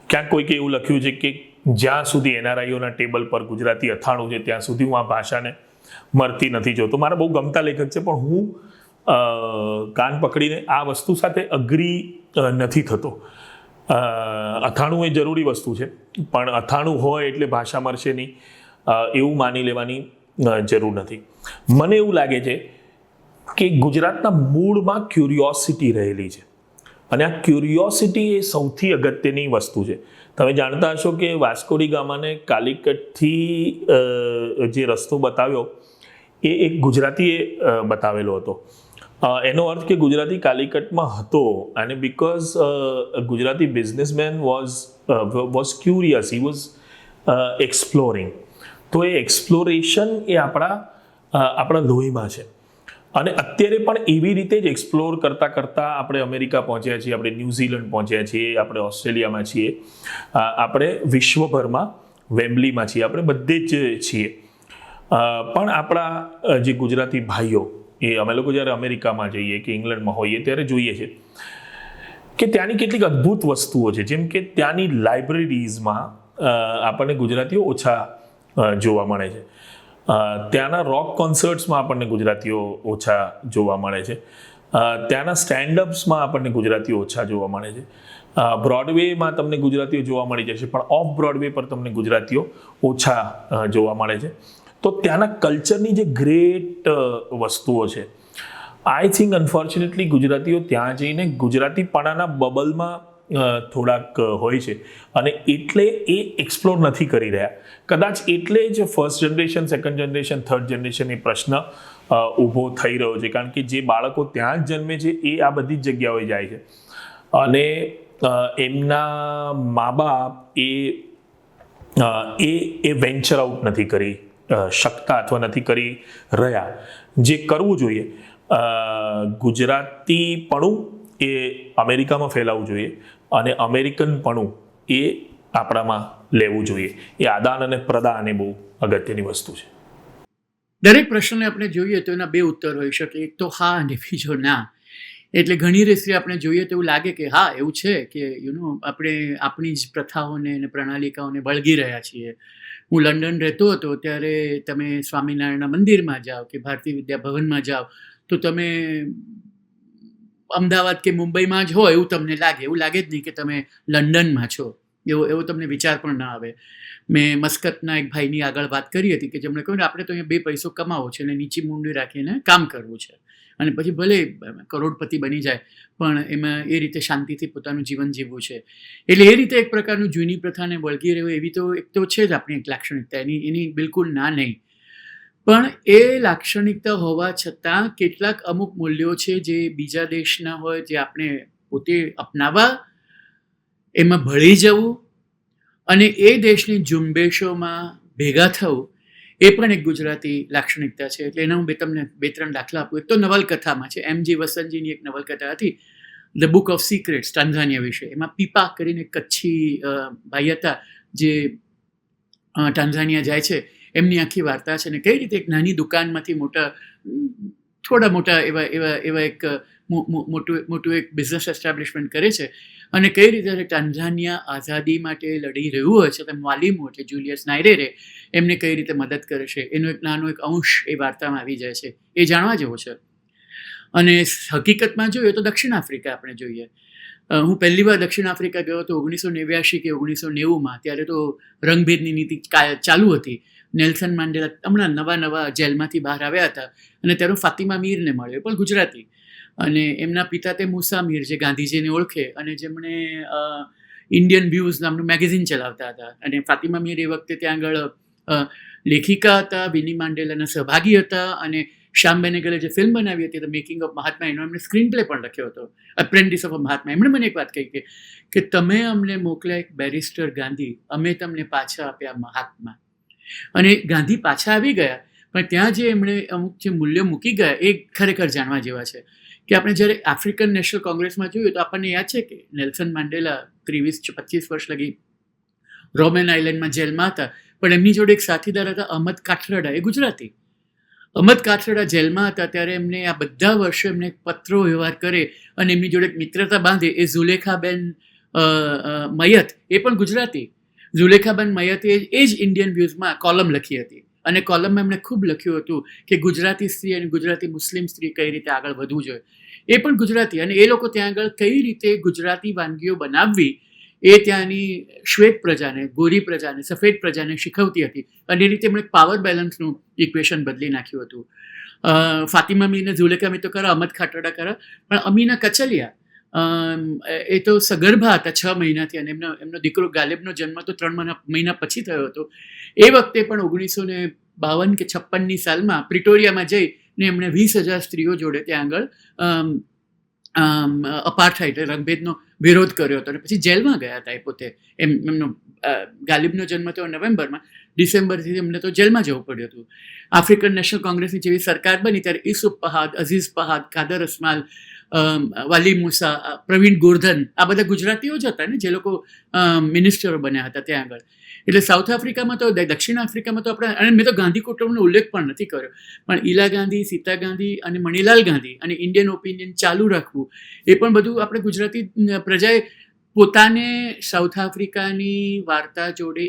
Speaker 3: ક્યાંક કોઈકે એવું લખ્યું છે કે જ્યાં સુધી એનઆરઆઈઓના ટેબલ પર ગુજરાતી અથાણું છે ત્યાં સુધી હું આ ભાષાને મરતી નથી જોતો. મારા બહુ ગમતા લેખક છે, પણ હું કાન પકડીને આ વસ્તુ સાથે અગ્રી નથી થતો. અથાણું એ જરૂરી વસ્તુ છે, પણ અથાણું હોય એટલે ભાષા મરશે નહીં એવું માની લેવાની જરૂર નથી. મને એવું લાગે છે કે ગુજરાતના મૂળમાં ક્યુરિયોસિટી રહેલી છે અને આ ક્યુરિયોસિટી એ સૌથી અગત્યની વસ્તુ છે. તમે જાણતા હશો કે વાસ્કો ડી ગામાને કાલિકટથી જે રસ્તો બતાવ્યો એ એક ગુજરાતીએ બતાવેલો હતો. એનો અર્થ કે ગુજરાતી કાલિકટમાં હતો અને because Gujarati businessman was curious, he was exploring. તો એ એક્સપ્લોરેશન એ આપણા લોહીમાં છે અને અત્યારે પણ એવી રીતે જ એક્સપ્લોર કરતાં કરતાં આપણે અમેરિકા પહોંચ્યા છીએ, આપણે ન્યૂઝીલેન્ડ પહોંચ્યા છીએ, આપણે ઓસ્ટ્રેલિયામાં છીએ, આપણે વિશ્વભરમાં વેમ્બલીમાં છીએ, આપણે બધે જ છીએ. પણ આપણા જે ગુજરાતી ભાઈઓ એ અમે લોકો જ્યારે અમેરિકામાં જઈએ કે ઇંગ્લેન્ડમાં હોઈએ ત્યારે જોઈએ છે કે ત્યાંની કેટલીક અદ્ભુત વસ્તુઓ છે. જેમ કે ત્યાંની લાઇબ્રેરીઝમાં આપણને ગુજરાતીઓ ઓછા જોવા મળે છે. ત્યાંના રોક કોન્સર્ટ્સમાં આપણને ગુજરાતીઓ ઓછા જોવા મળે છે. ત્યાંના સ્ટેન્ડઅપ્સમાં આપણને ગુજરાતીઓ ઓછા જોવા મળે છે. બ્રોડવેમાં તમને ગુજરાતીઓ જોવા મળી જશે, પણ ઓફ બ્રોડવે પર તમને ગુજરાતીઓ ઓછા જોવા મળે છે. તો ત્યાંના કલ્ચરની જે ગ્રેટ વસ્તુઓ છે, આઈ થિંક અનફોર્ચ્યુનેટલી ગુજરાતીઓ ત્યાં જઈને ગુજરાતીપણાના બબલમાં થોડાક હોય છે અને એટલે એ એક્સપ્લોર નથી કરી રહ્યા. કદાચ એટલે જ first generation, second generation, third generation એ પ્રશ્ન ઊભો થઈ રહ્યો છે. કારણ કે જે બાળકો ત્યાં જ જન્મે છે એ આ બધી જ જગ્યાઓએ જાય છે અને એમના મા બાપ એ વેન્ચર આઉટ નથી કરી શકતા અથવા નથી કરી રહ્યા. જે કરવું જોઈએ, ગુજરાતીપણું એ અમેરિકામાં ફેલાવવું જોઈએ અને અમેરિકનપણું એ આપણામાં લેવું જોઈએ. એ આદાન અને પ્રદાન એ બહુ અગત્યની વસ્તુ છે.
Speaker 12: દરેક પ્રશ્નને આપણે જોઈએ તો એના બે ઉત્તર હોઈ શકે, એક તો હા અને બીજો ના. એટલે ઘણી રીતે આપણે જોઈએ તો એવું લાગે કે હા એવું છે કે આપણે આપણી જ પ્રથાઓને અને પ્રણાલિકાઓને વળગી રહ્યા છીએ. હું લંડન રહેતો હતો ત્યારે તમે સ્વામિનારાયણના મંદિરમાં જાઓ કે ભારતીય વિદ્યા ભવનમાં જાઓ તો તમે અમદાવાદ કે મુંબઈમાં જ હોય એવું તમને લાગે. એવું લાગે જ નહીં કે તમે લંડનમાં છો. એવો તમને વિચાર પણ ના આવે. મેં મસ્કતના એક ભાઈની આગળ વાત કરી હતી કે જેમણે કહ્યું ને આપણે તો અહીંયા 2 પૈસો કમાવો છે અને નીચી મૂંડી રાખીને કામ કરવું છે અને પછી ભલે કરોડપતિ બની જાય પણ એમાં એ રીતે શાંતિથી પોતાનું જીવન જીવવું છે. એટલે એ રીતે એક પ્રકારનું જૂની પ્રથાને વળગી રહેવું એવી તો એક તો છે જ આપણી એક લાક્ષણિકતા, એની બિલકુલ ના નહીં. પણ એ લાક્ષણિકતા હોવા છતાં કેટલાક અમુક મૂલ્યો છે જે બીજા દેશના હોય, જે આપણે પોતે અપનાવવા, એમાં ભળી જવું અને એ દેશની ઝુંબેશોમાં ભેગા થવું એ પણ એક ગુજરાતી લાક્ષણિકતા છે. એટલે એના હું તમને 2-3 દાખલા આપું. એક તો નવલકથામાં છે, એમજી વસંતજીની એક નવલકથા હતી the book of secrets, Tanzania વિશે. એમાં પીપા કરીને કચ્છી ભાઈ હતા જે ટાન્ઝાનિયા જાય છે, એમની આખી વાર્તા છે અને કઈ રીતે એક નાની દુકાનમાંથી થોડા મોટા એવા એક મોટું એક બિઝનેસ એસ્ટાબ્લિશમેન્ટ કરે છે અને કઈ રીતે ટાન્ઝાનિયા આઝાદી માટે લડી રહ્યું હોય છે તેમ વાલીમો એટલે જુલિયસ નાયરેરે એમને કઈ રીતે મદદ કરે છે એનો એક નાનો એક અંશ એ વાર્તામાં આવી જાય છે. એ જાણવા જેવો છે. અને હકીકતમાં જોઈએ તો દક્ષિણ આફ્રિકા આપણે જોઈએ. હું પહેલી વાર દક્ષિણ આફ્રિકા ગયો હતો 1989 કે 1990માં. ત્યારે તો રંગભેદની નીતિ ચાલુ હતી. નેલ્સન માંડેલા હમણાં નવા જેલમાંથી બહાર આવ્યા હતા અને ત્યારે ફાતિમા મીરને મળ્યો, પણ ગુજરાતી. અને એમના પિતા તે મૂસા મીર જે ગાંધીજીને ઓળખે અને જેમણે ઇન્ડિયન વ્યૂઝ નામનું મેગેઝિન ચલાવતા હતા. અને ફાતિમા મીર એ વખતે ત્યાં આગળ લેખિકા હતા, વિની માંડેલાના સહભાગી હતા અને શ્યામ બેનેગલે જે ફિલ્મ બનાવી હતી ધ મેકિંગ ઓફ મહાત્મા, એનો એમણે સ્ક્રીન પ્લે પણ લખ્યો હતો, એપ્રેન્ટિસ ઓફ મહાત્મા. એમણે મને એક વાત કહી કે તમે અમને મોકલ્યા એક બેરિસ્ટર ગાંધી, અમે તમને પાછા આપ્યા મહાત્મા. અને ગાંધી પાછા આવી ગયા પણ ત્યાં જે એમણે અમુક જે મૂલ્યો મૂકી ગયા એ ખરેખર જાણવા જેવા છે. કે આપણે જ્યારે આફ્રિકન નેશનલ કોંગ્રેસમાં જોઈએ તો આપણને યાદ છે કે નેલ્સન માંડેલા 23-25 વર્ષ લગી રોમેન આઇલેન્ડમાં જેલમાં હતા, પણ એમની જોડે એક સાથીદાર હતા અહમદ કાથરડા, એ ગુજરાતી. અહમદ કાથરડા જેલમાં હતા ત્યારે એમને આ બધા વર્ષો એમને પત્રો વ્યવહાર કરે અને એમની જોડે મિત્રતા બાંધે. એ ઝુલેખાબેન મૈયત, એ પણ ગુજરાતી. ઝુલેખાબેન મૈયતે એ જ ઇન્ડિયન વ્યૂઝમાં કોલમ લખી હતી અને કોલમમાં એમણે ખૂબ લખ્યું હતું કે ગુજરાતી સ્ત્રી અને ગુજરાતી મુસ્લિમ સ્ત્રી કઈ રીતે આગળ વધવું જોઈએ. એ પણ ગુજરાતી અને એ લોકો ત્યાં આગળ કઈ રીતે ગુજરાતી વાનગીઓ બનાવવી એ ત્યાંની શ્વેત પ્રજાને, ગોરી પ્રજાને, સફેદ પ્રજાને શીખવતી હતી અને એ રીતે એમણે પાવર બેલેન્સનું ઇક્વેશન બદલી નાખ્યું હતું. ફાતિમા મીને ઝુલેખા મી તો ખરા, અહમદ ખાટોડા ખરા, પણ અમીના કચલિયા એ તો સગર્ભા હતા 6 મહિનાથી અને એમનો દીકરો ગાલિબનો જન્મ તો 3 મહિના પછી થયો હતો. એ વખતે પણ 1952 કે 56ની સાલમાં પ્રિટોરિયામાં જઈને એમણે 20,000 સ્ત્રીઓ જોડે ત્યાં આગળ અપાર્થાઇડ રંગભેદનો વિરોધ કર્યો હતો અને પછી જેલમાં ગયા હતા એ પોતે. એમનો ગાલિબનો જન્મ થયો નવેમ્બરમાં, ડિસેમ્બરથી એમને તો જેલમાં જવું પડ્યું હતું. આફ્રિકન નેશનલ કોંગ્રેસની જેવી સરકાર બની ત્યારે યુસુફ પહાદ, અઝીઝ પહાદ, કાદર અસ્માલ, વાલી મુસા, પ્રવીણ ગોર્ધન, આ બધા ગુજરાતીઓ જ હતા ને જે લોકો મિનિસ્ટરો બન્યા હતા ત્યાં આગળ. એટલે સાઉથ આફ્રિકામાં તો, દક્ષિણ આફ્રિકામાં તો આપણે, અને મેં તો ગાંધી કુટુંબનો ઉલ્લેખ પણ નથી કર્યો, પણ ઈલા ગાંધી, સીતા ગાંધી અને મણીલાલ ગાંધી અને ઇન્ડિયન ઓપિનિયન ચાલુ રાખવું, એ પણ બધું આપણે ગુજરાતી પ્રજાએ પોતાને સાઉથ આફ્રિકાની વાર્તા જોડે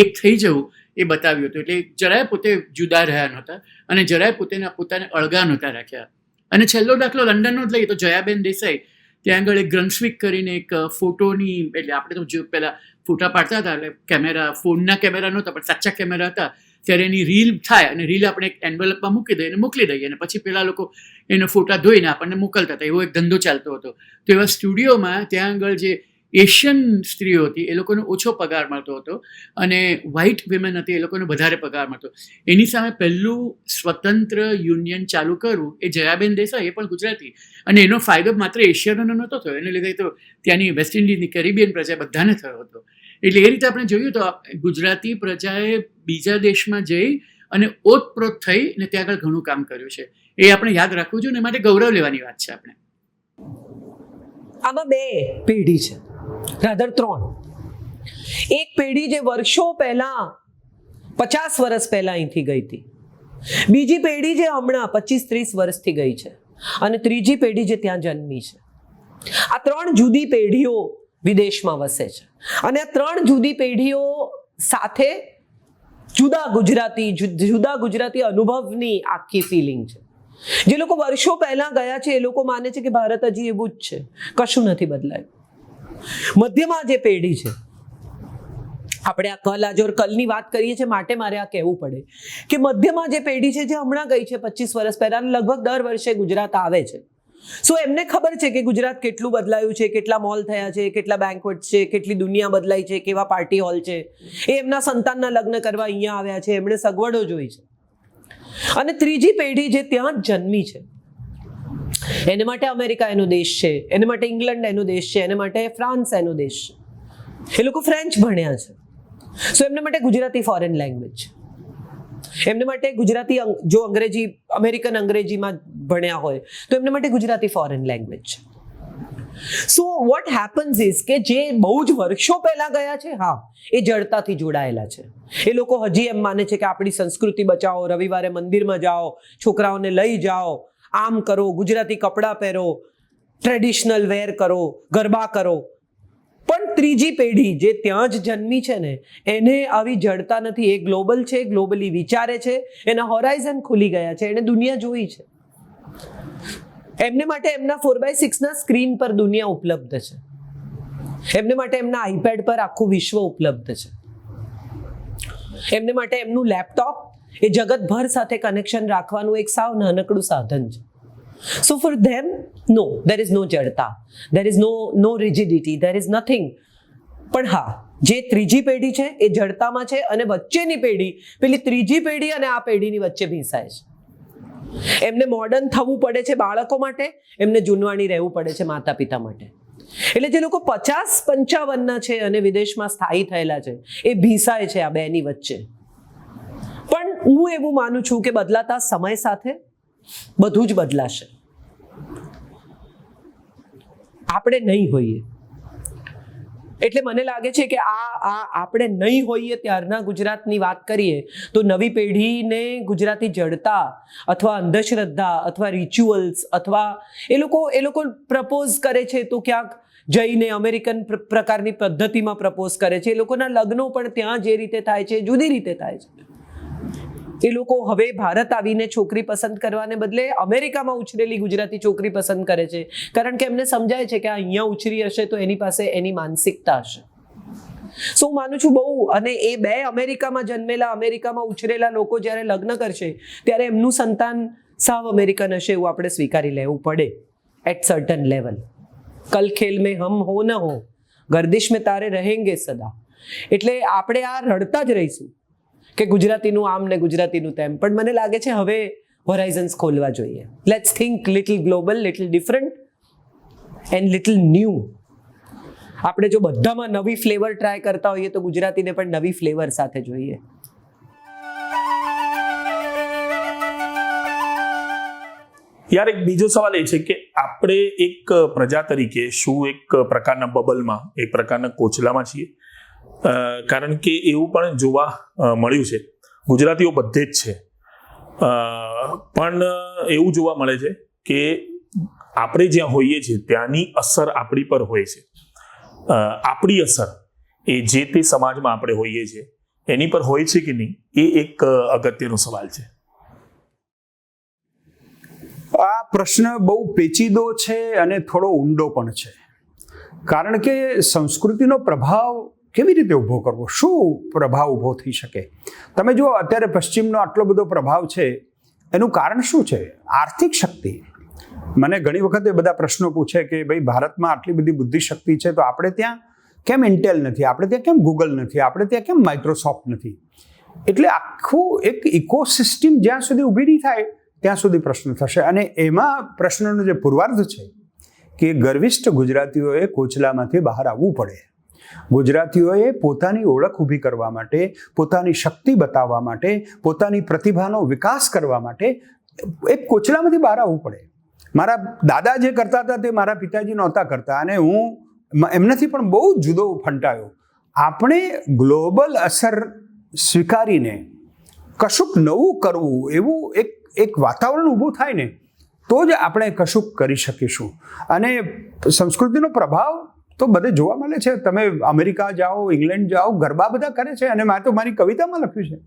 Speaker 12: એક થઈ જવું એ બતાવ્યું હતું. એટલે જરાય પોતે જુદા રહ્યા નહોતા અને જરાય પોતાને અળગા નહોતા રાખ્યા. અને છેલ્લો દાખલો લંડનનો જ લઈએ તો જયાબેન દેસાઈ ત્યાં આગળ એક ગ્રન્સવિક કરીને એક ફોટોની, એટલે આપણે તો જો પહેલાં ફોટા પાડતા હતા એટલે કેમેરા, ફોનના કેમેરા નહોતા પણ સાચા કેમેરા હતા, ત્યારે એની રીલ થાય અને રીલ આપણે એક એન્વેલપમાં મૂકી દઈએ અને મોકલી દઈએ અને પછી પેલા લોકો એનો ફોટા ધોઈને આપણને મોકલતા હતા. એવો એક ધંધો ચાલતો હતો. તો એવા સ્ટુડિયોમાં ત્યાં આગળ જે એશિયન સ્ત્રીઓ હતી એ લોકોને ઓછો પગાર મળતો હતો અને વ્હાઇટ વિમેન હતી એ લોકોને વધારે પગાર મળતો. એની સામે પહેલું સ્વતંત્ર યુનિયન ચાલુ કરવું એ જયાબેન દેસાઈ, એ પણ ગુજરાતી, અને એનો ફાયદો માત્ર એશિયનોને નહોતો થયો, એને લીધે તો ત્યાંની વેસ્ટ ઇન્ડિઝની કેરેબિયન પ્રજા બધાને થયો હતો. એટલે એ રીતે આપણે જોયું તો ગુજરાતી પ્રજાએ બીજા દેશમાં જઈ અને ઓતપ્રોત થઈ ને ત્યાં આગળ ઘણું કામ કર્યું છે. એ આપણે યાદ રાખવું જોઈએ ને માટે ગૌરવ લેવાની વાત છે. આપણે
Speaker 7: આમાં 2 પેઢી છે, રાધર 3. એક પેઢી જે વર્ષો પહેલા, 50 વર્ષ પહેલા અહીંથી ગઈ હતી, બીજી પેઢી જે હમણાં 25-30 વર્ષથી ગઈ છે, અને ત્રીજી પેઢી જે ત્યાં જન્મી છે. આ 3 જુદી પેઢીઓ વિદેશમાં વસે છે અને આ 3 જુદી પેઢીઓ સાથે જુદા ગુજરાતી અનુભવની આખી ફિલિંગ છે. જે લોકો વર્ષો પહેલા ગયા છે એ લોકો માને છે કે ભારત હજી એવું જ છે, કશું નથી બદલાયું. મધ્યમાં જે પેઢી છે, આપણે આ કલ આજે કલની વાત કરીએ છીએ માટે મારે આ કહેવું પડે કે મધ્યમાં જે પેઢી છે જે હમણાં ગઈ છે 25 વર્ષ પહેલા, લગભગ દર વર્ષે ગુજરાત આવે છે. સો એમને ખબર છે કે ગુજરાત કેટલું બદલાયું છે, કેટલા મોલ થયા છે, કેટલા બેન્ક્વેટ છે, કેટલી દુનિયા બદલાઈ છે, કેવા પાર્ટી હોલ છે. એ એમના સંતાનના લગ્ન કરવા અહીંયા આવ્યા છે, એમણે સગવડો જોઈ છે. અને ત્રીજી પેઢી જે ત્યાં જ જન્મી છે, એને માટે અમેરિકા એનો દેશ છે, એને માટે ઇંગ્લેન્ડ એનો દેશ છે, એને માટે ફ્રાન્સ એનો દેશ છે. એ લોકો ફ્રેન્ચ ભણ્યા છે, સો એમને માટે ગુજરાતી ફોરેન લેંગ્વેજ છે. એમને માટે ગુજરાતી, જો અંગ્રેજી, અમેરિકન અંગ્રેજીમાં ભણ્યા હોય તો એમને માટે ગુજરાતી ફોરેન લેંગ્વેજ છે. સો વોટ હેપન્સ ઇઝ કે જે બહુ જ વર્ષો પહેલા ગયા છે, હા, એ જડતાથી જોડાયેલા છે. એ લોકો હજી એમ માને છે કે આપણી સંસ્કૃતિ બચાવો, રવિવારે મંદિરમાં જાઓ, છોકરાઓને લઈ જાઓ, આમ કરો, ગુજરાતી કપડાં પહેરો, ટ્રેડિશનલ વેર કરો, ગરબા કરો. પણ ત્રીજી પેઢી જે ત્યાં જ જન્મી છે ને, એને આવી જડતા નથી. એ ગ્લોબલ છે, ગ્લોબલી વિચારે છે, એના હોરાઇઝન ખુલી ગયા છે, એને દુનિયા જોઈ છે. એમને માટે એમના 4x6 સ્ક્રીન પર દુનિયા ઉપલબ્ધ છે. એમને માટે એમના આઈપેડ પર આખું વિશ્વ ઉપલબ્ધ છે. એમને માટે એમનું લેપટોપ એ જગતભર સાથે કનેક્શન રાખવાનું એક સાવ નાનકડું સાધન છે. So for them, no, there is no જડતા, there is no rigidity, there is nothing. પણ હા, જે ત્રીજી પેઢી છે એ જડતામાં છે અને વચ્ચેની પેઢી, પેલી ત્રીજી પેઢી અને આ પેઢીની વચ્ચે ભીંસાય છે. એમને મોડર્ન થવું પડે છે બાળકો માટે, એમને જૂનવાણી રહેવું પડે છે માતા પિતા માટે. એટલે જે લોકો 50-55ના છે અને વિદેશમાં સ્થાયી થયેલા છે, એ ભીંસાય છે આ બેની વચ્ચે. પણ હું એવું માનું છું કે બદલાતા સમય સાથે બધું જ બદલાશે. આપણે નહીં હોઈએ એટલે મને લાગે છે કે આ આપણે નહીં હોઈએ ત્યારના ગુજરાતની વાત કરીએ તો નવી પેઢીને ગુજરાતી જડતા અથવા અંધશ્રદ્ધા અથવા રિચ્યુઅલ્સ અથવા એ લોકો પ્રપોઝ કરે છે તો ક્યાંક જઈને અમેરિકન પ્રકારની પદ્ધતિમાં પ્રપોઝ કરે છે. એ લોકોના લગ્નો પણ ત્યાં જે રીતે થાય છે જુદી રીતે થાય છે. એ લોકો હવે ભારત આવીને છોકરી પસંદ કરવાને બદલે અમેરિકામાં ઉછરેલી ગુજરાતી છોકરી પસંદ કરે છે, કારણ કે એમને સમજાય છે કે અહીંયા ઉછરી હશે તો એની પાસે એની માનસિકતા હશે. સો હું માનું છું બહુ, અને એ બે અમેરિકામાં જન્મેલા, અમેરિકામાં ઉછરેલા લોકો જ્યારે લગ્ન કરશે ત્યારે એમનું સંતાન સાવ અમેરિકન હશે એવું આપણે સ્વીકારી લેવું પડે એટ સર્ટન લેવલ. કલ ખેલ મેં હમ હો ન હો, ગર્દિશ મેં તારે રહેંગે સદા. એટલે આપણે આ રડતા જ રહીશું કે ગુજરાતીનું આમ ને ગુજરાતીનું તેમ, પણ મને લાગે છે હવે હોરાઇઝન્સ ખોલવા જોઈએ. Let's think little global, little different and little new. આપણે જો બધામાં નવી ફ્લેવર ટ્રાય કરતા હોઈએ તો ગુજરાતીને પણ નવી ફ્લેવર સાથે જોઈએ.
Speaker 3: યાર એક બીજો સવાલ એ છે કે આપણે એક પ્રજા તરીકે શું એક પ્રકારના બબલમાં, એક પ્રકારના કોચલામાં છીએ? કારણ કે એવું પણ જોવા મળ્યું છે, ગુજરાતીઓ બધે જ છે, પણ એવું જોવા મળે છે કે આપણે જ્યાં હોઈએ છીએ ત્યાંની અસર આપણી પર હોય છે. આપણી અસર એ જે તે સમાજમાં આપણે હોઈએ છીએ એની પર હોય છે કે નહીં, એ એક અગત્યનો સવાલ છે.
Speaker 11: આ પ્રશ્ન બહુ પેચીદો છે અને થોડો ઊંડો પણ છે, કારણ કે સંસ્કૃતિનો પ્રભાવ કેવી રીતે ઊભો કરવો, શું પ્રભાવ ઊભો થઈ શકે? તમે જુઓ અત્યારે પશ્ચિમનો આટલો બધો પ્રભાવ છે, એનું કારણ શું છે? આર્થિક શક્તિ. મને ઘણી વખત એ બધા પ્રશ્નો પૂછે કે ભાઈ ભારતમાં આટલી બધી બુદ્ધિ શક્તિ છે તો આપણે ત્યાં કેમ ઇન્ટેલ નથી, આપણે ત્યાં કેમ ગૂગલ નથી, આપણે ત્યાં કેમ માઇક્રોસોફ્ટ નથી? એટલે આખું એક ઇકોસિસ્ટમ જ્યાં સુધી ઊભી નહીં થાય ત્યાં સુધી પ્રશ્ન થશે. અને એમાં પ્રશ્નનો જે પૂર્વાર્ધ છે કે ગર્વિષ્ઠ ગુજરાતીઓએ કોચલામાંથી બહાર આવવું પડે. ગુજરાતીઓએ પોતાની ઓળખ ઊભી કરવા માટે, પોતાની શક્તિ બતાવવા માટે, પોતાની પ્રતિભાનો વિકાસ કરવા માટે એક કોચલામાંથી બહાર આવવું પડે. મારા દાદા જે કરતા હતા તે મારા પિતાજી નહોતા કરતા, અને હું એમનાથી પણ બહુ જુદો ફંટાયો. આપણે ગ્લોબલ અસર સ્વીકારીને કશુંક નવું કરવું, એવું એક વાતાવરણ ઊભું થાય ને તો જ આપણે કશુંક કરી શકીશું. અને સંસ્કૃતિનો પ્રભાવ તો બધે જોવા મળે છે. તમે અમેરિકા જાઓ, ઇંગ્લેન્ડ જાઓ, ગરબા બધા કરે છે. અને મેં તો મારી કવિતામાં લખ્યું છે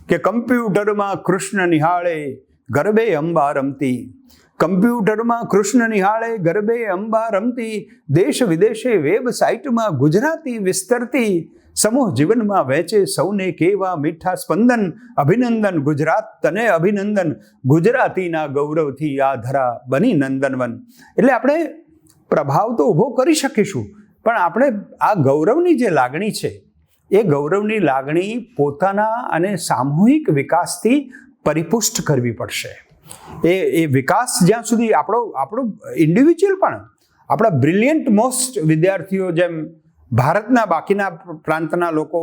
Speaker 11: કે કમ્પ્યુટરમાં કૃષ્ણ નિહાળે ગરબે અંબા રમતી, કમ્પ્યુટરમાં કૃષ્ણ નિહાળે ગરબે અંબા રમતી, દેશ વિદેશે વેબસાઇટમાં ગુજરાતી વિસ્તરતી, સમૂહ જીવનમાં વહેંચે સૌને કેવા મીઠા સ્પંદન, અભિનંદન ગુજરાત તને અભિનંદન, ગુજરાતીના ગૌરવથી આ ધરા બની નંદનવન. એટલે આપણે પ્રભાવ તો ઊભો કરી શકીશું, પણ આપણે આ ગૌરવની જે લાગણી છે એ ગૌરવની લાગણી પોતાના અને સામૂહિક વિકાસથી પરિપુષ્ટ કરવી પડશે. એ વિકાસ જ્યાં સુધી આપણો ઇન્ડિવિજ્યુઅલ પણ, આપણા બ્રિલિયન્ટ મોસ્ટ વિદ્યાર્થીઓ જેમ ભારતના બાકીના પ્રાંતના લોકો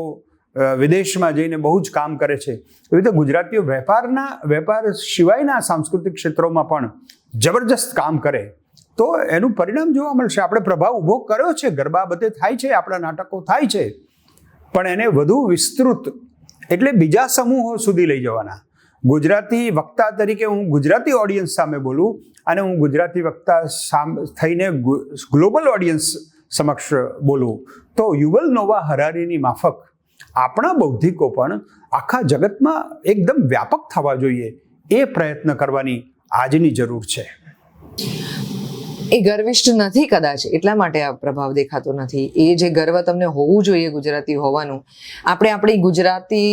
Speaker 11: વિદેશમાં જઈને બહુ જ કામ કરે છે, એવી રીતે ગુજરાતીઓ વેપાર સિવાયના સાંસ્કૃતિક ક્ષેત્રોમાં પણ જબરજસ્ત કામ કરે તો એનું પરિણામ જોવા મળશે. આપણે પ્રભાવ ઊભો કર્યો છે, ગરબા બધે થાય છે, આપણા નાટકો થાય છે, પણ એને વધુ વિસ્તૃત એટલે બીજા સમૂહો સુધી લઈ જવાના. ગુજરાતી વક્તા તરીકે હું ગુજરાતી ઓડિયન્સ સામે બોલું, અને હું ગુજરાતી વક્તા થઈને ગ્લોબલ ઓડિયન્સ સમક્ષ બોલું, તો યુવલ નોવા હરારીની માફક આપણા બૌદ્ધિકો પણ આખા જગતમાં એકદમ વ્યાપક થવા જોઈએ. એ પ્રયત્ન કરવાની આજની જરૂર છે.
Speaker 5: એ ગર્વિષ્ઠ નથી કદાચ, એટલા માટે આ પ્રભાવ દેખાતો નથી. એ જે ગર્વ તમને હોવું જોઈએ ગુજરાતી હોવાનું, આપણે આપણી ગુજરાતી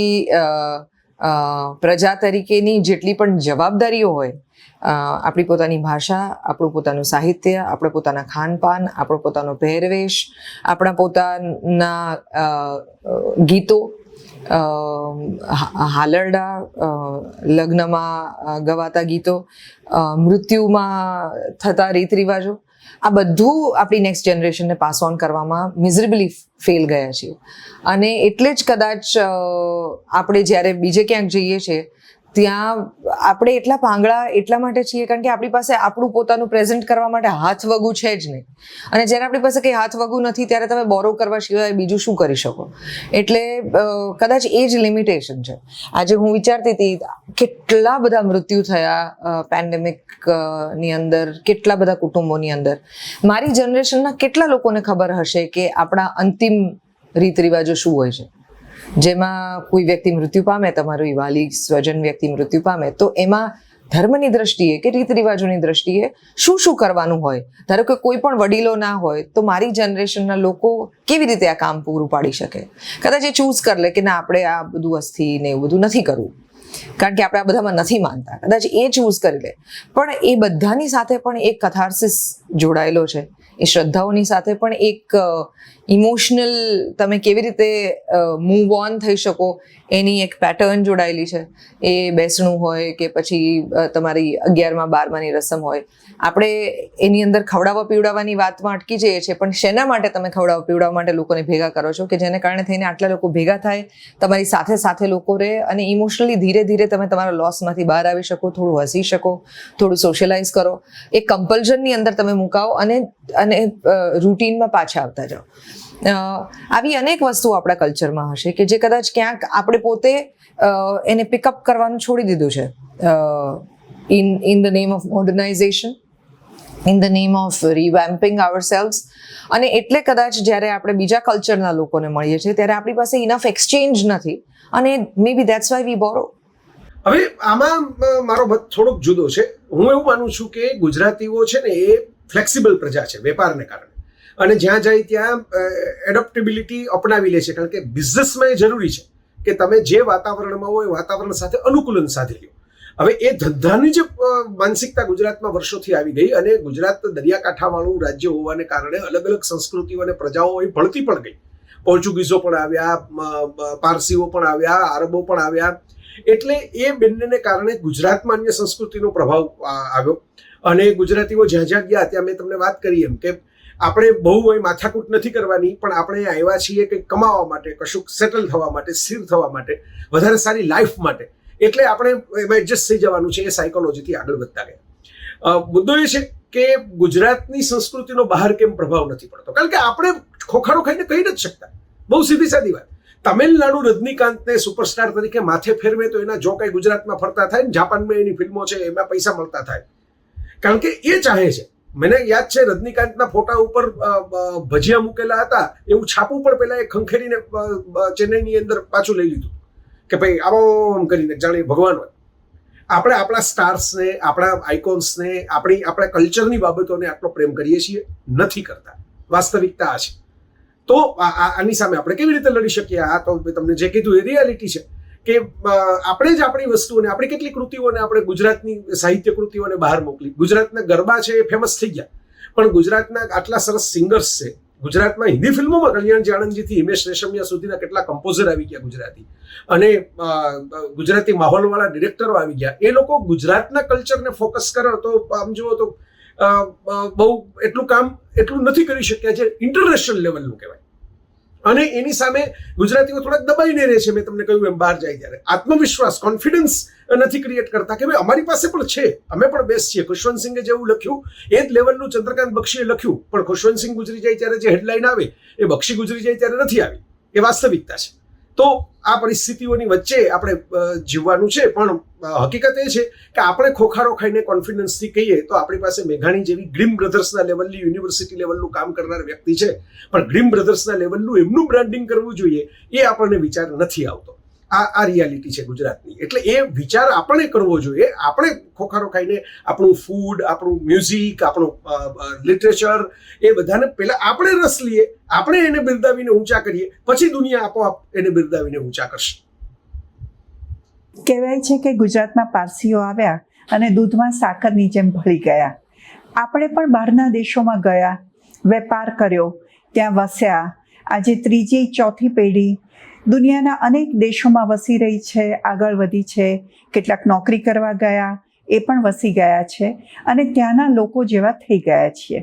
Speaker 5: પ્રજા તરીકેની જેટલી પણ જવાબદારીઓ હોય, આપણી પોતાની ભાષા, આપણું પોતાનું સાહિત્ય, આપણા પોતાના ખાનપાન, આપણો પોતાનો પહેરવેશ, આપણા પોતાના ગીતો, હાલરડા, લગ્નમાં ગવાતા ગીતો, મૃત્યુમાં થતા રીત રિવાજો, આ બધું આપણી નેક્સ્ટ જનરેશનને પાસ ઓન કરવામાં મિઝરેબલી ફેલ ગયા છીએ. અને એટલે જ કદાચ આપણે જ્યારે બીજે ક્યાંક જઈએ છીએ ત્યાં આપણે એટલા પાંગળા એટલા માટે છીએ કારણ કે આપણી પાસે આપણું પોતાનું પ્રેઝન્ટ કરવા માટે હાથ વગું છે જ નહીં. અને જ્યારે આપણી પાસે કંઈ હાથ વગું નથી ત્યારે તમે બોરો કરવા સિવાય બીજું શું કરી શકો? એટલે કદાચ એ જ લિમિટેશન છે. આજે હું વિચારતી હતી કેટલા બધા મૃત્યુ થયા પેન્ડેમિકની અંદર, કેટલા બધા કુટુંબોની અંદર. મારી જનરેશનના કેટલા લોકોને ખબર હશે કે આપણા અંતિમ રીત રિવાજો શું હોય છે? જેમાં કોઈ વ્યક્તિ મૃત્યુ પામે, તમારું વાલી સ્વજન વ્યક્તિ મૃત્યુ પામે, તો એમાં ધર્મની દ્રષ્ટિએ કે રીત રિવાજોની દ્રષ્ટિએ શું શું કરવાનું હોય. ધારો કે કોઈ પણ વડીલો ના હોય તો મારી જનરેશનના લોકો કેવી રીતે આ કામ પૂરું પાડી શકે. કદાચ એ ચૂઝ કરી લે કે ના, આપણે આ બધું અસ્થિ ને એવું બધું નથી કરવું, કારણ કે આપણે આ બધામાં નથી માનતા. કદાચ એ ચૂઝ કરી લે, પણ એ બધાની સાથે પણ એક કથાર્સિસ જોડાયેલો છે. એ શ્રદ્ધાઓની સાથે પણ એક ઇમોશનલ તમે કેવી રીતે મૂવ ઓન થઈ શકો એની એક પેટર્ન જોડાયેલી છે. એ બેસણું હોય કે પછી તમારી 11મા 12માની રસમ હોય, આપણે એની અંદર ખવડાવવા પીવડાવવાની વાતમાં અટકી જઈએ છીએ, પણ શેના માટે તમે ખવડાવવા પીવડાવવા માટે લોકોને ભેગા કરો છો કે જેને કારણે થઈને આટલા લોકો ભેગા થાય, તમારી સાથે સાથે લોકો રહે અને ઇમોશનલી ધીરે ધીરે તમે તમારા લોસમાંથી બહાર આવી શકો, થોડું હસી શકો, થોડું સોશિયલાઇઝ કરો. એક કમ્પલ્ઝનની અંદર તમે મુકાવો અને રૂટીનમાં પાછા આવતા જાઓ. આવી અનેક વસ્તુઓ આપણા કલ્ચરમાં હશે કે જે કદાચ ક્યાંક આપણે પોતે એને પિકઅપ કરવાનું છોડી દીધું છે, in the name of modernisation, in the name of revamping ourselves. અને એટલે કદાચ જ્યારે આપણે બીજા કલ્ચરના લોકોને મળીએ છીએ ત્યારે આપણી પાસે ઇનફ એક્સચેન્જ નથી, અને મે બી દેટ્સ વાય વી બોરો.
Speaker 13: હવે આમાં મારો મત થોડોક જુદો છે. હું એવું માનું છું કે ગુજરાતીઓ છે ને એ ફ્લેક્સિબલ પ્રજા છે વેપારને કારણે, અને જ્યાં જાય ત્યાં એડપ્ટેબિલિટી અપનાવી લે છે, કારણ કે બિઝનેસમાં એ જરૂરી છે કે તમે જે વાતાવરણમાં હોય વાતાવરણ સાથે અનુકૂલન સાધી લો. હવે એ ધંધાની જે માનસિકતા ગુજરાતમાં વર્ષોથી આવી ગઈ, અને ગુજરાત દરિયાકાંઠાવાળું રાજ્ય હોવાને કારણે અલગ અલગ સંસ્કૃતિઓ અને પ્રજાઓ એ ભળતી પણ ગઈ. પોર્ચુગીઝો પણ આવ્યા, પારસીઓ પણ આવ્યા, આરબો પણ આવ્યા, એટલે એ બંનેને કારણે ગુજરાતમાં અન્ય સંસ્કૃતિનો પ્રભાવ આવ્યો. અને ગુજરાતીઓ જ્યાં જ્યાં ગયા ત્યાં મેં તમને વાત કરી એમ કે આપણે બહુ માથાકૂટ નથી કરવાની, પણ આપણે આવ્યા છીએ કંઈક કમાવા માટે, કશુંક સેટલ થવા માટે, સ્થિર થવા માટે, વધારે સારી લાઈફ માટે, એટલે આપણે એમાં એડજસ્ટ થઈ જવાનું છે. એ સાયકોલોજીથી આગળ વધતા ગયા. મુદ્દો એ છે કે ગુજરાતની સંસ્કૃતિનો બહાર કેમ પ્રભાવ નથી પડતો, કારણ કે આપણે ખોખારો ખાઈને કહી નથી શકતા. બહુ સીધી સાદી વાત. તમિલનાડુ રજનીકાંતને સુપરસ્ટાર તરીકે માથે ફેરવે તો એના જો કંઈ ગુજરાતમાં ફરતા થાય ને, જાપાનમાં એની ફિલ્મો છે એમાં પૈસા મળતા થાય, કારણ કે એ ચાહે છે. મને યાદ છે રજનીકાંતના ફોટા ઉપર ભજીયા મૂકેલા હતા, એવું છાપું પણ પેલા એ ખંખેરીને ચેન્નઈની અંદર પાછું લઈ લીધું કે ભાઈ આમ કરીને જાણે ભગવાન હોય. આપણે આપણા સ્ટાર્સને, આપણા આઇકોન્સને, આપણા કલ્ચરની બાબતોને આટલો પ્રેમ કરીએ છીએ, નથી કરતા. વાસ્તવિકતા આ છે. તો આની સામે આપણે કેવી રીતે લડી શકીએ? આ તો તમને જે કીધું એ રિયાલિટી છે કે આપણે જ આપણી વસ્તુઓને, આપણી કેટલી કૃતિઓને આપણે ગુજરાતની સાહિત્ય કૃતિઓને બહાર મોકલી. ગુજરાતના ગરબા છે એ ફેમસ થઈ ગયા, પણ ગુજરાતના આટલા સરસ સિંગર્સ છે. ગુજરાતમાં હિન્દી ફિલ્મોમાં કલ્યાણજી આણંદજીથી હિમેશ રેશમિયા સુધીના કેટલા કમ્પોઝર આવી ગયા ગુજરાતી, અને ગુજરાતી માહોલવાળા ડિરેક્ટરો આવી ગયા. એ લોકો ગુજરાતના કલ્ચરને ફોકસ કરે તો આમ જુઓ તો બહુ એટલું નથી કરી શક્યા જે ઇન્ટરનેશનલ લેવલનું કહેવાય. અને એની સામે ગુજરાતીઓ થોડાક દબાઈને રહે છે. મેં તમને કહ્યું એમ, બહાર જાય ત્યારે આત્મવિશ્વાસ, કોન્ફિડન્સ નથી ક્રિએટ કરતા કે ભાઈ અમારી પાસે પણ છે, અમે પણ બેસ્ટ છીએ. ખુશવંતસિંહે જેવું લખ્યું એ જ લેવલનું ચંદ્રકાંત બક્ષીએ લખ્યું, પણ ખુશવંતસિંહ ગુજરી જાય ત્યારે જે હેડલાઇન આવે એ બક્ષી ગુજરી જાય ત્યારે નથી આવી. એ વાસ્તવિકતા છે. તો આ પરિસ્થિતિઓની વચ્ચે આપણે જીવવાનું છે, પણ હકીકત એ છે કે આપણે ખોખારો ખાઈને કોન્ફિડન્સથી કહીએ તો આપણી પાસે મેઘાણી જેવી ગ્રીમ બ્રધર્સના લેવલની યુનિવર્સિટી લેવલનું કામ કરનાર વ્યક્તિ છે, પણ ગ્રીમ બ્રધર્સના લેવલનું એમનું બ્રાન્ડિંગ કરવું જોઈએ એ આપણને વિચાર નથી આવતો. આ રિયાલિટી છે ગુજરાતની. એટલે એ વિચાર આપણે કરવો જોઈએ. આપણે ખોખારો ખાઈને આપણું ફૂડ, આપણું મ્યુઝિક, આપણું લિટરેચર, એ બધાને પહેલા આપણે રસ લઈએ, આપણે એને બિરદાવીને ઊંચા કરીએ, પછી દુનિયા આપોઆપ એને બિરદાવીને ઊંચા કરશે.
Speaker 8: કહેવાય છે કે ગુજરાતમાં પારસીઓ આવ્યા અને દૂધમાં સાકરની જેમ ભળી ગયા. આપણે પણ બહારના દેશોમાં ગયા, વેપાર કર્યો, ત્યાં વસ્યા. આજે ત્રીજી ચોથી પેઢી દુનિયાના અનેક દેશોમાં વસી રહી છે, આગળ વધી છે. કેટલાક નોકરી કરવા ગયા, એ પણ વસી ગયા છે, અને ત્યાંના લોકો જેવા થઈ ગયા છીએ.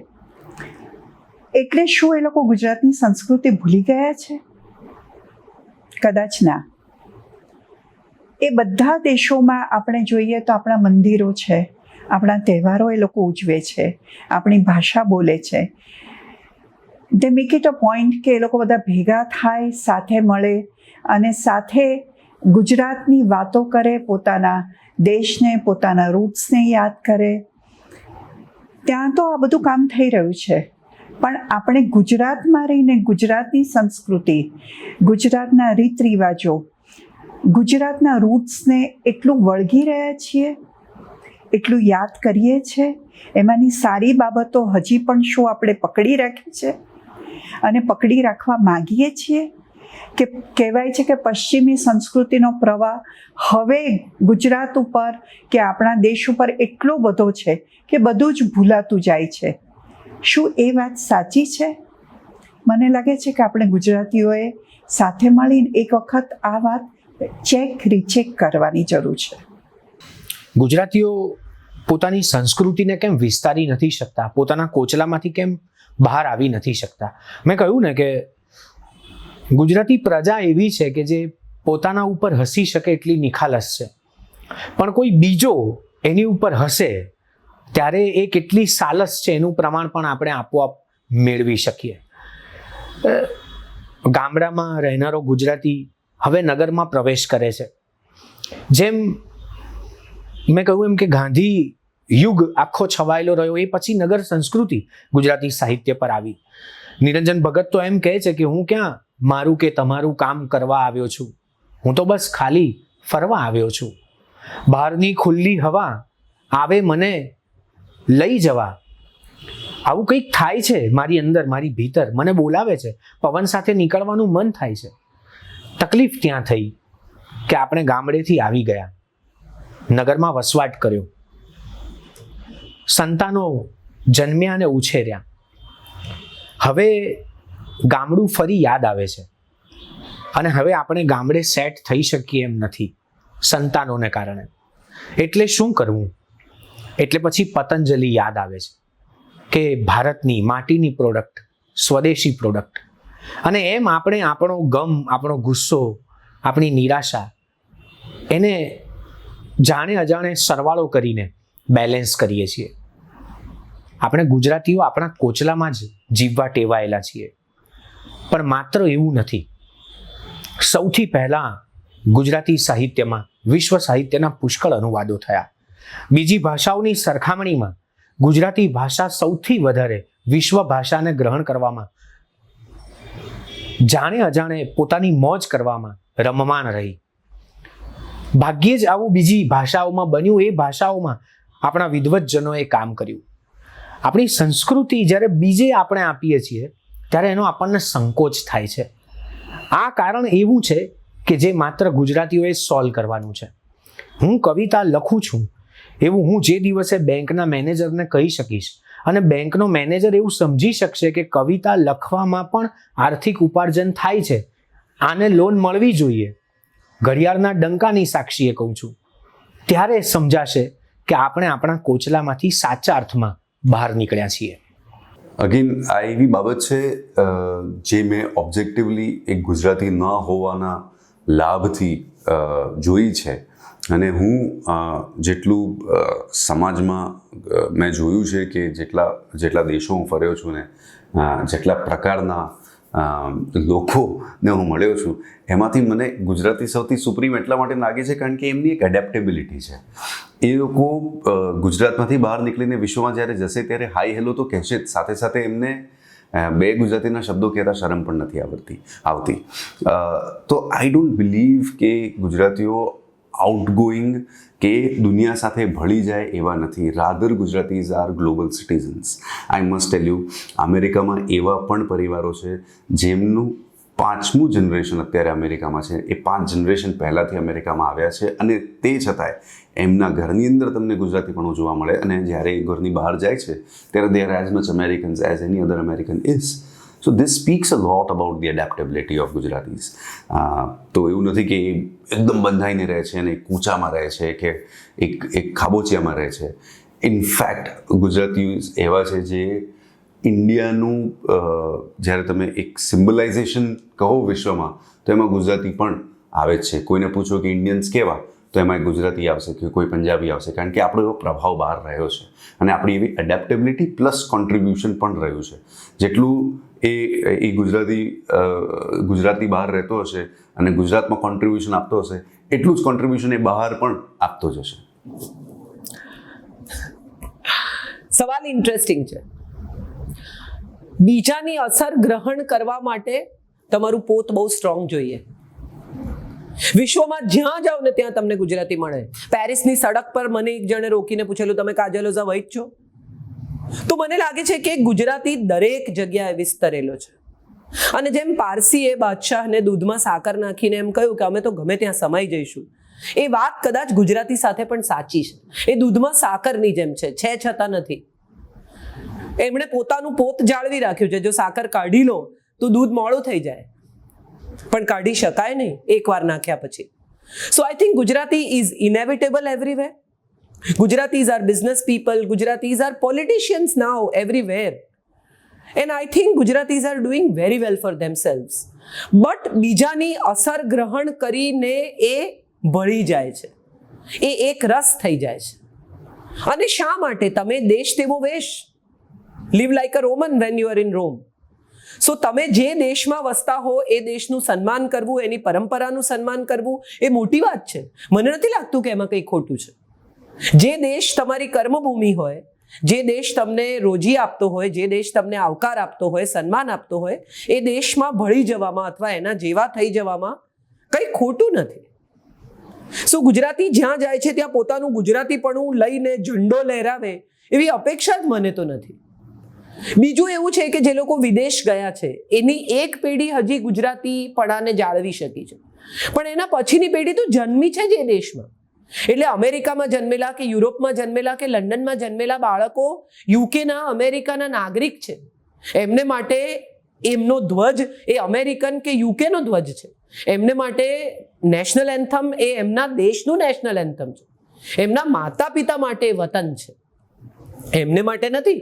Speaker 8: એટલે શું એ લોકો ગુજરાતની સંસ્કૃતિ ભૂલી ગયા છે? કદાચ ના. એ બધા દેશોમાં આપણે જોઈએ તો આપણા મંદિરો છે, આપણા તહેવારો એ લોકો ઉજવે છે, આપણી ભાષા બોલે છે. દે મેક ઇટ અ પોઈન્ટ કે એ લોકો બધા ભેગા થાય, સાથે મળે અને સાથે ગુજરાતની વાતો કરે, પોતાના દેશને, પોતાના રૂટ્સને યાદ કરે. ત્યાં તો આ બધું કામ થઈ રહ્યું છે, પણ આપણે ગુજરાતમાં રહીને ગુજરાતની સંસ્કૃતિ, ગુજરાતના રીત રિવાજો, ગુજરાતના રૂટ્સને એટલું વળગી રહ્યા છીએ, એટલું યાદ કરીએ છીએ, એમાંની સારી બાબતો હજી પણ શું આપણે પકડી રાખી છે અને પકડી રાખવા માગીએ છીએ કે કહેવાય છે કે પશ્ચિમી સંસ્કૃતિનો પ્રવાહ હવે ગુજરાત ઉપર કે આપણા દેશ ઉપર એટલો બધો છે કે બધું જ ભૂલાતું જાય છે. શું એ વાત સાચી છે? મને લાગે છે કે આપણે ગુજરાતીઓએ સાથે મળીને એક વખત આ વાત રીચેક કરવાની જરૂર છે.
Speaker 6: ગુજરાતીઓ પોતાની સંસ્કૃતિને કેમ વિસ્તારી નથી શકતા, પોતાના કોચલામાંથી કેમ બહાર આવી નથી શકતા? મેં કહ્યું ને કે ગુજરાતી પ્રજા એવી છે કે જે પોતાના ઉપર હસી શકે એટલી નિખાલસ છે, પણ કોઈ બીજો એની ઉપર હસે ત્યારે એ કેટલી સાલસ છે એનું પ્રમાણ પણ આપણે આપોઆપ મેળવી શકીએ. ગામડામાં રહેનારો ગુજરાતી હવે નગરમાં પ્રવેશ કરે છે. જેમ મેં કહ્યું એમ કે ગાંધી યુગ આખો છવાયેલો રહ્યો, એ પછી નગર સંસ્કૃતિ ગુજરાતી સાહિત્ય પર આવી. નિરંજન ભગત તો એમ કહે છે કે હું ક્યાં મારું કે તમારું કામ કરવા આવ્યો છું, હું તો બસ ખાલી ફરવા આવ્યો છું. બહારની ખુલ્લી હવા આવે મને લઈ જવા, આવું કંઈક થાય છે મારી અંદર, મારી ભીતર મને બોલાવે છે, પવન સાથે નીકળવાનું મન થાય છે. તકલીફ ત્યાં થઈ કે આપણે ગામડેથી આવી ગયા, નગરમાં વસવાટ કર્યો, સંતાનો જન્મ્યા અને ઉછેર્યા. હવે ગામડું ફરી યાદ આવે છે અને હવે આપણે ગામડે સેટ થઈ શકીએ એમ નથી સંતાનોને કારણે. એટલે શું કરવું? એટલે પછી પતંજલિ યાદ આવે છે કે ભારતની માટીની પ્રોડક્ટ, સ્વદેશી પ્રોડક્ટ. અને એમ આપણે આપણો ગમ, આપણો ગુસ્સો, આપણી નિરાશા એને જાણે અજાણે સરવાળો કરીને બેલેન્સ કરીએ છીએ. આપણે ગુજરાતીઓ આપણા કોચલામાં જ જીવવા ટેવાયેલા છીએ, પણ માત્ર એવું નથી. સૌથી પહેલા ગુજરાતી સાહિત્યમાં વિશ્વ સાહિત્યના પુષ્કળ અનુવાદો થયા. બીજી ભાષાઓની સરખામણીમાં ગુજરાતી ભાષા સૌથી વધારે વિશ્વ ભાષાને ગ્રહણ કરવામાં, જાણે અજાણે પોતાની મોજ કરવામાં રમમાન રહી. ભાગ્યે જ આવું બીજી ભાષાઓમાં બન્યું. એ ભાષાઓમાં આપણા વિદ્વતજનોએ કામ કર્યું. આપણી સંસ્કૃતિ જ્યારે બીજે આપણે આપીએ છીએ ત્યારે એનો આપણને સંકોચ થાય છે. આ કારણ એવું છે કે જે માત્ર ગુજરાતીઓએ સોલ્વ કરવાનું છે. હું કવિતા લખું છું એવું હું જે દિવસે બેંકના મેનેજરને કહી શકીશ અને બેંકનો મેનેજર એવું સમજી શકશે કે કવિતા લખવામાં પણ આર્થિક ઉપાર્જન થાય છે, આને લોન મળવી જોઈએ, ઘડિયાળના ડંકાની સાક્ષીએ કહું છું, ત્યારે સમજાશે કે આપણે આપણા કોચલામાંથી સાચા અર્થમાં બહાર નીકળ્યા છીએ.
Speaker 4: અગેન આ એવી બાબત છે જે મેં ઓબ્જેક્ટિવલી એક ગુજરાતી ન હોવાના લાભથી જોઈ છે. અને હું જેટલું સમાજમાં મેં જોયું છે કે જેટલા દેશો હું ફર્યો છું ને જેટલા પ્રકારના લોકોને હું મળ્યો છું, એમાંથી મને ગુજરાતી સૌથી સુપ્રીમ એટલા માટે લાગે છે કારણ કે એમની એક એડેપ્ટેબિલિટી છે. એ લોકો ગુજરાતમાંથી બહાર નીકળીને વિશ્વમાં જ્યારે જશે ત્યારે હાઈ હેલો તો કહેશે જ, સાથે સાથે એમને બે ગુજરાતીના શબ્દો કહેતા શરમ પણ નથી આવતી. તો આઈ ડોન્ટ બિલીવ કે ગુજરાતીઓ આઉટગોઈંગ કે દુનિયા સાથે ભળી જાય એવા નથી. Rather Gujaratis are global citizens. I must tell you, અમેરિકામાં એવા પણ પરિવારો છે જેમનું 5મું જનરેશન અત્યારે અમેરિકામાં છે. એ 5 જનરેશન પહેલાંથી અમેરિકામાં આવ્યા છે અને તે છતાંય એમના ઘરની અંદર તમને ગુજરાતીપણું જોવા મળે અને જ્યારે એ ઘરની બહાર જાય છે ત્યારે they are as much Americans as any other American is. So this speaks a lot about the adaptability of Gujaratis. તો એવું નથી કે એકદમ બંધાઈને રહે છે અને એક ઊંચામાં રહે છે કે એક ખાબોચિયામાં રહે છે. ઇનફેક્ટ ગુજરાતીઓ એવા છે જે ઇન્ડિયાનું જ્યારે તમે એક સિમ્બલાઇઝેશન કહો વિશ્વમાં તો એમાં ગુજરાતી પણ આવે જ છે. કોઈને પૂછો કે ઇન્ડિયન્સ કેવા તો એમાં ગુજરાતી આવશે કે કોઈ પંજાબી આવશે, કારણ કે આપણો એવો પ્રભાવ બહાર રહ્યો છે અને આપણી એવી એડેપ્ટેબિલિટી પ્લસ કોન્ટ્રીબ્યુશન પણ રહ્યું છે. જેટલું એ ગુજરાતી બહાર રહેતો હશે અને ગુજરાતમાં કોન્ટ્રીબ્યુશન આપતો હશે એટલું જ કોન્ટ્રીબ્યુશન એ બહાર પણ આપતો જ હશે.
Speaker 7: સવાલ ઇન્ટરેસ્ટિંગ છે. બીજાની અસર ગ્રહણ કરવા માટે તમારું પોત બહુ સ્ટ્રોંગ જોઈએ. વિશ્વમાં જ્યાં જાઓ ને ત્યાં તમને ગુજરાતી મળે. પેરિસની સડક પર મને એક જણે રોકીને પૂછેલું, તમે કાજલોઝા વૈદ છો? તો મને લાગે છે કે ગુજરાતી દરેક જગ્યાએ વિસ્તરેલો છે. અને જેમ પારસીએ બાદશાહને દૂધમાં સાકર નાખીને એમ કહ્યું કે અમે તો ગમે ત્યાં સમાઈ જઈશું, એ વાત કદાચ ગુજરાતી સાથે પણ સાચી છે. એ દૂધમાં સાકરની જેમ છે છતાં નથી. એમણે પોતાનું પોત જાળવી રાખ્યું છે. જો સાકર કાઢી લો તો દૂધ મોડું થઈ જાય, પણ કાઢી શકાય નહીં એકવાર નાખ્યા પછી. So I think Gujarati is inevitable everywhere. Gujaratis are business people, Gujaratis are politicians now everywhere. And I think Gujaratis are doing very well for themselves. But બીજાની અસર ગ્રહણ કરીને એ ભળી જાય છે, એ એક રસ થઈ જાય છે. અને શા માટે? તમે દેશ તેવો વેશ. Live like a Roman when you are in Rome. સો તમે જે દેશમાં વસતા હો એ દેશનું સન્માન કરવું, એની પરંપરાનું સન્માન કરવું એ મોટી વાત છે. મને નથી લાગતું કે એમાં કંઈ ખોટું છે. જે દેશ તમારી કર્મભૂમિ હોય, જે દેશ તમને રોજી આપતો હોય, જે દેશ તમને આવકાર આપતો હોય, સન્માન આપતો હોય, એ દેશમાં ભળી જવામાં અથવા એના જેવા થઈ જવામાં કંઈ ખોટું નથી. સો ગુજરાતી જ્યાં જાય છે ત્યાં પોતાનું ગુજરાતીપણું લઈને ઝંડો લહેરાવે એવી અપેક્ષા જ મને તો નથી. બીજું એવું છે કે જે લોકો વિદેશ ગયા છે એની એક પેઢી હજી ગુજરાતીપણાને જાળવી શકી છે, પણ એના પછીની પેઢી તો જન્મી છે જ એ દેશમાં. એટલે અમેરિકામાં જન્મેલા કે યુરોપમાં જન્મેલા કે લંડનમાં જન્મેલા બાળકો યુકેના, અમેરિકાના નાગરિક છે. એમને માટે એમનો ધ્વજ એ અમેરિકન કે યુકેનો ધ્વજ છે. એમને માટે નેશનલ એન્થમ એ એમના દેશનું નેશનલ એન્થમ છે. એમના માતા પિતા માટે વતન છે, એમને માટે નથી.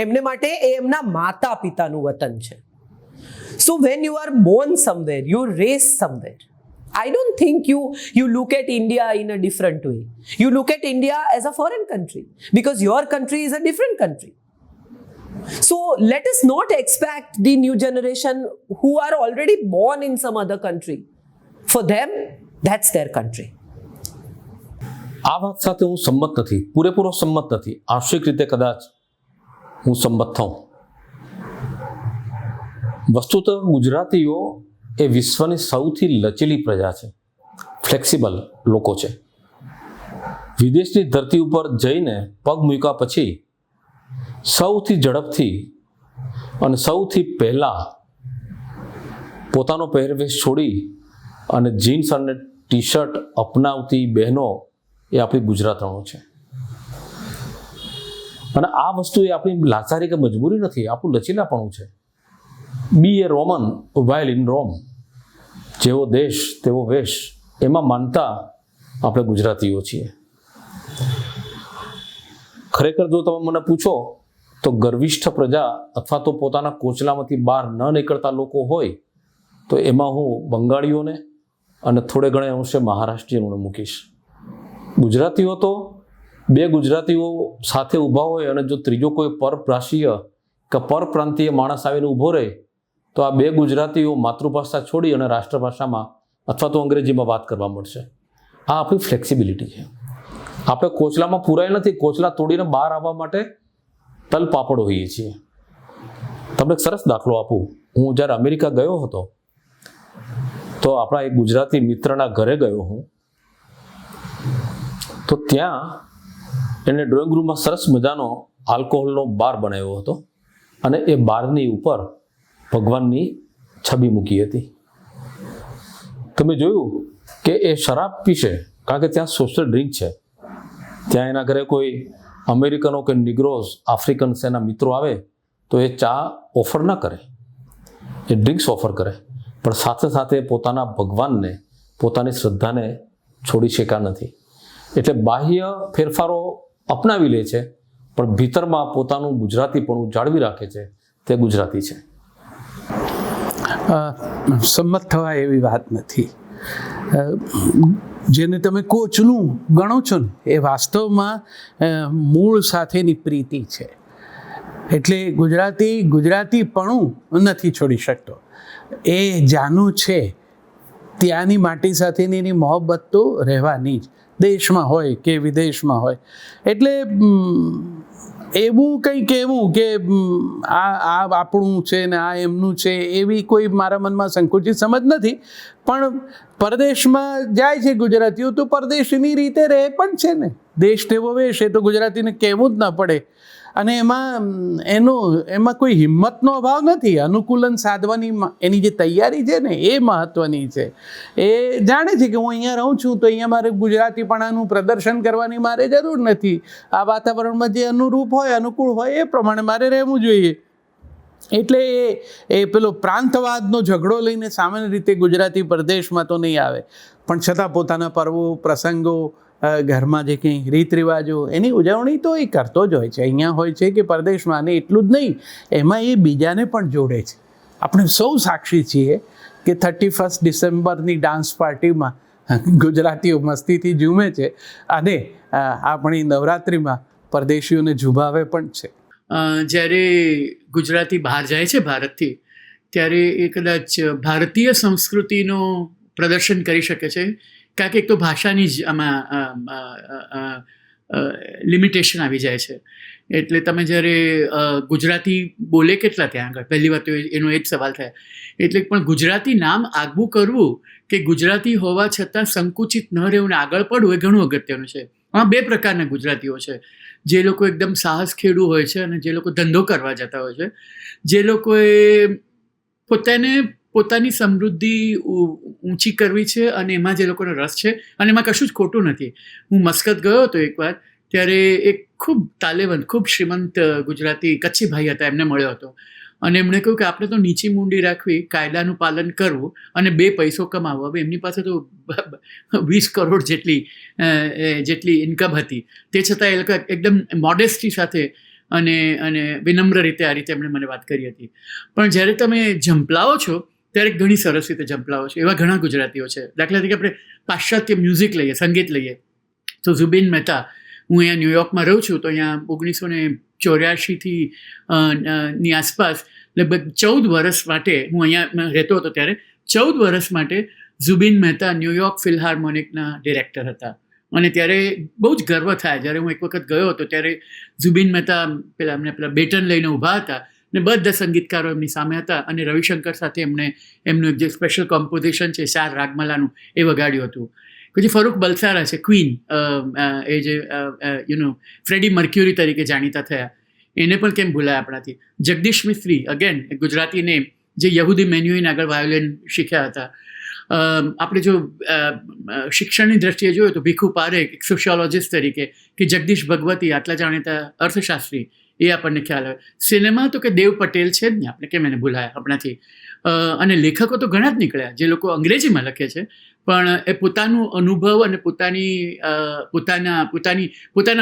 Speaker 7: એમને માટે એ એમના માતા પિતાનું વતન છે. So when you are born somewhere, you raise somewhere. I don't think you look at India in a different way. You look at India as a foreign country because your country is a different country. So let us not expect the new generation who are already born in some other country. For them, that's their country.
Speaker 9: આ વાત સાથે હું સંમત નથી, પૂરેપૂરો સંમત નથી. આંશિક રીતે કદાચ હું સંમત થાઉં. વસ્તુતઃ ગુજરાતીઓ એ વિશ્વની સૌથી લચીલી પ્રજા છે, ફ્લેક્સિબલ લોકો છે. વિદેશની ધરતી ઉપર જઈને પગ મૂક્યા પછી સૌથી ઝડપથી અને સૌથી પહેલાં પોતાનો પહેરવેશ છોડી અને જીન્સ અને ટી શર્ટ અપનાવતી બહેનો એ આપણી ગુજરાતણો છે. અને આ વસ્તુ એ આપણી લાચારી કે મજબૂરી નથી, આપણું લચીલાપણું છે. બી એ રોમન વાઇલ ઇન રોમ. જેવો દેશ તેવો વેશ, એમાં માનતા આપણે ગુજરાતીઓ છીએ. ખરેખર જો તમે મને પૂછો તો ગર્વિષ્ઠ પ્રજા અથવા તો પોતાના કોચલામાંથી બહાર ન નીકળતા લોકો હોય તો એમાં હું બંગાળીઓને અને થોડે ઘણે અંશે મહારાષ્ટ્રીયનોને મૂકીશ. ગુજરાતીઓ તો બે ગુજરાતીઓ સાથે ઊભા હોય અને જો ત્રીજો કોઈ પરપ્રાંતીય કે પરપ્રાંતીય માણસ આવીને ઊભો રહે તો આ બે ગુજરાતીઓ માતૃભાષા છોડી અને રાષ્ટ્રભાષામાં અથવા તો અંગ્રેજીમાં વાત કરવા મળશે. આ આપણી ફ્લેક્સિબિલિટી છે. આપણે કોચલામાં પૂરાય નથી, કોચલા તોડીને બહાર આવવા માટે તલપાપડ હોઈએ છીએ. તમને એક સરસ દાખલો આપું. હું જ્યારે અમેરિકા ગયો હતો તો આપણા એક ગુજરાતી મિત્રના ઘરે ગયો હું, તો ત્યાં એને ડ્રોઈંગ રૂમમાં સરસ મજાનો આલ્કોહોલનો બાર બનાવ્યો હતો અને એ બારની ઉપર ભગવાનની છબી મૂકી હતી. તમે જોયું કે એ શરાબ પીશે કારણ કે ત્યાં સોશિયલ ડ્રિંક છે. ત્યાં એના ઘરે કોઈ અમેરિકનો કે નિગ્રોઝ આફ્રિકન્સ એના મિત્રો આવે તો એ ચા ઓફર ના કરે, એ ડ્રિંક્સ ઓફર કરે, પણ સાથે સાથે પોતાના ભગવાનને, પોતાની શ્રદ્ધાને છોડી શક્યા નથી. એટલે બાહ્ય ફેરફારો અપનાવી લે છે પણ ભીતરમાં પોતાનું ગુજરાતીપણું જાળવી રાખે છે, તે ગુજરાતી છે.
Speaker 10: સંમત થવા એવી વાત નથી. જેને તમે કોચનું ગણો છો ને એ વાસ્તવમાં મૂળ સાથેની પ્રીતિ છે. એટલે ગુજરાતીપણું નથી છોડી શકતો. એ જાનું છે ત્યાંની માટી સાથેની એની મોહબ્બત તો રહેવાની જ, દેશમાં હોય કે વિદેશમાં હોય. એટલે એવું કંઈ કહેવું કે આ આપણું છે ને આ એમનું છે એવી કોઈ મારા મનમાં સંકુચિત સમજ નથી. પણ પરદેશમાં જાય છે ગુજરાતીઓ તો પરદેશની રીતે રહે પણ છે ને. દેશ તેવો વેશ એ તો ગુજરાતીને કહેવું જ ના પડે. અને એમાં કોઈ હિંમતનો અભાવ નથી. અનુકૂલન સાધવાની એની જે તૈયારી છે ને એ મહત્ત્વની છે. એ જાણે છે કે હું અહીંયા રહું છું તો અહીંયા મારે ગુજરાતીપણાનું પ્રદર્શન કરવાની મારે જરૂર નથી. આ વાતાવરણમાં જે અનુરૂપ હોય અનુકૂળ હોય એ પ્રમાણે મારે રહેવું જોઈએ. એટલે એ પેલો પ્રાંતવાદનો ઝઘડો લઈને સામાન્ય રીતે ગુજરાતી પરદેશમાં તો નહીં આવે, પણ છતાં પોતાના પર્વો પ્રસંગો ઘરમાં જે કંઈ રીત રિવાજો એની ઉજવણી તો એ કરતો જ હોય છે. અહીંયા હોય છે કે પરદેશમાં. અને એટલું જ નહીં, એમાં એ બીજાને પણ જોડે છે. આપણે સૌ સાક્ષી છીએ કે 31 ડિસેમ્બરની ડાન્સ પાર્ટીમાં ગુજરાતીઓ મસ્તીથી ઝૂમે છે અને આપણી નવરાત્રિમાં પરદેશીઓને ઝુંબાવે પણ છે.
Speaker 12: જ્યારે ગુજરાતી બહાર જાય છે ભારતથી, ત્યારે એ કદાચ ભારતીય સંસ્કૃતિનું પ્રદર્શન કરી શકે છે. કારણ કે એક તો ભાષાની જ આમાં લિમિટેશન આવી જાય છે. એટલે તમે જ્યારે ગુજરાતી બોલે કેટલા ત્યાં આગળ, પહેલી વાત તો એનો એ જ સવાલ થાય. એટલે પણ ગુજરાતી નામ આગવું કરવું કે ગુજરાતી હોવા છતાં સંકુચિત ન રહેવું ને આગળ પડવું એ ઘણું અગત્યનું છે. આમાં બે પ્રકારના ગુજરાતીઓ છે. જે લોકો એકદમ સાહસ ખેડૂ હોય છે અને જે લોકો ધંધો કરવા જતા હોય છે. જે લોકોએ પોતાની સમૃદ્ધિ ઊંચી કરવી છે અને એમાં જે લોકોનો રસ છે અને એમાં કશું જ ખોટું નથી. હું મસ્કત ગયો હતો એકવાર, ત્યારે એક ખૂબ તાલેવંત, ખૂબ શ્રીમંત ગુજરાતી કચ્છી ભાઈ હતા, એમને મળ્યો હતો અને એમણે કહ્યું કે આપણે તો નીચી મૂંડી રાખવી, કાયદાનું પાલન કરવું અને 2 પૈસો કમાવો. હવે એમની પાસે તો 20 કરોડ જેટલી ઇન્કમ હતી, તે છતાં એ લોકો એકદમ મોડેસ્ટી સાથે અને વિનમ્ર રીતે આ રીતે એમણે મને વાત કરી હતી. પણ જ્યારે તમે ઝંપલાવો છો ત્યારે ઘણી સરસ રીતે ઝંપલાવો છો. એવા ઘણા ગુજરાતીઓ છે. દાખલા તરીકે આપણે પાશ્ચાત્ય મ્યુઝિક લઈએ, સંગીત લઈએ તો ઝુબીન મહેતા, હું અહીંયા ન્યુયોર્કમાં રહું છું તો અહીંયા 1984 ની આસપાસ લગભગ 14 વર્ષ માટે હું અહીંયા રહેતો હતો. ત્યારે 14 વર્ષ માટે ઝુબીન મહેતા ન્યુયોર્ક ફિલ્હાર્મોનિકના ડિરેક્ટર હતા. અને ત્યારે બહુ જ ગર્વ થાય. જ્યારે હું એક વખત ગયો હતો ત્યારે ઝુબીન મહેતા પેલા બેટન લઈને ઊભા હતા ને બધા સંગીતકારો એમની સામે હતા અને રવિશંકર સાથે એમનું એક જે સ્પેશિયલ કોમ્પોઝિશન છે 4 રાગમાલાનું એ વગાડ્યું હતું. પછી ફરૂક બલસારા છે, ક્વીન, એ જે ફ્રેડી મર્ક્યુરી તરીકે જાણીતા થયા, એને પણ કેમ ભૂલાય આપણાથી. જગદીશ મિસ્ત્રી, અગેન ગુજરાતી નેમ, જે યહૂદી મેન્યુઇન આગળ વાયોલિન શીખ્યા હતા. આપણે જો શિક્ષણની દ્રષ્ટિએ જોઈએ તો ભીખુ પારેખ, એક સોશિયોલોજિસ્ટ તરીકે, કે જગદીશ ભગવતી, આટલા જાણીતા અર્થશાસ્ત્રી, એ આપણને ખ્યાલ આવે. સિનેમા તો કે દેવ પટેલ છે જ ને, આપણે કેમ એને ભૂલાય આપણાથી. અને લેખકો તો ઘણા જ નીકળ્યા જે લોકો અંગ્રેજીમાં લખે છે પણ એ પોતાનું અનુભવ અને પોતાના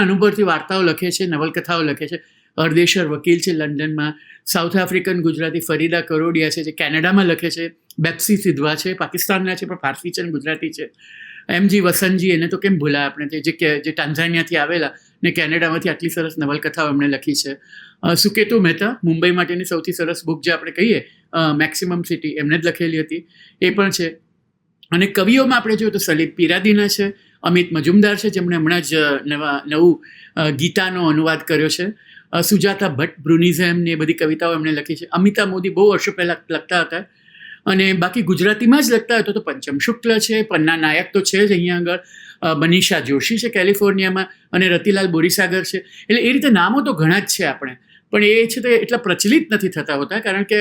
Speaker 12: અનુભવથી વાર્તાઓ લખે છે, નવલકથાઓ લખે છે. હરદેશર વકીલ છે લંડનમાં, સાઉથ આફ્રિકન ગુજરાતી ફરીદા કરોડિયા છે જે કેનેડામાં લખે છે, બેપ્સી સિધવા છે, પાકિસ્તાનના છે પણ ફારસી છે અને ગુજરાતી છે. એમજી વસંતજી, એને તો કેમ ભૂલાય આપણે, જે ટાન્ઝાનિયાથી આવેલા ને કેનેડામાંથી આટલી સરસ નવલકથાઓ એમણે લખી છે. સુકેતુ મહેતા, મુંબઈ માટેની સૌથી સરસ બુક જે આપણે કહીએ મેક્સિમમ સિટી, એમને જ લખેલી હતી, એ પણ છે. અને કવિઓમાં આપણે જોઈએ તો સલીમ પીરાદીના છે, અમિત મજુમદાર છે જેમણે હમણાં જ નવું ગીતાનો અનુવાદ કર્યો છે. સુજાતા ભટ્ટ, બ્રુનિઝમ ને એ બધી કવિતાઓ એમણે લખી છે. અમિતા મોદી બહુ વર્ષો પહેલાં લખતા હતા. અને બાકી ગુજરાતીમાં જ લખતા હોય તો પંચમ શુક્લ છે, પન્ના નાયક તો છે જ અહીંયા આગળ, મનીષા જોશી છે કેલિફોર્નિયામાં, અને રતિલાલ બોરીસાગર છે. એટલે એ રીતે નામો તો ઘણા જ છે આપણે, પણ એ છે તે એટલા પ્રચલિત નથી થતા હોતા કારણ કે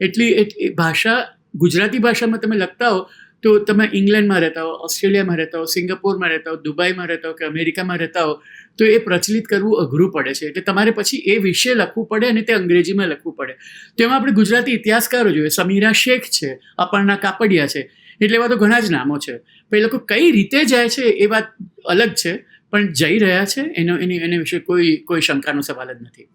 Speaker 12: એટલી ભાષા, ગુજરાતી ભાષામાં તમે લખતા હો તો તમે ઇંગ્લેન્ડમાં રહેતા હો, ઓસ્ટ્રેલિયામાં રહેતા હો, સિંગાપોરમાં રહેતા હો, દુબઈમાં રહેતા હો કે અમેરિકામાં રહેતા હો તો એ પ્રચલિત કરવું અઘરું પડે છે. એટલે તમારે પછી એ વિશે લખવું પડે અને તે અંગ્રેજીમાં લખવું પડે. તો એમાં આપણે ગુજરાતી ઇતિહાસકારો જોઈએ, સમીરા શેખ છે, અપર્ણા કાપડિયા છે, એટલે એવા તો ઘણા જ નામો છે. પણ એ લોકો કઈ રીતે જાય છે એ વાત અલગ છે, પણ જઈ રહ્યા છે એને વિશે કોઈ શંકાનો સવાલ જ નથી.